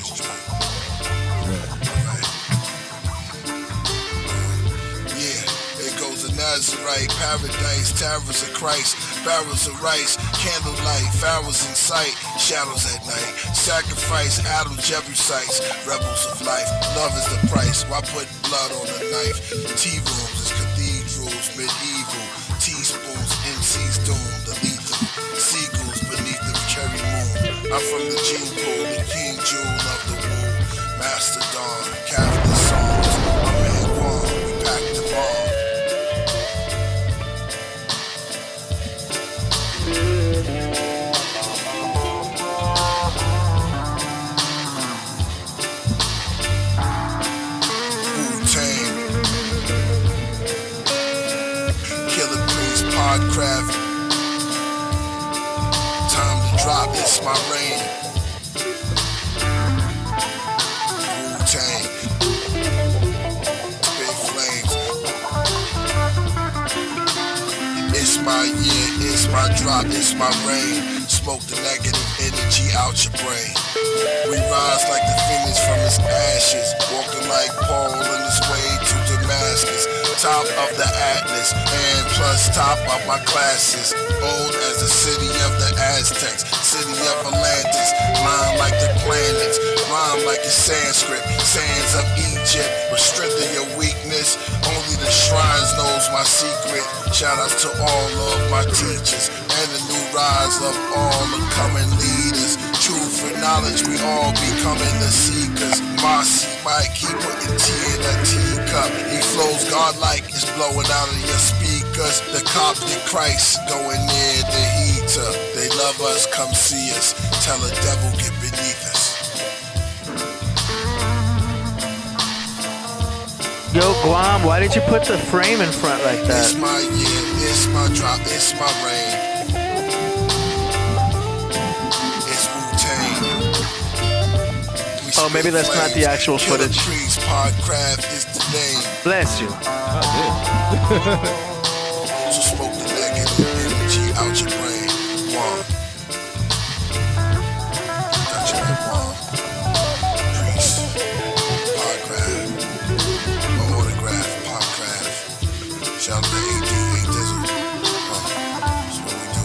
Nazarite, paradise, towers of Christ, barrels of rice, candlelight, pharaohs in sight, shadows at night, sacrifice, Adam, Jebusites, rebels of life, love is the price, why put blood on a knife, tea rooms is cathedrals, medieval, teaspoons, MC's doom, the lethal, seagulls beneath the cherry moon, I'm from the gene pool, the king jewel of the womb, Master Dawn, Catholic songs, my man Guam, we pack the bomb. Podcraft, time to drop, it's my rain. Wu-Tang, big flames. It's my year, it's my drop, it's my rain. Smoke the negative energy out your brain. We rise like the phoenix from its ashes, walking like Paul on his way to Damascus. Top of the Atlas, and plus top of my classes. Old as the city of the Aztecs, city of Atlantis. Line like the planets, rhyme like it's Sanskrit. Sands of Egypt will strengthen your weakness. Only the shrines knows my secret. Shout outs to all of my teachers and the new rise of all the coming leaders. Truth and knowledge, we all becoming the seekers. Mossy might keep putting tea in a teacup. He flows godlike, it's blowing out of your speakers. The Coptic Christ going near the heater. They love us, come see us. Tell the devil get beneath us. Yo, Guam, why did you put the frame in front like that? It's my year, it's my drop, it's my rain. Oh, maybe that's not the actual footage. Priest, Podcraft is the name. Bless you. So smoke the negative energy out your brain. One. Got your one. Priest, Podcraft. My autograph, Podcraft. Shout out to AD, Dizzkant. That's what we do.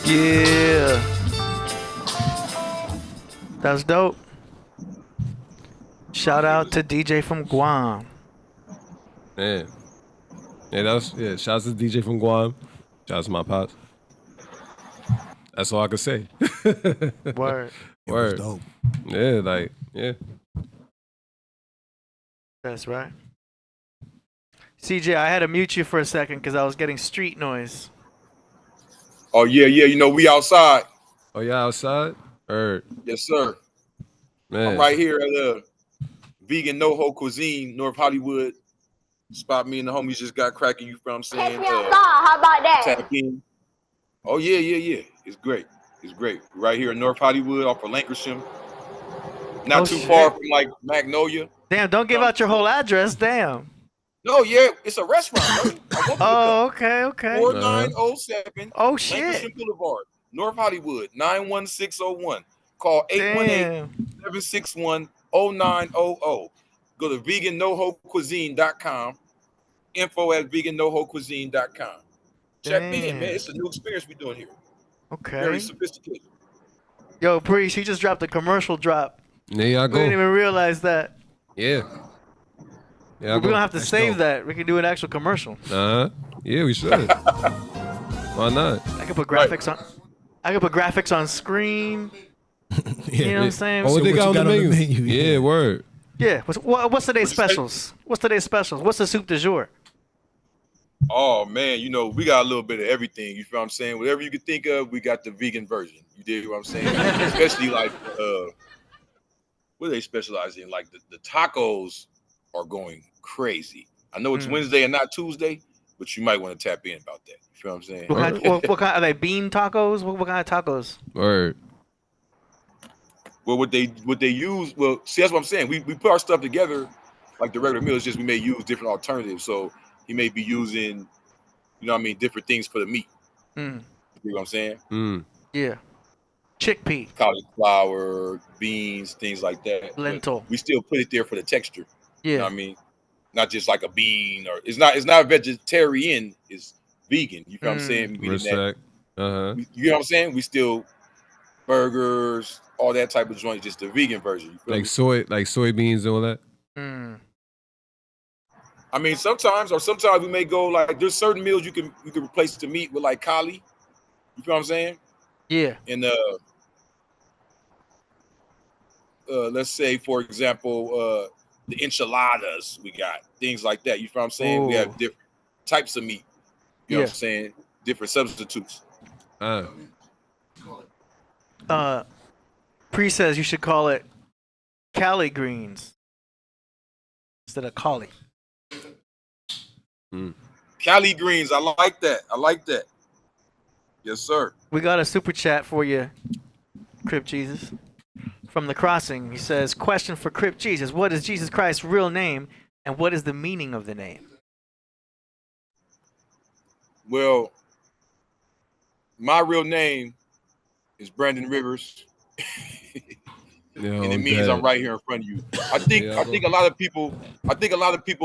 Yeah. That's dope. Shout out to DJ from Guam. Man. Yeah, shout out to DJ from Guam. Shout out to my pops. That's all I can say. Word. Word. Dope. Yeah, That's right. CJ, I had to mute you for a second because I was getting street noise. Oh yeah, you know we outside. Oh yeah, outside? Yes, sir. Man. I'm right here at Vegan NoHo Cuisine, North Hollywood. Spot me and the homies just got cracking, you know what I'm saying? Take me outside, how about that? Tap in. Oh yeah. It's great. It's great. Right here in North Hollywood, off of Lancashire. Not too far from like Magnolia. Damn, don't give out your whole address. Damn. No, yeah, it's a restaurant, brother. I want you to come. Oh, okay. 4907 Oh shit. Lancashire Boulevard, North Hollywood, 91601. Call 818-761-0900. Go to vegannohocuisine.com. info@vegannohocuisine.com. Check me in, man. It's a new experience we're doing here. Okay. Very sophisticated. Yo, Priest, he just dropped a commercial drop. There y'all go. We didn't even realize that. Yeah. We're gonna have to save that. We can do an actual commercial. Yeah, we should. Why not? I could put graphics on. I could put graphics on screen. You know what I'm saying? Oh, what they got on the menu? Yeah, word. Yeah. What's today's specials? What's today's specials? What's the soup du jour? Oh man, you know, we got a little bit of everything. You feel what I'm saying? Whatever you could think of, we got the vegan version. You dig what I'm saying? Especially like what do they specialize in? Like the tacos are going crazy. I know it's Wednesday and not Tuesday, but you might want to tap in about that. You feel what I'm saying? What kind are they? Bean tacos? What kind of tacos? Word. Well, what they use? Well, see, that's what I'm saying. We put our stuff together like the regular meal. It's just we may use different alternatives. So he may be using, you know what I mean, different things for the meat. You know what I'm saying? Yeah. Chickpea. Cauliflower, beans, things like that. Lentil. But we still put it there for the texture. Yeah. You know what I mean? Not just like a bean or it's not vegetarian, it's vegan. You know what I'm saying? Respect. You know what I'm saying? We still burgers, all that type of joints, just the vegan version. Like soybeans and all that. I mean, sometimes we may go like there's certain meals you can replace the meat with like kali. You feel what I'm saying? Yeah. And let's say for example, the enchiladas we got, things like that. You feel what I'm saying? Ooh. We have different types of meat. You know what I'm saying? Different substitutes. Priest says you should call it Cali greens instead of Cali. Cali greens, I like that. Yes, sir. We got a super chat for you, Crip Jesus. From the Crossing, he says, question for Crip Jesus. What is Jesus Christ's real name and what is the meaning of the name? Well, my real name is Brandon Rivers. And it means I'm right here in front of you. I think a lot of people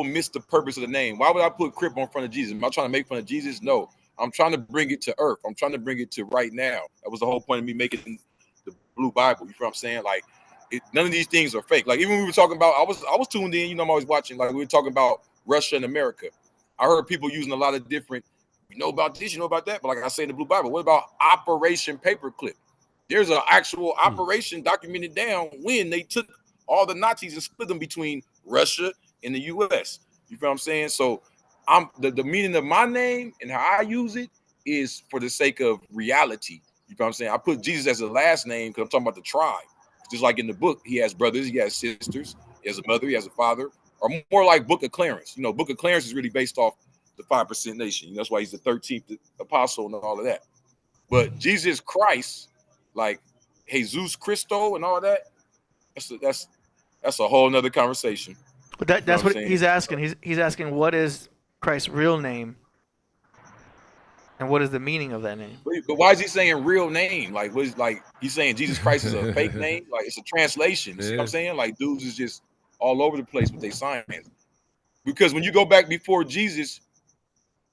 miss the purpose of the name. Why would I put Crip on front of Jesus? Am I trying to make fun of Jesus? No. I'm trying to bring it to earth. I'm trying to bring it to right now. That was the whole point of me making the Blue Bible. You feel what I'm saying? Like, none of these things are fake. Like, even when we were talking about, I was tuned in. You know, I'm always watching. Like, we were talking about Russia and America. I heard people using a lot of different. You know about this, you know about that. But like I say in the Blue Bible, what about Operation Paperclip? There's an actual operation documented down when they took all the Nazis and split them between Russia and the U.S. You feel what I'm saying? So the meaning of my name and how I use it is for the sake of reality. You feel what I'm saying? I put Jesus as the last name because I'm talking about the tribe. Just like in the book, he has brothers, he has sisters, he has a mother, he has a father, or more like Book of Clarence. You know, Book of Clarence is really based off the 5% nation. That's why he's the 13th apostle and all of that. But Jesus Christ, like Jesus Christo and all that, that's a whole nother conversation. But that's what he's asking. He's asking what is Christ's real name and what is the meaning of that name? But why is he saying real name? Like, what is, like, he's saying Jesus Christ is a fake name? Like, it's a translation. You see what I'm saying? Like, dudes is just all over the place with their science. Because when you go back before Jesus,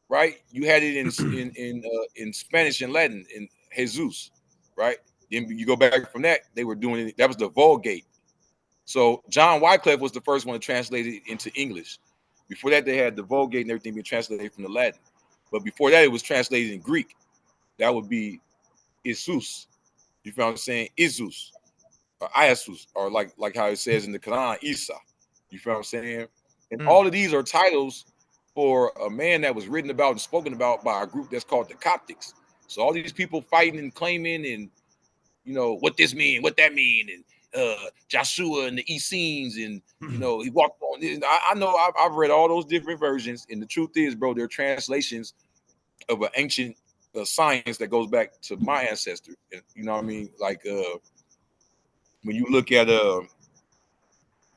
right, you had it in Spanish and Latin, in Jesus, right? Then you go back from that, they were doing it. That was the Vulgate. So John Wycliffe was the first one to translate it into English. Before that, they had the Vulgate and everything being translated from the Latin. But before that, it was translated in Greek. That would be Jesus. You feel what I'm saying? Isus or Iasus, or like how it says in the Quran, Isa. You feel what I'm saying? And all of these are titles for a man that was written about and spoken about by a group that's called the Coptics. So all these people fighting and claiming and, you know, what this mean, what that mean, and Joshua and the Essenes, and you know, he walked on. I know I've read all those different versions, and the truth is, bro, they're translations of an ancient science that goes back to my ancestors. You know what I mean? Like when you look at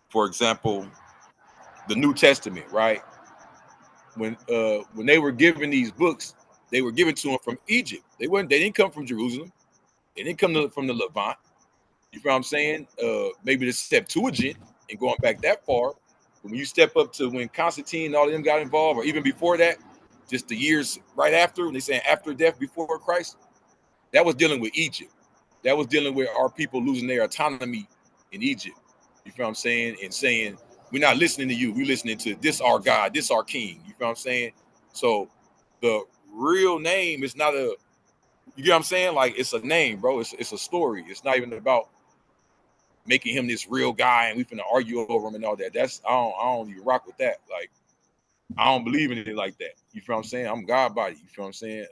for example, the New Testament, right? When they were given these books, they were given to them from Egypt. They didn't come from Jerusalem. They didn't come from the Levant. You know what I'm saying? Maybe the Septuagint and going back that far. But when you step up to when Constantine and all of them got involved, or even before that, just the years right after, when they saying after death, before Christ, that was dealing with Egypt. That was dealing with our people losing their autonomy in Egypt. You know what I'm saying? And saying, we're not listening to you. We're listening to this our God, this our king. You know what I'm saying? So the real name is not a, you get what I'm saying? Like, it's a name, bro. It's a story. It's not even about making him this real guy and we finna argue over him and all that. That's I don't even rock with that. Like, I don't believe in it like that. You feel what I'm saying? I'm God body. You feel what I'm saying?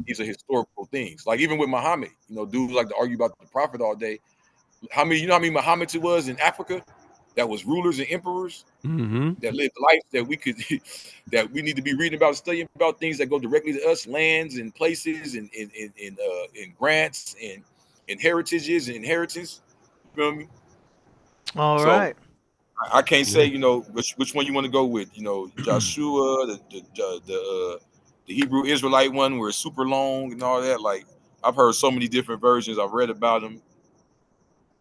These are historical things. Like even with Muhammad, you know, dudes like to argue about the prophet all day. You know how many Muhammads it was in Africa that was rulers and emperors that lived life that we could that we need to be reading about, studying about things that go directly to us, lands and places and grants and heritages and inheritance. You feel me? All right. I can't say, you know, which one you want to go with. You know, Joshua, the Hebrew Israelite one where it's super long and all that. Like, I've heard so many different versions. I've read about them.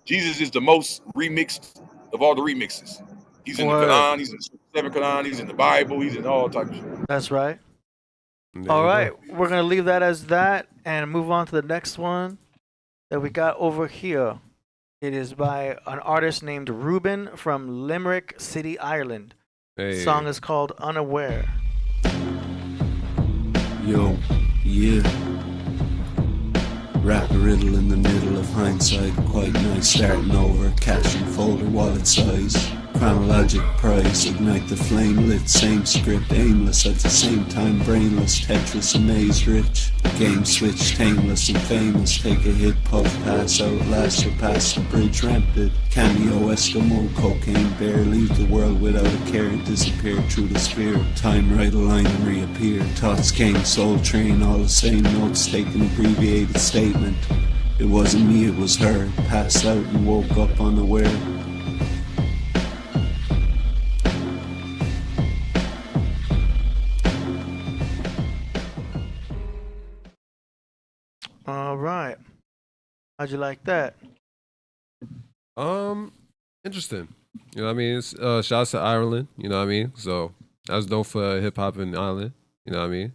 Jesus is the most remixed of all the remixes. He's in the Quran, he's in the 7 Quran, he's in the Bible, he's in all types of shit. That's right. All right, we're gonna leave that as that and move on to the next one that we got over here. It is by an artist named Reuben from Limerick City, Ireland. Hey. The song is called Unaware. Yo, yeah. Wrap a riddle in the middle of hindsight. Quite nice starting over. Cash and folder, wallet size. Chronologic price, ignite the flame lit. Same script, aimless at the same time. Brainless, Tetris, amaze rich. Game switch, tameless and famous. Take a hit, puff, pass, outlast, surpass the bridge rampant. Cameo, Eskimo, cocaine bear. Leave the world without a care and disappear through the spirit. Time right align and reappear. Thoughts came, soul train, all the same notes. Take an abbreviated statement. It wasn't me, it was her. Passed out and woke up unaware. All right. How'd you like that? Interesting. You know what I mean? It's shouts to Ireland, you know what I mean? So that's dope for hip hop in Ireland, you know what I mean?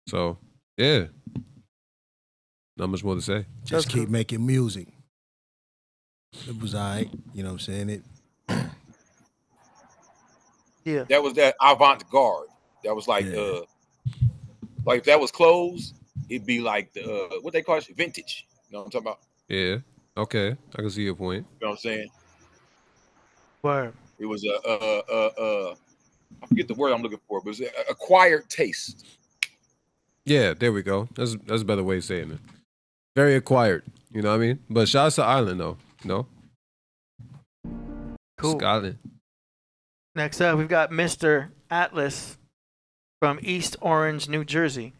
So yeah. Not much more to say. Just keep making music. It was alright, you know what I'm saying? Yeah. That was that avant-garde. That was like if that was clothes, it'd be like the what they call it, vintage. You know what I'm talking about? Yeah. Okay. I can see your point. You know what I'm saying? Word. It was I forget the word I'm looking for, but it was acquired taste. Yeah, there we go. That's a better way of saying it. Very acquired, you know what I mean? But shout out to Ireland though, you know? Cool. Scotland. Next up, we've got Mr. Atlas from East Orange, New Jersey.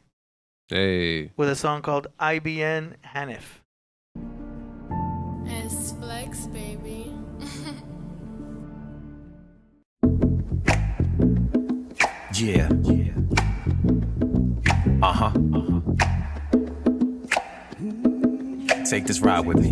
Hey. With a song called IBN Hanif. S Flex, baby. Yeah. Take this ride with me.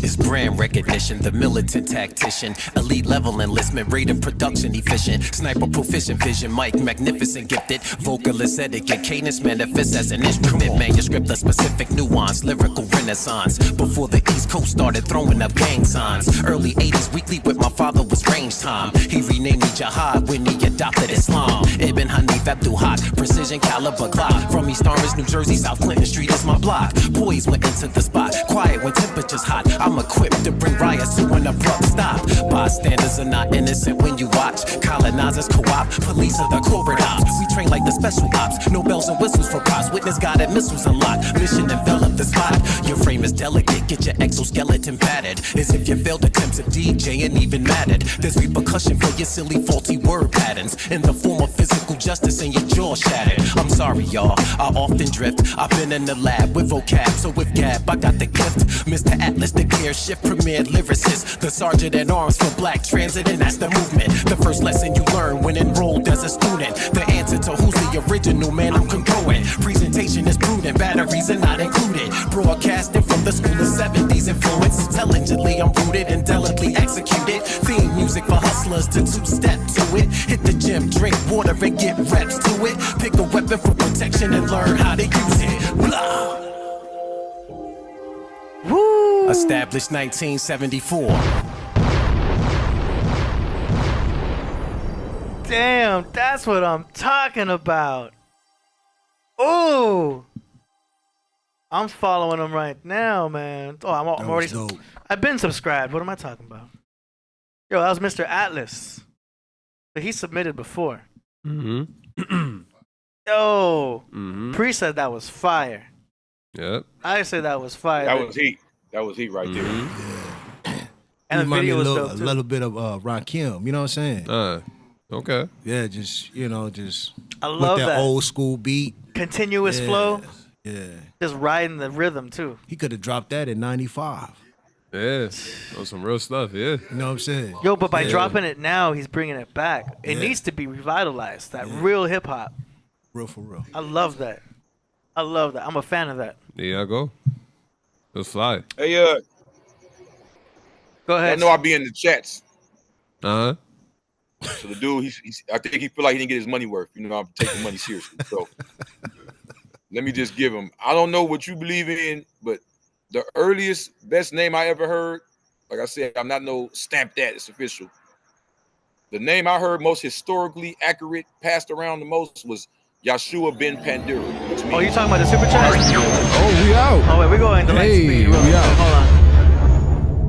It's brand recognition, the militant tactician, elite level enlistment, rated production efficient, sniper proficient vision, mic magnificent gifted, vocalist etiquette, cadence manifest as an instrument, manuscript a specific nuance, lyrical renaissance. Before the East Coast started throwing up gang signs, early 80s weekly with my father was range time. He renamed me Jihad when he adopted Islam. Ibn Hanif Abdul Haq, precision caliber Glock. From East Orange, New Jersey, South Clinton Street is my block. Boys went into the spot, quiet when temperatures hot. I'm equipped to bring riots press to an abrupt stop. Bystanders are not innocent when you watch. Colonizers co-op, police are the corporate ops. We train like the special ops, no bells and whistles for props. Witness guided missiles unlocked, mission envelop the spot. Your frame is delicate, get your exoskeleton battered. As if you failed attempts at DJ and even mattered. There's repercussion for your silly faulty word patterns in the form of physical justice and your jaw shattered. I'm sorry y'all, I often drift. I've been in the lab with vocab, so with gab I got the gift. Mr. Atlas, the gear shift premiered lyricist, the sergeant at arms for black transit, and that's the movement. The first lesson you learn when enrolled as a student. The answer to who's the original man, I'm congruent. Presentation is prudent, batteries are not included. Broadcasting from the school of 70s influence. Intelligently I'm rooted, indelibly executed. Theme music for hustlers to two-step to it. Hit the gym, drink water and get reps to it. Pick a weapon for protection and learn how to use it. Blah. Woo. Established 1974. Damn, that's what I'm talking about. Ooh. I'm following him right now, man. Oh, I'm already. I've been subscribed. What am I talking about? Yo, that was Mr. Atlas. But he submitted before. Mm-hmm. Yo, Priest said that was fire. Yep. I said that was fire. That was heat. That was heat right there. And the video was dope a too. little bit of Rakim, you know what I'm saying? Okay. Yeah, just I love with that old school beat. Continuous flow. Yeah. Just riding the rhythm too. He could have dropped that in 95. Yeah. That's some real stuff, yeah. You know what I'm saying? Yo, but by dropping it now, he's bringing it back. It needs to be revitalized. That real hip hop. Real for real. I love that. I'm a fan of that. There you go. Let's fly. Hey, go ahead. I know I'll be in the chats. Uh-huh. So the dude, I think he feel like he didn't get his money worth. You know, I'm taking money seriously. So let me just give him. I don't know what you believe in, but the earliest, best name I ever heard, like I said, I'm not no stamp that, it's official. The name I heard most historically accurate, passed around the most was Yeshua ben Pandura. Oh, you talking about the super chat? Oh, we out. Oh, wait, we're going to Hey, we out. Hold on.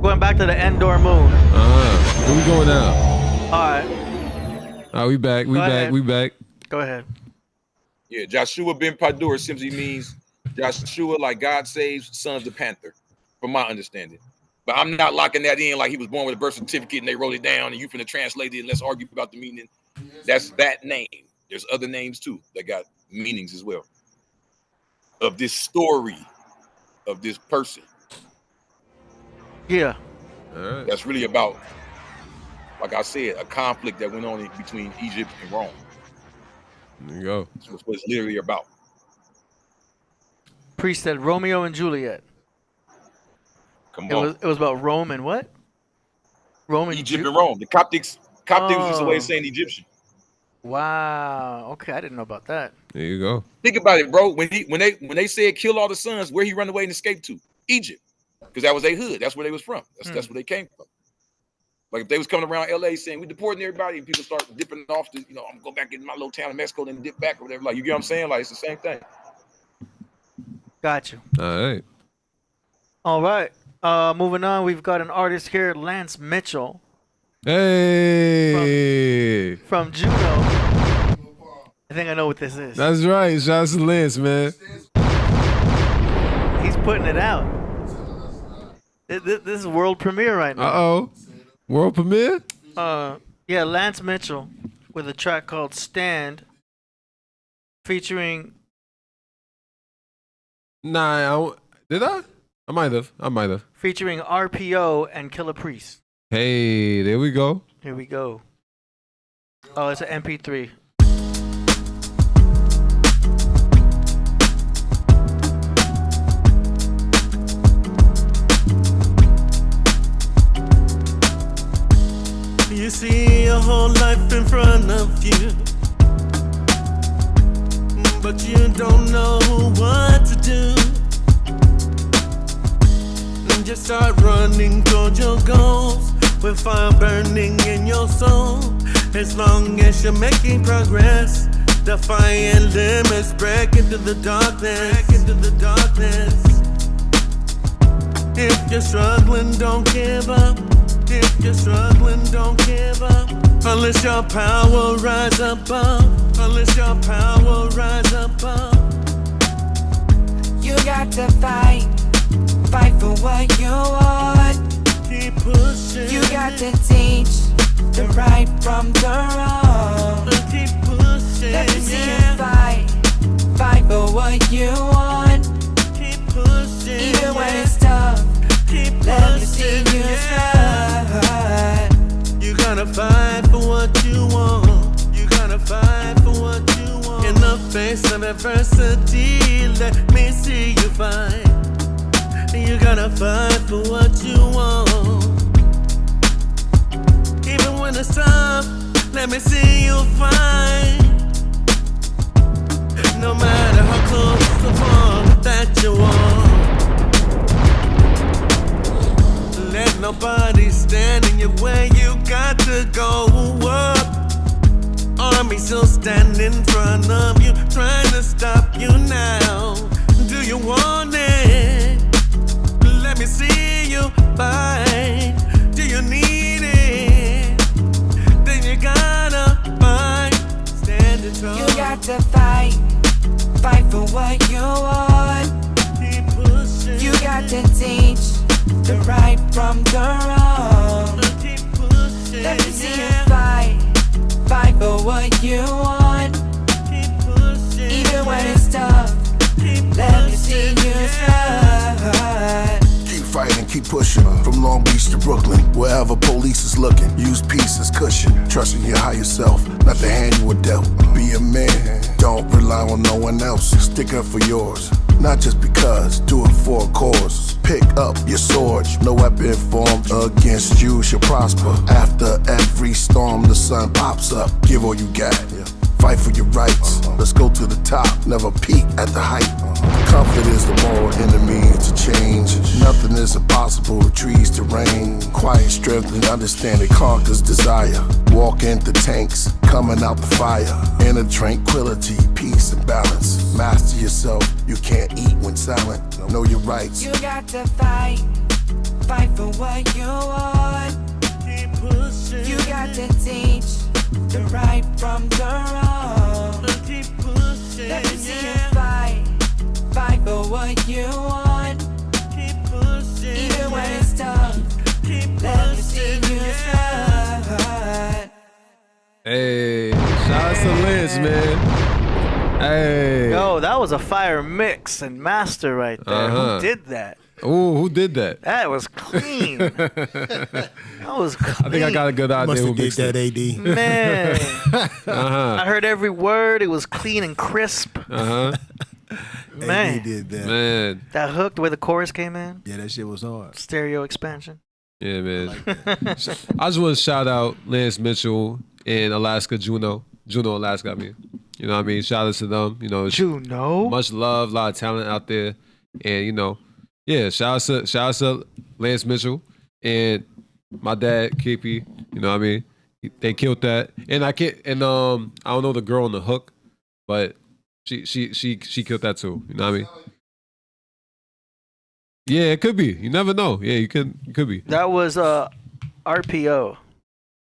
Going back to the Endor moon. Where we going now? All right. All right, we back. We back. Go ahead. Yeah, Joshua ben Padura simply means Joshua, like God saves, son of the panther, from my understanding. But I'm not locking that in like he was born with a birth certificate and they wrote it down and you finna translate it and let's argue about the meaning. That's that name. There's other names too that got meanings as well. Of this story, of this person. Yeah. All right. That's really about, like I said, a conflict that went on between Egypt and Rome. There you go. That's what it's literally about. Priest said Romeo and Juliet. Come on. It was about Rome and what? Rome and Egypt and Rome. The Coptics was just a way of saying Egyptian. Wow. Okay, I didn't know about that. There you go. Think about it, bro. When they said kill all the sons, where he run away and escaped to? Egypt. Because that was their hood. That's where they was from. That's where they came from. Like if they was coming around LA saying we deporting everybody and people start dipping off to, I'm gonna go back in my little town in Mexico and then dip back or whatever. Like you get what I'm saying? Like it's the same thing. Got you. All right. Moving on, we've got an artist here, Lance Mitchell. Hey. From Juno. I think I know what this is. That's right. Shout out to Lance, man. He's putting it out. This is world premiere right now. Uh-oh. World premiere? Yeah, Lance Mitchell with a track called Stand featuring... Nah, did I? I might have. Featuring RPO and Killah Priest. Hey, there we go. Here we go. Oh, it's an MP3. You see your whole life in front of you, but you don't know what to do. Just start running toward your goals with fire burning in your soul. As long as you're making progress, defying limits, break into the darkness. If you're struggling, don't give up. If you're struggling, don't give up. Unless your power rise above. Unless your power rise above. You got to fight. Fight for what you want. Keep pushing. You got to teach the right from the wrong. Keep pushing. Let me see you fight. Fight for what you want. Keep pushing. Even when it's tough. Keep Let me see pushing. you try. You gotta fight for what you want. You gotta fight for what you want. In the face of adversity, let me see you fight. You gotta fight for what you want. Even when it's tough, let me see you fight. No matter how close or far that you are. Let nobody stand in your way, you got to go up. Army still stand in front of you, trying to stop you now. Do you want it? Let me see you fight. Do you need it? Then you gotta fight. Standing tall. You got to fight. Fight for what you want. Keep pushing. You got to teach the right from the wrong. Keep pushing. Let me see you fight. Fight for what you want. Keep pushing. Even when it's tough. Let me see you try. Keep fighting, keep pushing. From Long Beach to Brooklyn, wherever police is looking. Use peace as cushion. Trusting your higher self, not the hand you were dealt. Be a man, don't rely on no one else. Stick up for yours, not just because. Do it for a cause. Pick up your sword. No weapon formed against you shall prosper. After every storm, the sun pops up. Give all you got. Fight for your rights. Let's go to the top. Never peak at the height. Comfort is the moral enemy to change. Nothing is impossible with trees to reign. Quiet strength and understanding conquers desire. Walk into tanks, coming out the fire. Inner tranquility, peace and balance. Master yourself, you can't eat when silent. Know your rights. You got to fight. Fight for what you want. Keep pushing. You got to teach the right from the wrong. Keep pushing. Let me see you fight. Fight for what you want. Keep pushing. Even when it's tough. Let me see you try. Hey, shout out to Liz, man. Hey. Yo, that was a fire mix and master right there. Who did that? Ooh, who did that? That was clean. That was clean. I think I got a good idea who Must have did mixed that, it. AD. Man. I heard every word. It was clean and crisp. Man. AD did that. Man. That hook, the way the chorus came in. Yeah, that shit was hard. Stereo expansion. Yeah, man. I just want to shout out Lance Mitchell in Alaska, Juneau, Alaska, I mean. You know what I mean? Shout out to them. You know, Juneau. Much love, a lot of talent out there. And, you know, yeah, shout out to Lance Mitchell and my dad, KP. You know what I mean? They killed that. And I don't know the girl on the hook, but she killed that too. You know what I mean? Yeah, it could be. You never know. Yeah, it could be. That was RPO.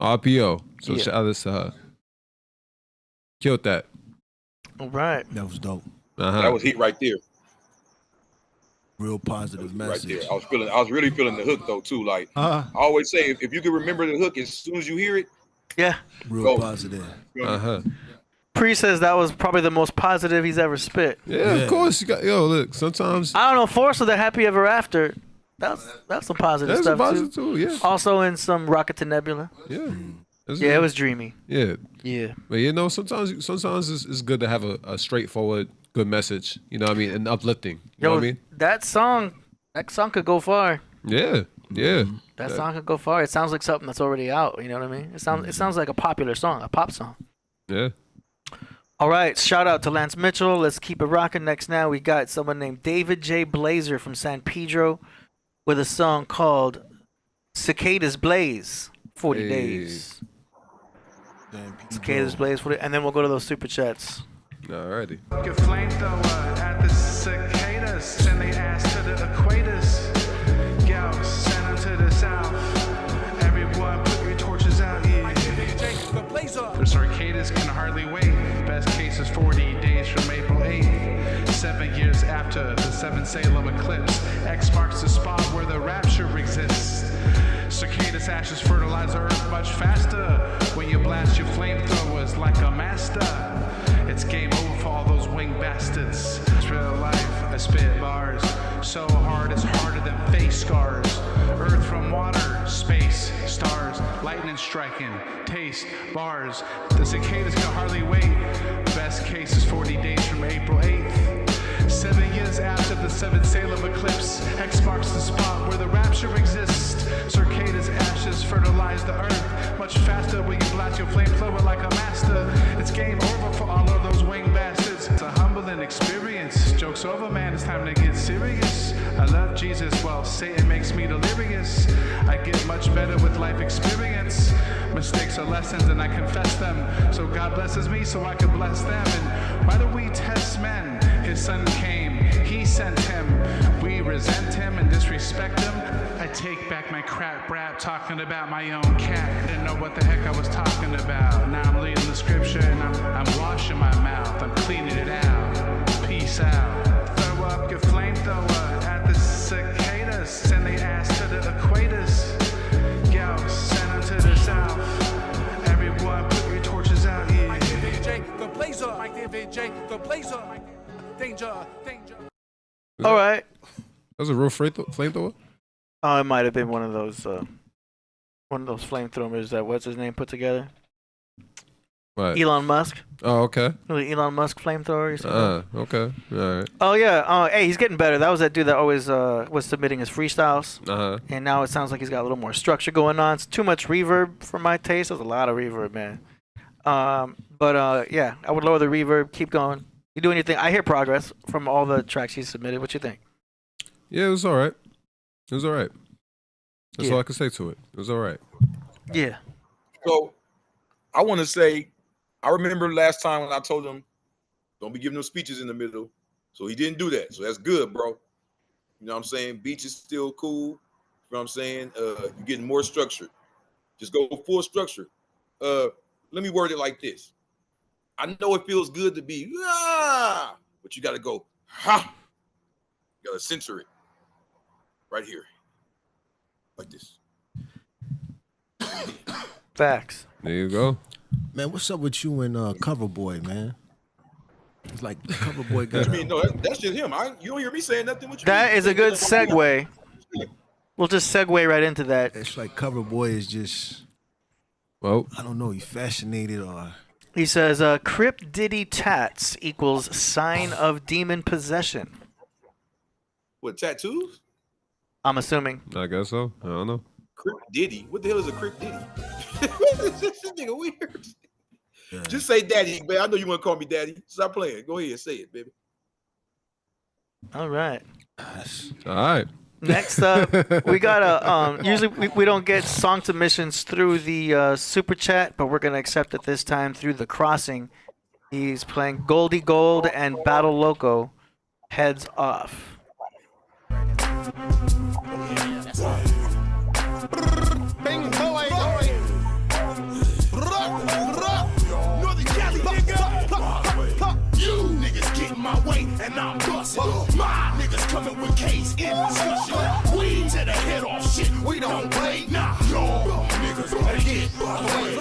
RPO. So Yeah. shout out to her. Killed that. All right. That was dope. That was heat right there. Real positive message. Right there. I was really feeling the hook though too. Like I always say, if you can remember the hook as soon as you hear it, yeah, real positive. Priest says that was probably the most positive he's ever spit. Yeah, of course. Look, sometimes I don't know. Force of the Happy Ever After. That's some positive That's stuff positive too, yeah. Also in some Rocket to Nebula. Yeah. Yeah, it was dreamy. Yeah. Yeah. But you know, sometimes it's good to have a straightforward, good message. You know what I mean? And uplifting. You know what I mean? That song could go far. Yeah. Yeah. That song could go far. It sounds like something that's already out. You know what I mean? It sounds like a popular song, a pop song. Yeah. All right. Shout out to Lance Mitchell. Let's keep it rocking. Next now we got someone named David J. Blazer from San Pedro with a song called Cicadas Blaze. 40 days. Cicadas Blaze 40, and then we'll go to those super chats. Alrighty. Get flamethrower at the cicadas, send they ass to the equators. cicadas can hardly wait. Best case is 40 days from April 8th. 7 years after the 7 Salem eclipse, X marks the spot where the rapture exists. Cicadas ashes fertilize the earth much faster when you blast your flamethrowers like a master. It's game over for all those winged bastards. It's real life, I spit bars so hard it's harder than face scars. Earth from water, space, stars, lightning striking, taste, bars. The cicadas can hardly wait. Best case is 40 days from April 8th. 7 years after the 7 Salem eclipse, X marks the spot where the rapture exists. Cicadas ashes fertilize the earth much faster when you blast your flamethrower like a master. It's game over for all of those winged bastards. It's a humbling experience. Joke's over, man, it's time to get serious. I love Jesus, well, Satan makes me delirious. I get much better with life experience. Mistakes are lessons and I confess them. So God blesses me so I can bless them. And why do we test men? His son came, he sent him. We resent him and disrespect him. I take back my crap rap talking about my own cat. Didn't know what the heck I was talking about. Now I'm reading the scripture and I'm washing my mouth. I'm cleaning it out. Peace out. Throw up your flamethrower at the cicadas. Send the ass to the equators. Yo, send them to the south. Everyone put your torches out here. Mike David J, the blazer. Mike David J, the blazer. Danger, danger. All right. That was a real flamethrower? Oh, it might have been one of those flamethrowers that what's his name put together. What? Elon Musk. Oh, okay. The Elon Musk flamethrower. Okay. All right. Oh yeah. Oh, hey, he's getting better. That was that dude that always was submitting his freestyles. And now it sounds like he's got a little more structure going on. It's too much reverb for my taste. There's a lot of reverb, man. But yeah, I would lower the reverb. Keep going. You do anything? I hear progress from all the tracks he submitted. What you think? Yeah, it was all right. It was all right. That's all I can say to it. It was all right. Yeah. So I want to say, I remember last time when I told him, don't be giving no speeches in the middle. So he didn't do that. So that's good, bro. You know what I'm saying? Beats is still cool. You know what I'm saying? You're getting more structured. Just go full structure. Let me word it like this. I know it feels good to be, but you got to go, ha. You got to censor it right here. Like this. Facts. There you go. Man, what's up with you and Coverboy, man? It's like Coverboy got. What you mean? No, that's just him. You don't hear me saying nothing. What you That mean? is a good segue. We'll just segue right into that. It's like Coverboy is just, well, I don't know, he's fascinated or. He says, Crip Diddy tats equals sign of demon possession. What, tattoos? I'm assuming. I guess so. I don't know. Crip Diddy? What the hell is a Crip Diddy? This nigga weird. Yeah. Just say daddy, man. I know you want to call me daddy. Stop playing. Go ahead, say it, baby. All right. All right. Next up, we got a. Usually we don't get song submissions through the super chat, but we're gonna accept it this time through the crossing. He's playing Goldie Gold and Battle Loco, Heads Off. Bing boy, Northern Cali, nigga. You niggas get in my way and I'm busting. My niggas coming with K's in discussion. We to the head off shit. We don't play. Nah, y'all niggas better get away.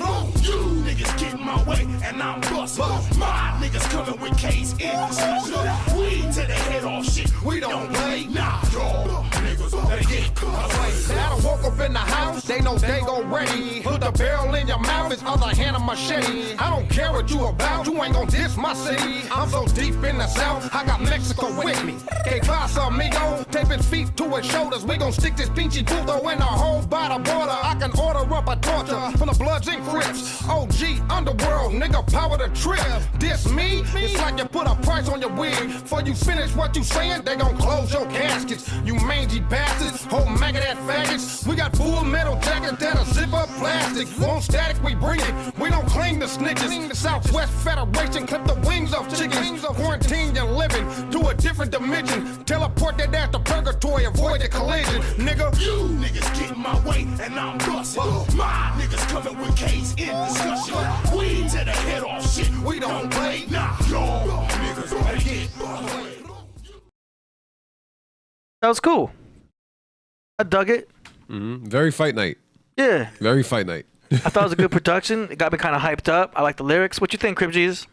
You niggas get in my way and I'm busting. My niggas coming with K's in discussion. We to the head off shit. We don't play. Nah, y'all niggas better get away. Now I woke up in the house, they know they gon' ready. Put the barrel in your mouth, it's other hand on machete. I don't care what you about, you ain't gon' diss my city. I'm so deep in the south, I got Mexico with me. Que pasa, amigo? Tape his feet to his shoulders. We gon' stick this pinchy puto in the hole by the border. I can order up a torture from the Bloods and Crips. OG, underworld, nigga, power the trip. Diss me? It's like you put a price on your wig. Before you finish what you saying, they gon' close your caskets. You mangy bastards, whole maggot faggots. We got full metal jackets that'll zip up plastic. On static, we bring it. We don't claim the snitches. The Southwest Federation clip the wings of chickens. Quarantine your living to a different dimension. Teleport that ass to purgatory, avoid the collision, nigga. You niggas get in my way and I'm busting. My niggas coming with K's in discussion. We to the head off shit. We don't play. Nah, y'all niggas better get. That was cool. I dug it. Very fight night. Yeah. Very fight night. I thought it was a good production. It got me kind of hyped up. I like the lyrics. What you think, Crib Jesus?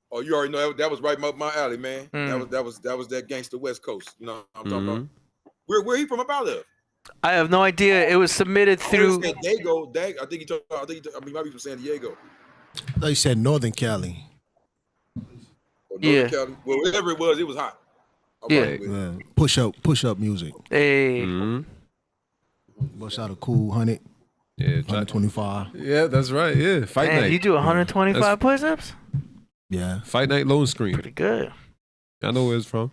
Oh, you already know that was right up my alley, man. That was that gangster West Coast. You know what I'm talking about? Where he from about there? I have no idea. It was submitted through. San Diego. I think he might be from San Diego. They you said Northern Cali. Yeah. Cali. Well, whatever it was hot. Yeah. Push up music. Hey. Bust out a cool 100. Yeah. 125. Yeah, that's right. Yeah. Fight Man, night. you do 125 push-ups? Yeah. Fight night loan screen. Pretty good. I know where it's from.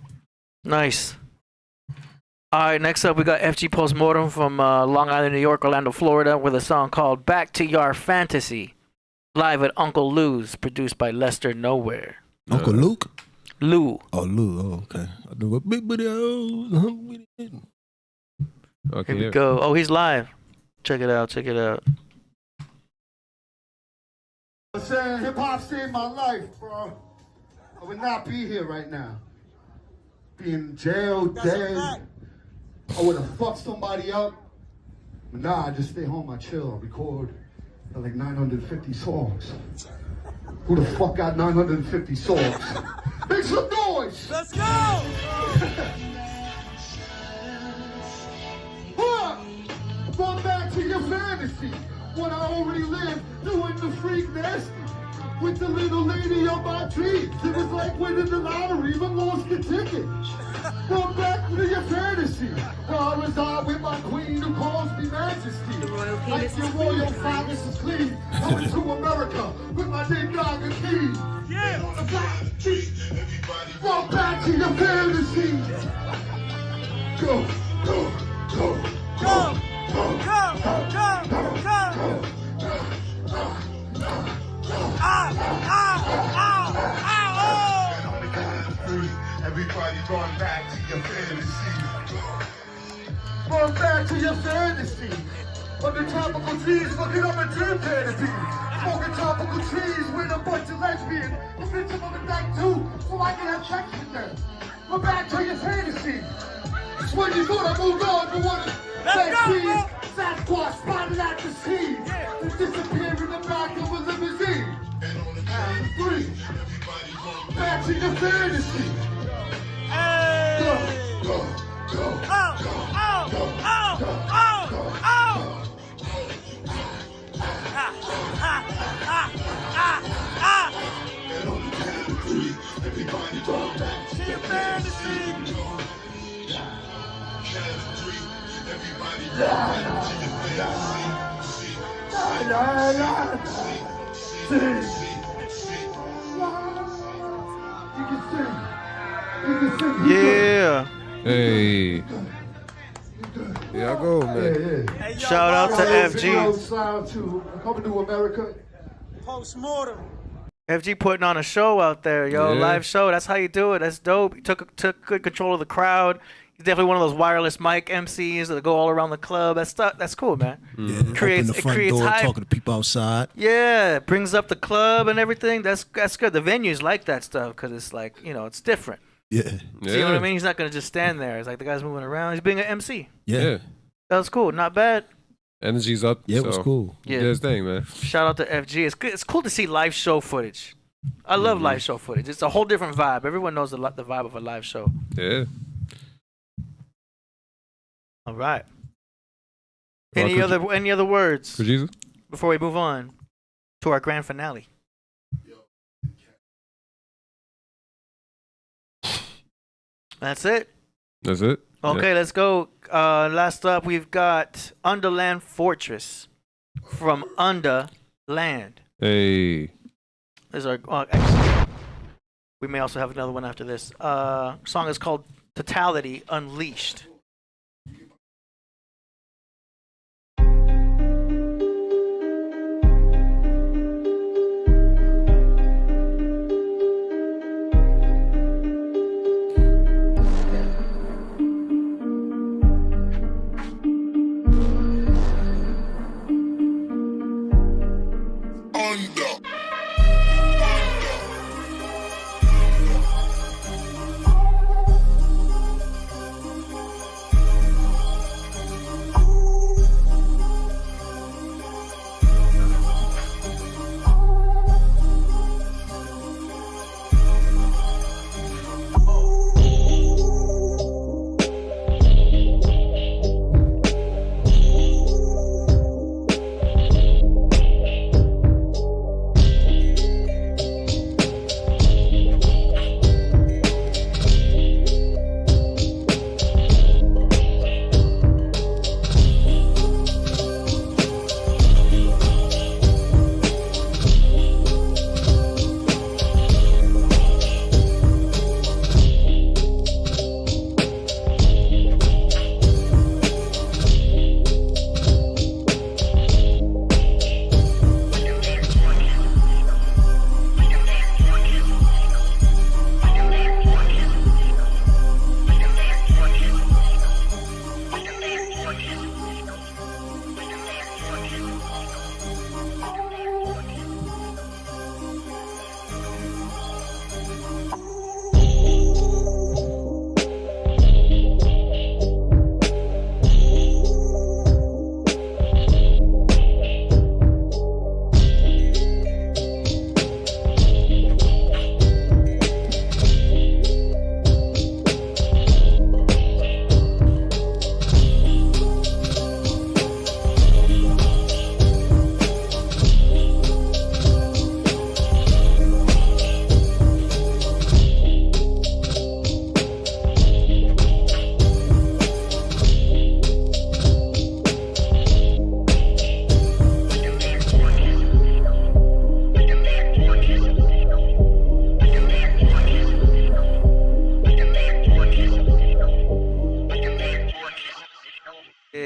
Nice. All right, next up we got FG Postmortem from Long Island, New York, Orlando, Florida, with a song called Back to Your Fantasy, live at Uncle Lou's, produced by Lester Nowhere. Uncle Luke? Lou. Oh, Lou. Oh, okay. I do a big video. Okay. Here we go. Oh, he's live. Check it out. I'm saying hip hop saved my life, bro. I would not be here right now. Be in jail, dead. I would have fucked somebody up. But nah, I just stay home, I chill, I record like 950 songs. Who the fuck got 950 songs? Make some noise! Let's go! Going back to your fantasy, when I already lived, doing the freak nasty. With the little lady on my dreams. It was like winning the lottery, but lost the ticket. Going back to your fantasy, where I reside with my queen who calls me majesty. Like your royal fatness is clean. I went to America with my name Gaga Key. Yeah! On the black G. Going back to your fantasy. Go, go, go, go. Everybody going back to your fantasy. Going back to your fantasy. Under tropical trees, looking up at dream fantasy. Smoking tropical trees with a bunch of lesbians. A bitch I'm on the night too, so I can have sex with them. Go back to your fantasy. It's when you thought I moved on to what Sasquatch spotted at the scene. And disappeared in the back of a limousine. And 3. Back to your fantasy. Go, go, go. Everybody going back to your fantasy. Yeah. Hey. Yeah, I go, man. Hey, shout out to FG. Coming to America. Postmortem. FG putting on a show out there, yo. Yeah. Live show. That's how you do it. That's dope. He took good control of the crowd. He's definitely one of those wireless mic MCs that go all around the club. That's cool, man. Yeah, Creates open the front creates door, hype. talking to people outside. Yeah, brings up the club and everything. That's good. The venues like that stuff because it's like, it's different. Yeah. See what I mean? He's not gonna just stand there. It's like the guy's moving around. He's being an MC. Yeah. That was cool. Not bad. Energy's up. Yeah, it was cool. Yeah. His thing, man. Shout out to FG. It's good. It's cool to see live show footage. I love live show footage. It's a whole different vibe. Everyone knows the vibe of a live show. Yeah. All right. Any other words For Jesus? before we move on to our grand finale? That's it. That's it? Okay, let's go. Last up, we've got Underland Fortress from Underland. Hey. This is our actually, we may also have another one after this. Song is called Totality Unleashed.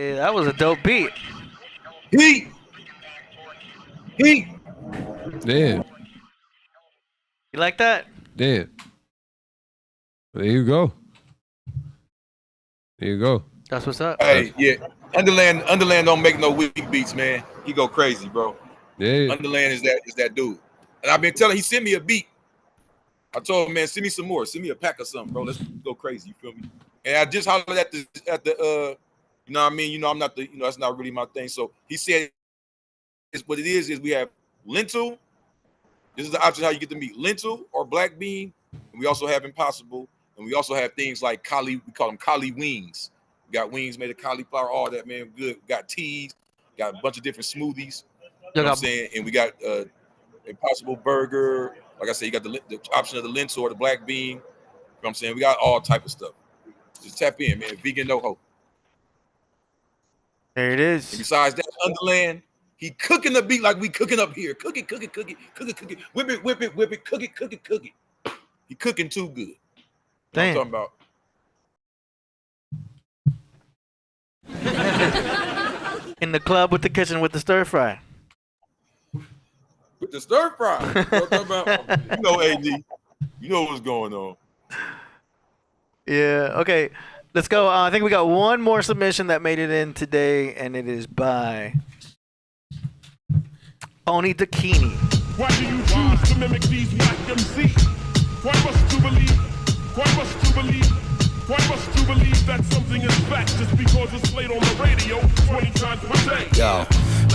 Yeah, that was a dope beat. Heat. Damn. You like that? Damn. There you go. There you go. That's what's up. Hey, yeah. Underland don't make no weak beats, man. He go crazy, bro. Yeah. Underland is that dude. And I've been telling he sent me a beat. I told him, man, send me some more. Send me a pack or something, bro. Let's go crazy. You feel me? And I just hollered at the you know what I mean? You know, I'm not the, you know, that's not really my thing. So he said what it is we have lentil. This is the option how you get the meat. Lentil or black bean. And we also have impossible. And we also have things like we call them cauli wings. We got wings made of cauliflower, all that, man. Good. We got teas, got a bunch of different smoothies. You know what I'm saying? And we got impossible burger. Like I said, you got the option of the lentil or the black bean. You know what I'm saying? We got all type of stuff. Just tap in, man. Vegan no hope. There it is. And besides that, Underland, he cooking the beat like we cooking up here. Cook it. Whip it. Cook it. He cooking too good. Damn. I'm talking about. In the club with the kitchen with the stir fry. With the stir fry. You know, AD. You know what's going on. Yeah. Okay. Let's go. I think we got one more submission that made it in today, and it is by Oni Dakini. Why do you choose to mimic these whack MCs? Why must you believe? Why must you believe? Why must you believe that something is fact just because it's played on the radio 20 times per day? Yo,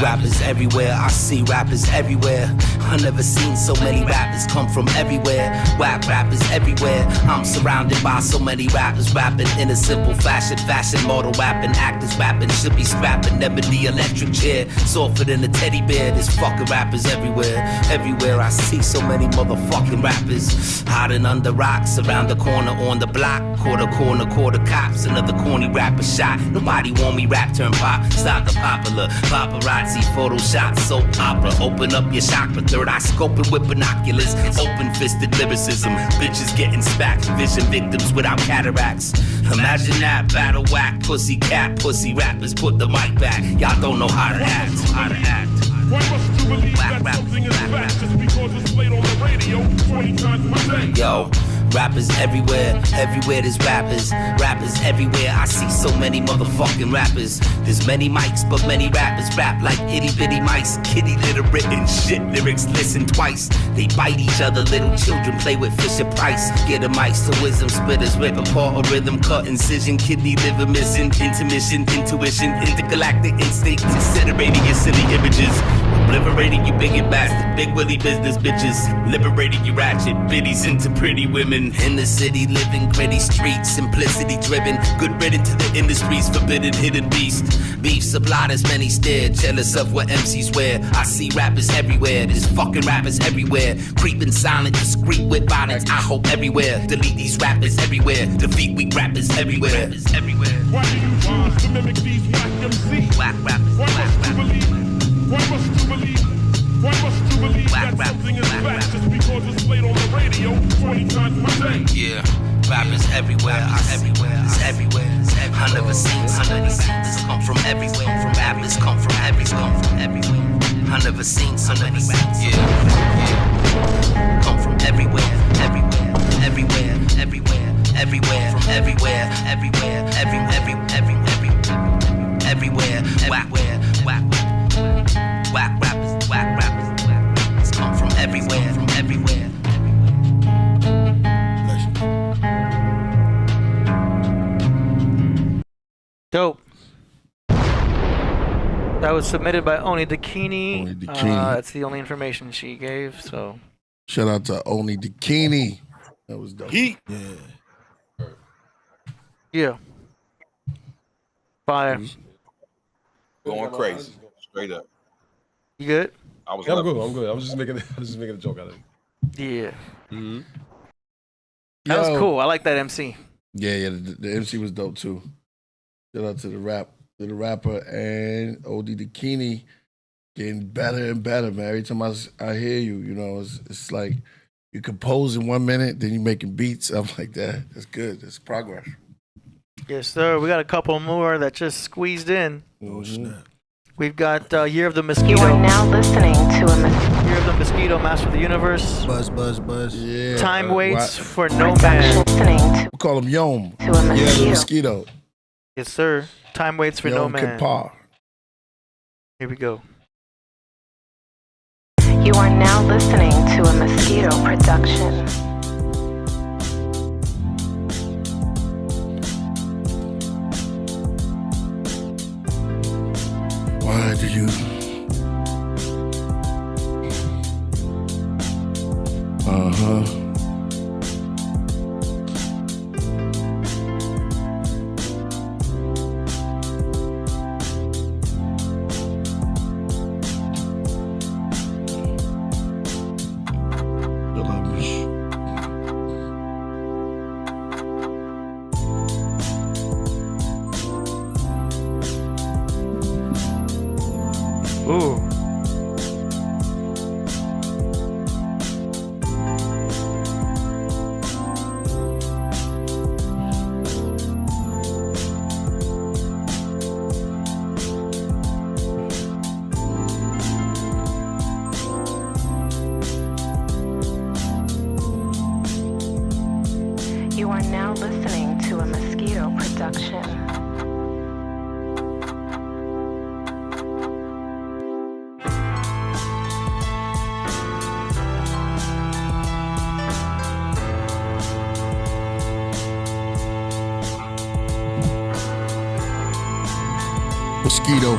rappers everywhere, I see rappers everywhere. I never seen so many rappers come from everywhere. Whack rappers everywhere. I'm surrounded by so many rappers rapping in a simple fashion. Fashion model rapping, actors rapping, should be scrapping. Never the electric chair, softer than a teddy bear. There's fucking rappers everywhere. Everywhere I see so many motherfucking rappers hiding under rocks, around the corner on the block. Quarter cops, another corny rapper shot. Nobody want me rap turn pop. Stop the popular paparazzi Photoshop soap opera. Open up your chakra, third eye scoping with binoculars. Open fisted lyricism, bitches getting spacked. Vision victims without cataracts. Imagine that, battle whack, pussy cat, pussy rappers put the mic back. Y'all don't know how to act. Why must you believe that something is fact just because it's played on the radio 20 times per day? Yo, rappers everywhere, everywhere there's rappers. Rappers everywhere, I see so many motherfucking rappers. There's many mics, but many rappers rap like itty bitty mice. Kitty litter written shit, lyrics listen twice. They bite each other, little children play with Fisher Price. Get a mics to wisdom, spitters rip apart a rhythm, cut incision, kidney liver missing, intermission, intuition, intergalactic instinct, incinerating your silly images. Obliterating you bigot bastard, big willy business bitches. Liberating you ratchet biddies into pretty women. In the city, living gritty streets, simplicity driven. Good riddance to the industry's forbidden hidden beast. Beef supplied as many stare, jealous of what MCs wear. I see rappers everywhere, there's fucking rappers everywhere. Creeping silent, discreet with violence, I hope everywhere. Delete these rappers everywhere, defeat weak rappers everywhere. Why do you choose to mimic these whack MCs? Whack rappers, Why must you believe? Why must you believe that something is fact just because it's played on the radio 20 times per day? Yeah, rappers everywhere, it's everywhere. I never seen so many rappers come from everywhere. Rappers come from everywhere. I never seen so many rappers. Yeah. Come from everywhere. From everywhere. Whack rappers. Come from everywhere. Dope. That was submitted by Oni Dakini. That's the only information she gave. So shout out to Oni Dakini. That was dope. Yeah. Fire. Going crazy. Straight up. You good? I'm good. I was just making a joke out of it. Yeah. Mm-hmm. That was cool. I like that MC. Yeah. The MC was dope too. Shout out to the rapper and OD Dakini, getting better and better, man. Every time I hear you, you know, it's like you compose in 1 minute, then you making beats. I'm like that. That's good. That's progress. Yes, sir. We got a couple more that just squeezed in. Oh, snap. We've got Year of the Mosquito. You are now listening to a Year of the Mosquito, Master of the Universe. Buzz, buzz, buzz. Yeah. Time waits for no man. We call him Yom. To a Yeah, the mosquito. Yes, sir. Time waits for no Yom man. Kippur. Here we go. You are now listening to a Mosquito production. Why do you? Ooh. You are now listening to a Mosquito production. Mosquito.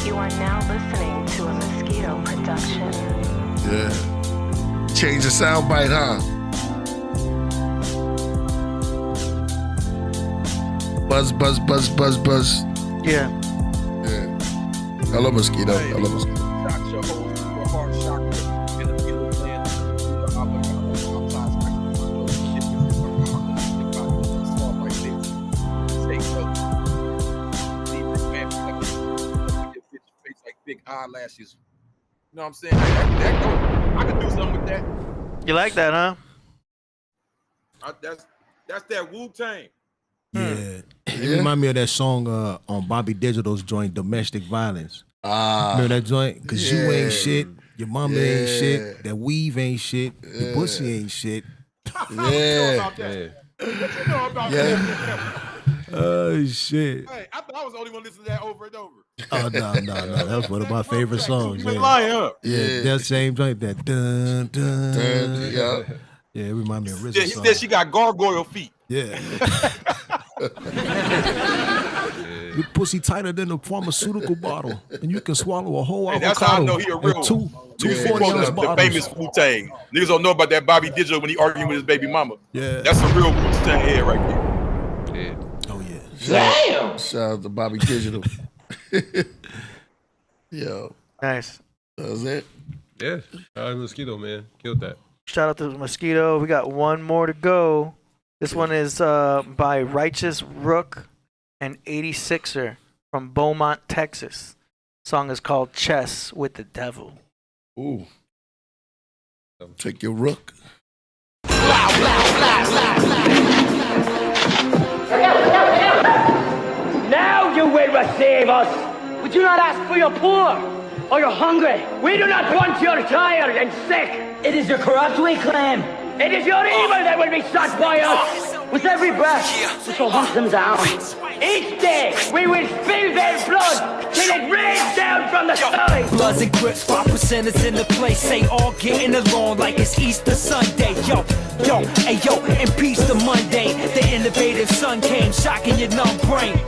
You are now listening to a Mosquito production. Yeah. Change the sound bite, huh? Buzz, buzz, buzz, buzz, buzz. Yeah. Yeah. I love Mosquito. I love Mosquito. Big eyelashes. You know what I'm saying? I could do something with that. You like that, huh? That's that Wu-Tang. Yeah. It remind me of that song on Bobby Digital's joint, Domestic Violence. Remember that joint? Cause you ain't shit, your mama ain't shit, that weave ain't shit, your pussy ain't shit. Yeah. What you know about that? Oh shit. Hey, I thought I was the only one listening to that over and over. Oh no. That's one of my favorite songs. You been lying, huh? Yeah, that same joint, that dun dun. Yeah. Yeah, it remind me of RZA. Yeah, he said she got gargoyle feet. Yeah. Your pussy tighter than a pharmaceutical bottle, and you can swallow a whole avocado. That's how I know he a real two 40-ounce the bottles. famous Wu-Tang. Niggas don't know about that Bobby Digital when he arguing with his baby mama. Yeah. That's a real Wu-Tang head right there. Yeah. Oh yeah. Damn. Shout out to Bobby Digital. Yo. Nice. That was it. Yeah. Mosquito, man. Killed that. Shout out to Mosquito. We got one more to go. This one is by Righteous Rook and 86er from Beaumont, Texas. Song is called Chess with the Devil. Ooh. Take your rook. Now you will receive us. We do not ask for your poor or your hungry. We do not want your tired and sick. It is the corrupt we claim. It is your evil that will be sought by us. With every breath, we shall hunt them down. Each day, we will spill their blood till it rains down from the sky. Bloods and Crips, 5% in the place. They all getting along like it's Easter Sunday. Yo, hey yo, and peace to Monday. The innovative sun came, shocking your numb brain.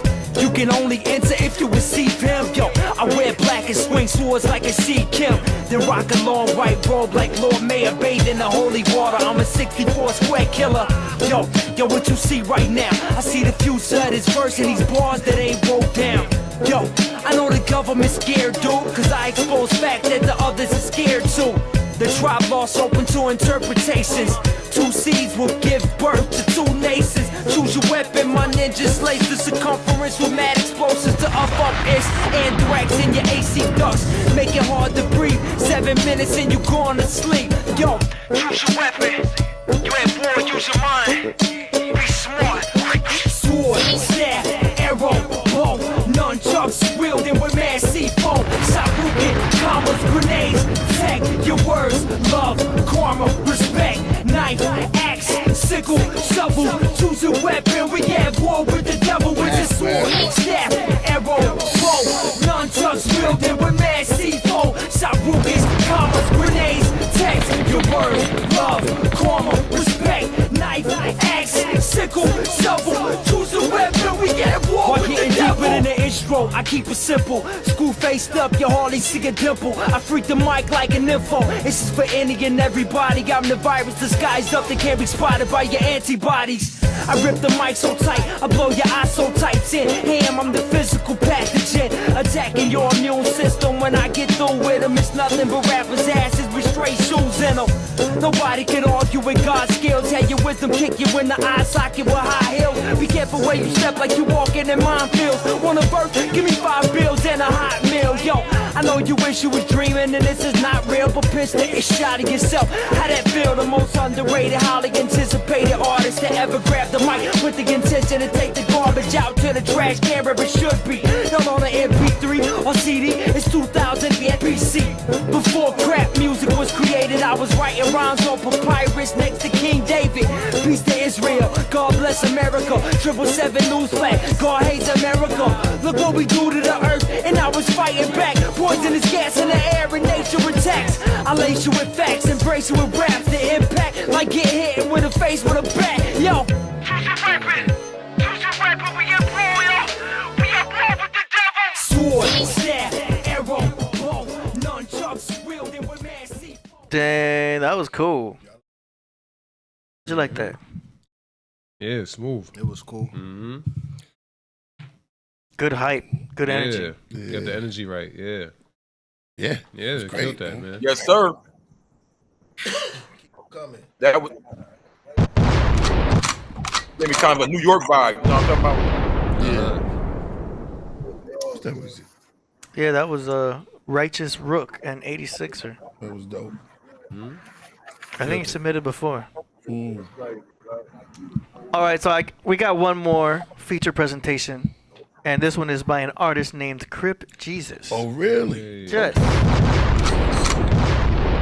You can only enter if you receive him. Yo, I wear black and swing swords like a sea Kim. Then rock a long white robe like Lord Mayor bathed in the holy water. I'm a 64 square killer. Yo, what you see right now? I see the future of this verse and these bars that ain't wrote down. Yo, I know the government's scared, dude, cause I expose fact that the others are scared too. The tribe lost open to interpretations. Two seeds will give birth to two nations. Choose your weapon, my ninja slays the circumference with mad explosives to up-ish. Anthrax in your AC ducts, make it hard to breathe. 7 minutes and you going to sleep. Yo, choose your weapon. You ain't born, use your mind. Be smart. Sword, staff, arrow, bow, nunchucks wielding with mad seafoam. Sarugan, commas, grenades, tech your words, love, karma, respect, knife, axe, sickle, shovel. Choose a weapon, we at war with the devil with the sword, staff, arrow, bow, nunchucks wielding with mad seafoam. Sarugan, commas, grenades, tech your words, love, karma, respect, knife, axe, sickle, shovel. Choose a weapon, we at war with the devil. Deeper than the intro, I keep it simple. School faced up, you hardly see a dimple. I freak the mic like an info. This is for any and everybody. I'm the virus disguised up that can't be spotted by your antibodies. I rip the mic so tight, I blow your eyes so tight. Ham, I'm the physical pathogen, attacking your immune system. When I get through with them, it's nothing but rappers' asses with straight shoes in them. Nobody can argue with God's skills. Have your wisdom kick you in the eye socket with high heels. Be careful where you step like you walking in minefields. Want a birth? Give me 5 bills and a hot meal. Yo, I know you wish you was dreaming and this is not real, but pinch the shot of yourself. How that feel? The most underrated, highly anticipated artist to ever grab the mic with the intention to take the garbage out to the trash can where it should be. Not on an MP3 or CD, it's 2000 BC. Before crap music was created, I was writing rhymes on papyrus next to King David. Peace to Israel, God bless America. 777 news flag, God hates America. Look what we do to the earth, and I was fighting back. Poisonous gas in the air and nature attacks. I lace you with facts, embrace you with raps. The impact, like get hit with a face with a bat. Yo, choose your weapon. Choose your weapon. We at war, yo. We at war with the devil. Sword, staff, arrow, bow, nunchucks wielding with mad sea. Dang, that was cool. Did you like that? Yeah, smooth. It was cool. Mm-hmm. Good hype, good energy. Yeah, got the energy right. Yeah, yeah, they killed that, man. Yes, sir. That was gave me kind of a New York vibe. You know what I'm talking about? That was it. Yeah, that was Righteous Rook and 86er. That was dope. Mm-hmm. I think he submitted before. All right, so we got one more feature presentation, and this one is by an artist named Crip Jesus. Oh, really? Yes.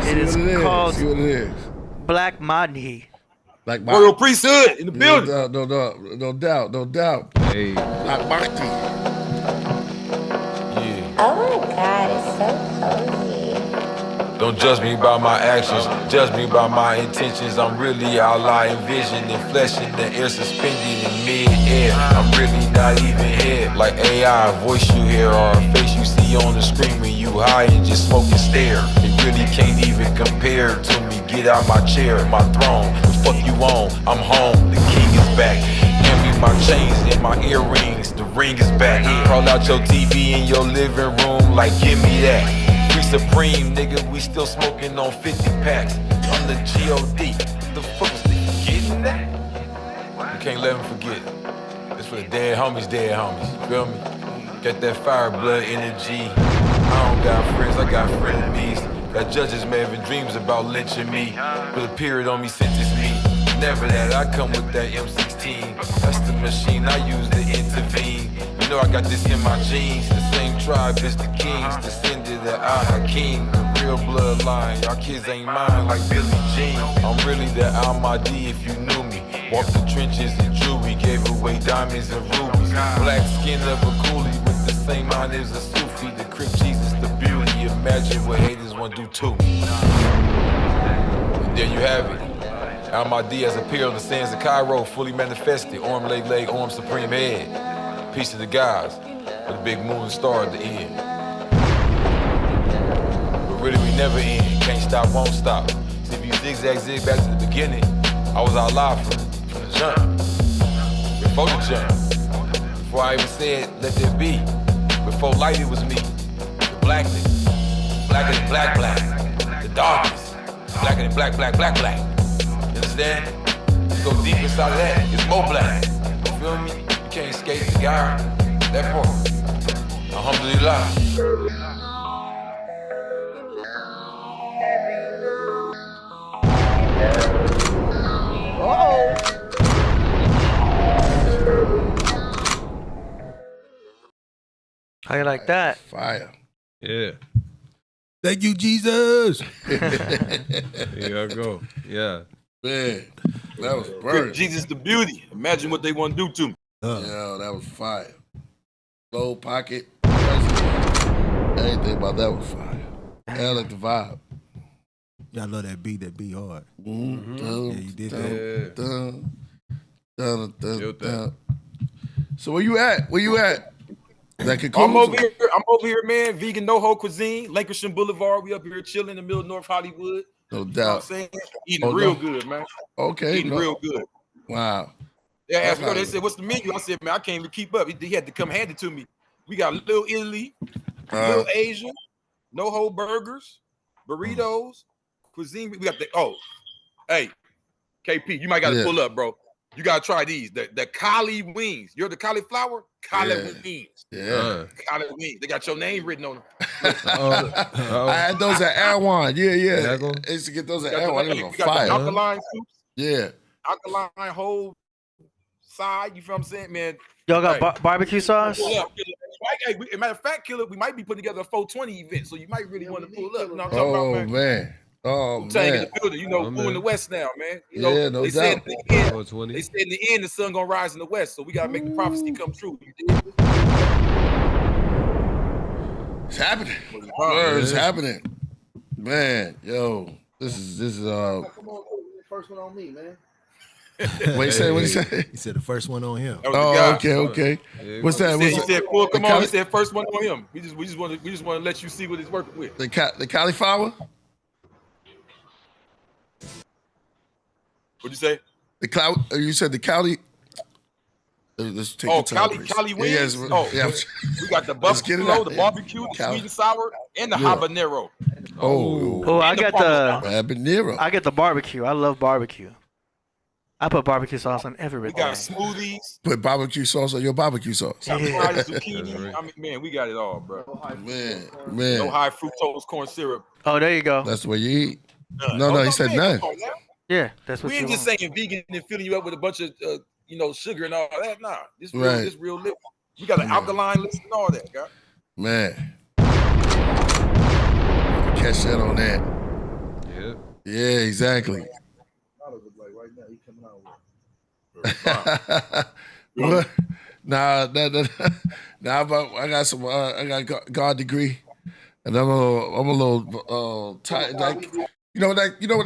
It is called See what it is. Black Madhi. Like Royal Priesthood in the building. No doubt. Hey. Black Madhi. Oh my God, it's so cozy. Don't judge me by my actions, judge me by my intentions. I'm really all I envision, in flesh in the air, suspended in mid-air. I'm really not even here, like AI, voice you hear or a face you see on the screen when you high and just smoke and stare. It really can't even compare to me. Get out my chair, my throne. The fuck you on? I'm home. The king is back. Hand me my chains and my earrings. The ring is back. Crawl out your TV in your living room, like give me that. Supreme, nigga, we still smoking on 50 packs. I'm the G.O.D. The fuck is they forgetting that? You can't let them forget. It's for the dead homies, you feel me? Got that fire blood energy. I don't got friends, I got frenemies. Got judges may having dreams about lynching me. Put a period on me, sentence me. Never that, I come with that M16. That's the machine I use to intervene. You know I got this in my genes. The same tribe as the kings, descended of Al-Hakim, the real bloodline. Y'all kids ain't mine like Billie Jean. I'm really the Almighty if you knew me. Walked the trenches in jewelry, gave away diamonds and rubies. Black skin of a coolie with the same mind as a Sufi. The crib Jesus, the beauty. Imagine what haters want to do to me. And there you have it. Al-Mahdi has appeared on the sands of Cairo, fully manifested. Arm, leg, arm, supreme head. Peace to the gods, with a big moon and star at the end. But really, we never end. Can't stop, won't stop. See, if you zig back to the beginning, I was out live from the jump. Before the jump. Before I even said, let there be. Before light, it was me. The blackness. Blacker than black. The darkness. Blacker than black. You understand? You go deep inside of that, it's more black. You feel me? You can't escape the guy. That part. Alhamdulillah. How you like that? Fire. Yeah. Thank you, Jesus. Here I go. Yeah. Man, that was burning. Jesus the beauty. Imagine what they want to do to me. Yo, that was fire. Low pocket. Everything about that was fire. I like the vibe. Yeah, I love that beat. That beat hard. Mm-hmm. Yeah, you did that. Dun. So where you at? That I'm over here, man. Vegan no-ho cuisine, Lancashire Boulevard. We up here chilling in the middle of North Hollywood. No doubt. You know what I'm saying? Eating real good, man. Okay. Eating real good. Wow. Yeah, asked me, they said, what's the menu? I said, man, I can't even keep up. He had to come hand it to me. We got Little Italy, Little Asia, no-ho burgers, burritos, cuisine. We got hey, KP, you might got to pull up, bro. You got to try these. The Kali wings. You're the cauliflower? Kali wings. Yeah. Kali wings. They got your name written on them. I had those at Erewhon. Yeah. I used to get those at Erewhon. They was on fire. The alkaline soups. Yeah. Alkaline whole side. You feel what I'm saying, man? Y'all got barbecue sauce? Hey, matter of fact, Killah, we might be putting together a 420 event, so you might really want to pull up. You know what I'm talking about, man? Oh, man. man. In the building, you know, in the West now, man. You know, yeah, no they doubt. They said in the end, the sun gonna rise in the West, so we gotta make the prophecy come true. You dig? It's happening. It's happening. Man, yo, this is Come on, first one on me, man. What you say? What you say? He said the first one on him. Oh, okay. What's that? He said, "Well, come on." He said, "First one on him." We just want to let you see what he's working with. The cauliflower. What'd you say? The cloud. You said the Cali. Let's take Cali wings. We got the buffalo, the barbecue, the sweet and sour, and the habanero. I got the habanero. I get the barbecue. I love barbecue. I put barbecue sauce on everything. We got smoothies. Put barbecue sauce on your barbecue sauce. Zucchini. I mean, man, we got it all, bro. Man. No high fructose corn syrup. Oh, there you go. That's the way you eat. No, he said none. Yeah, that's what we ain't just saying vegan and filling you up with a bunch of sugar and all that. Nah, this real living. We got an alkaline list and all that, guy. Man, catch that on that. Yeah, exactly. What? Nah, but I got some. I got God degree, and I'm a little tight. Like, you know what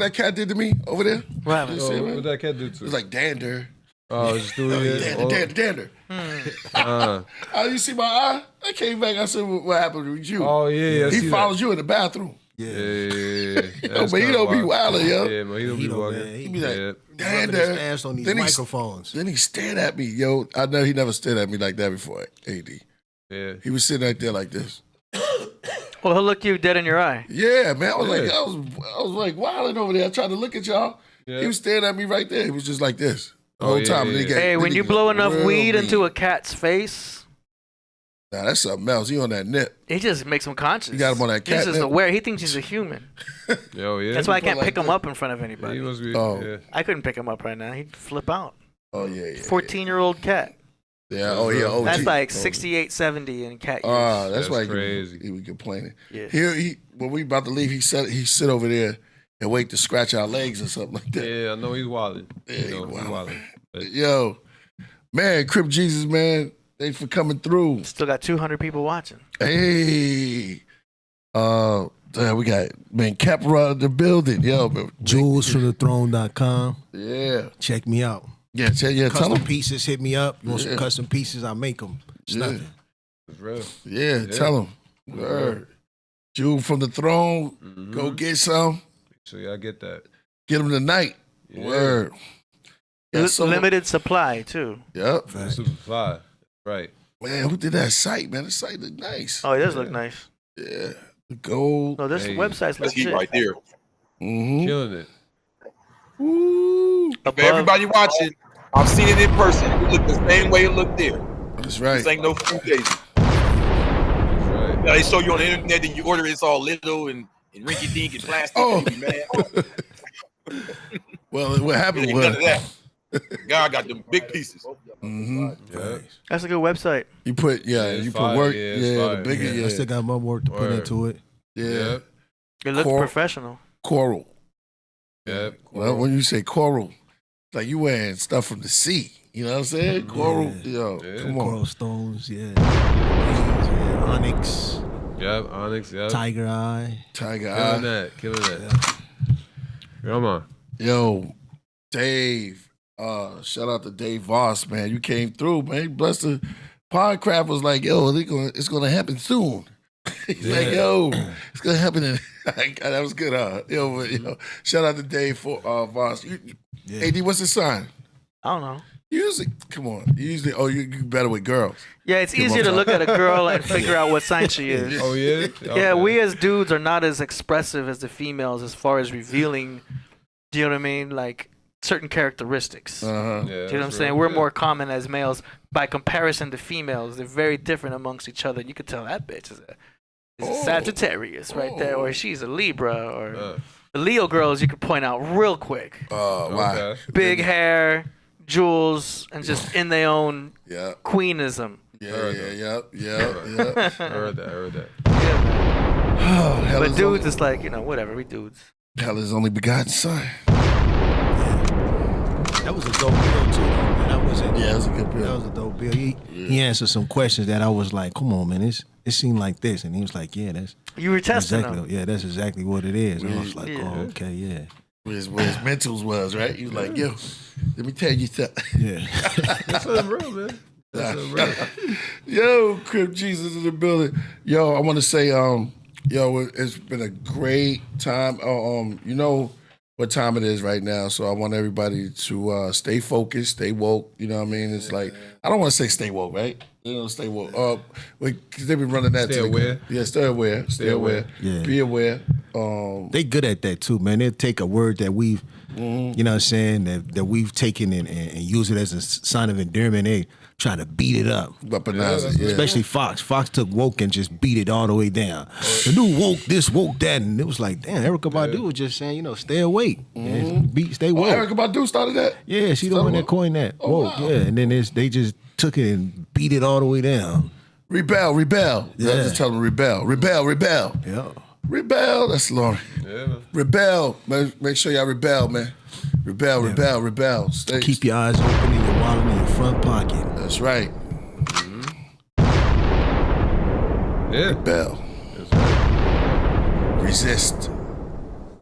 that cat did to me over there? What did that cat do to? It was like dander. Oh, just doing it. Dander. Oh, you see my eye? I came back. I said, "What happened with you?" Oh yeah. He follows you in the bathroom. Yeah. But he don't be wildin', yo. Yeah, man, he don't be wildin'. He be like, dander. His ass on these microphones. Then he stared at me, yo. I know he never stared at me like that before. AD. Yeah. He was sitting right there like this. Well, he'll look you dead in your eye. Yeah, man. I was like wilding over there. I tried to look at y'all. Yeah. He was staring at me right there. He was just like this the whole time. Hey, when you blow enough weed into a cat's face. Nah, that's something else. He on that nip. He just makes him conscious. You got him on that cat. He's just aware. He thinks he's a human. Yo, yeah. That's why I can't pick him up in front of anybody. He must be, I couldn't pick him up right now. He'd flip out. Oh, yeah. 14-year-old cat. Yeah. Oh yeah. OG. That's like 68, 70 in cat years. That's why crazy. He was complaining. Yeah. He when we about to leave, he sit over there and wait to scratch our legs or something like that. Yeah, I know he's wilding. Yeah, he's wilding. Yo, man, Crip Jesus, man, thanks for coming through. Still got 200 people watching. Hey, we got Capra in the building. Yo, man. JulesFromTheThrone.com. Yeah, check me out. Yeah, tell custom them. pieces. Hit me up. You want some custom pieces? I make them. It's nothing. It's real. Yeah, tell them. Word. Jules from the Throne. Go get some. So y'all get that. Get them tonight. Yeah. Word. Limited supply too. Yep. Supply. Right. Man, who did that site, man? The site look nice. Oh, it does look nice. Yeah. The gold. No, this website's That's legit. heat right there. Killing it. Ooh. For everybody watching, I've seen it in person. It looked the same way it looked there. That's right. This ain't no fugazi. Right. They show you on the internet and you order it's all little and rinky dink and plastic. Oh. And you be mad. Well, what happened None was of that. God got them big pieces. Yeah. That's a good website. You put you put work. fire. The bigger. I still got more work to put into it. Yeah. It looks professional. Coral. Yeah. Well, when you say coral, like you wearing stuff from the sea. You know what I'm saying? Coral. Yo, come on. Coral stones. Yeah. Onyx. Yep. Onyx. Yep. Tiger eye. Tiger eye. Killing that. Come on. Yo, Dave. Shout out to Dave Voss, man. You came through, man. Bless the Podcraft was like, yo, it's gonna happen soon. He's like, yo, it's gonna happen. That was good, huh? Yo, shout out to Dave for Voss. AD, what's his sign? I don't know. Usually, come on. You better with girls. Yeah, it's easier to look at a girl and figure out what sign she is. Oh yeah. Yeah, we as dudes are not as expressive as the females as far as revealing. Do you know what I mean? Like certain characteristics. Uh-huh. Yeah, do you know what I'm saying? We're more common as males by comparison to females. They're very different amongst each other. You could tell that bitch is a Sagittarius right there, or she's a Libra, or the Leo girls you could point out real quick. Why? Big hair, jewels, and just in their own queenism. Yeah. Heard that. Oh, but dudes, it's like, whatever, we dudes. Hell is only begotten son. That was a dope bill too, man. That was it was a good bill. That was a dope bill. He answered some questions that I was like, come on, man, it seemed like this, and he was like, yeah, that's. You were testing exactly, him. Yeah, that's exactly what it is. And I was like, oh, okay, yeah. Where his mentals was, right? He was like, yo, let me tell you something. Yeah. That's real, man. That's real. Yo, Crip Jesus in the building. Yo, I want to say, it's been a great time. You know what time it is right now, so I want everybody to stay focused, stay woke. You know what I mean? It's like, I don't want to say stay woke, right? Stay woke. Because they've been running that. Stay aware. Yeah, stay aware. Stay aware. Yeah. Be aware. They good at that too, man. They'll take a word that we've, you know what I'm saying, that we've taken and use it as a sign of endearment. They try to beat it up. Weaponize it, yeah. Especially Fox. Fox took woke and just beat it all the way down. The new woke this, woke that, and it was like, damn, Erykah Badu was just saying, stay awake. Stay woke. Erykah Badu started that? Yeah, she the one that coined that. Woke, yeah. And then they just took it and beat it all the way down. Rebel. Yeah. I just tell them rebel. Yeah. Rebel. That's Lauren. Yeah. Rebel. Make sure y'all rebel, man. Rebel. Stay. Keep your eyes open and your wallet in your front pocket. That's right. Yeah. Rebel. That's right. Resist.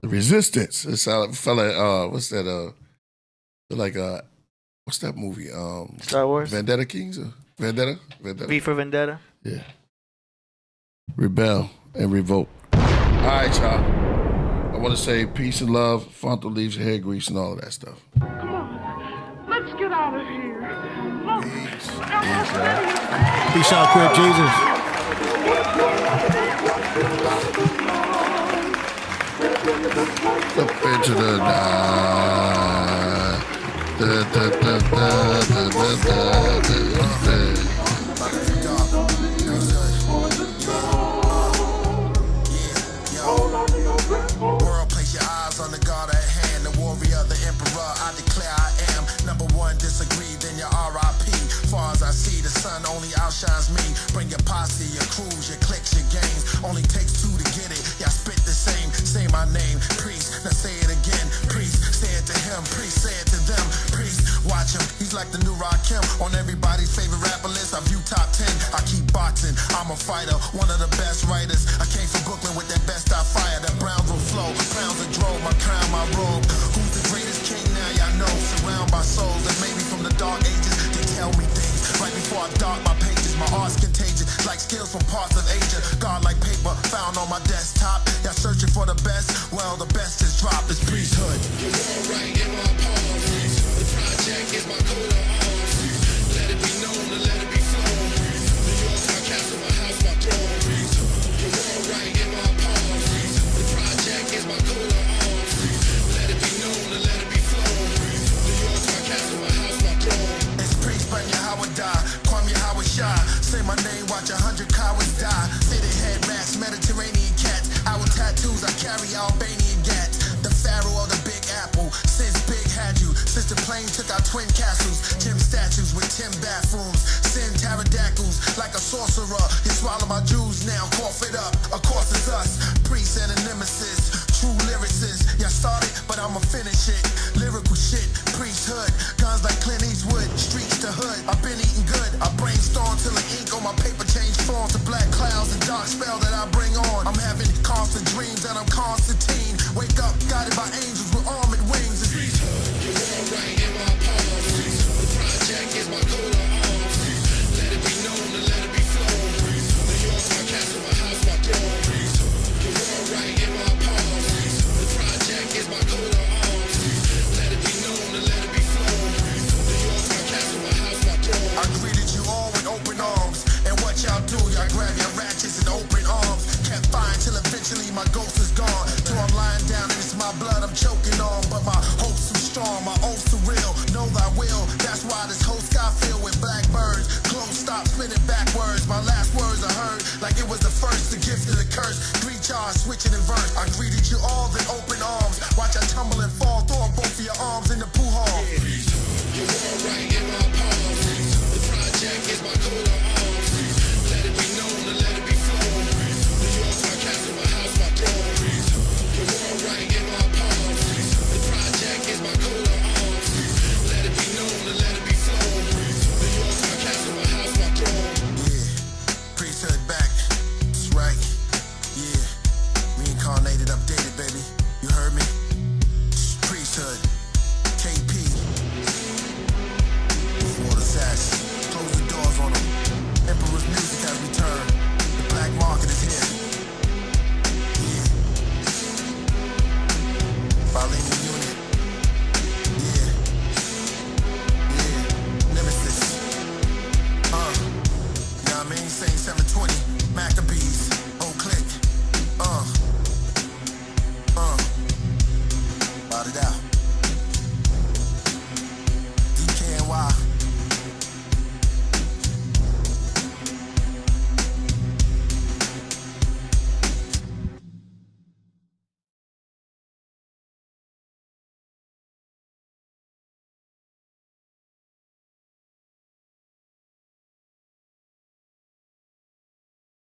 The resistance. It's a fella. What's that? What's that movie? Star Wars. Vendetta Kings. Vendetta. V for Vendetta. Yeah. Rebel and revolt. All right, y'all. I want to say peace and love, frontal leaves, hair grease, and all of that stuff. Come on, let's get out of here. Peace out, Crip Jesus. Up into the night. World, place your eyes on the God at hand, the warrior, the emperor. I declare I am number one. Disagree, then your RIP. Far as I see. sun only outshines me. Bring your posse, your crews, your cliques, your gangs. Only takes two to get it. Y'all spit the same. Say my name, Priest. Now say it again, Priest. Say it to him, Priest. Say it to them, Priest. Watch him, he's like the new Rakim. On everybody's favorite rapper list, I view top 10. I keep boxing, I'm a fighter, one of the best writers. I came from Brooklyn with that best I fire. That Brownsville flow, Browns and drove my crown, my robe. Who's the greatest king now? Y'all know. Surround by souls that made me from the dark ages. They tell me things right before I dark my pages. My art's contagious, like skills from parts of Asia. God like paper found on my desktop. Y'all searching for the best? Well, the best is dropped. It's priesthood. You're all right in my palms. The project is my coat of arms. Let it be known and let it be flown. New York's my castle, my house, my throne. You're all right in my palms. The project is my coat of arms. Let it be known and let it be flown. New York's my castle, my house, my throne. It's priest, but you how I die. Kwame how I shy. Say my name, watch 100 cowards die. Say they had mass Mediterranean cats. Our tattoos, I carry Albanian gats. The pharaoh of the Big Apple. Since Big had you. Since the plane took out twin castles. Gym statues with 10 bathrooms. Sin pterodactyls like a sorcerer. You swallow my jewels now, cough it up. Of course it's us, priests and a nemesis. True lyricists. Y'all started, but I'ma finish it. Lyrical shit, priesthood. Guns like Clint Eastwood, streets to hood. I've been eating good. I brainstorm till the ink on my paper change form to black clouds and dark spell that I bring on. I'm having constant dreams and I'm Constantine. Wake up, guided by angels with armored wings. It's priesthood. You're all right in my palms. The project is my coat of arms. Let it be known and let it be flown. New York's my castle, my house, my throne. You're all right in my palms. The project is my coat of arms. Let it be known and let it be flown. New York's my castle, my house, my throne. I greeted you all with open arms. And what y'all do, y'all grab your ratchets and open arms. Kept fine till eventually my ghost is gone. Till I'm lying down and it's my blood I'm choking on. But my hope's too strong, my oath's too real. Know thy will, that's why this whole sky filled with blackbirds. Close, stop spinning backwards. My last words I heard like it was the first, the gift of the curse. Three charge switching in verse. I greeted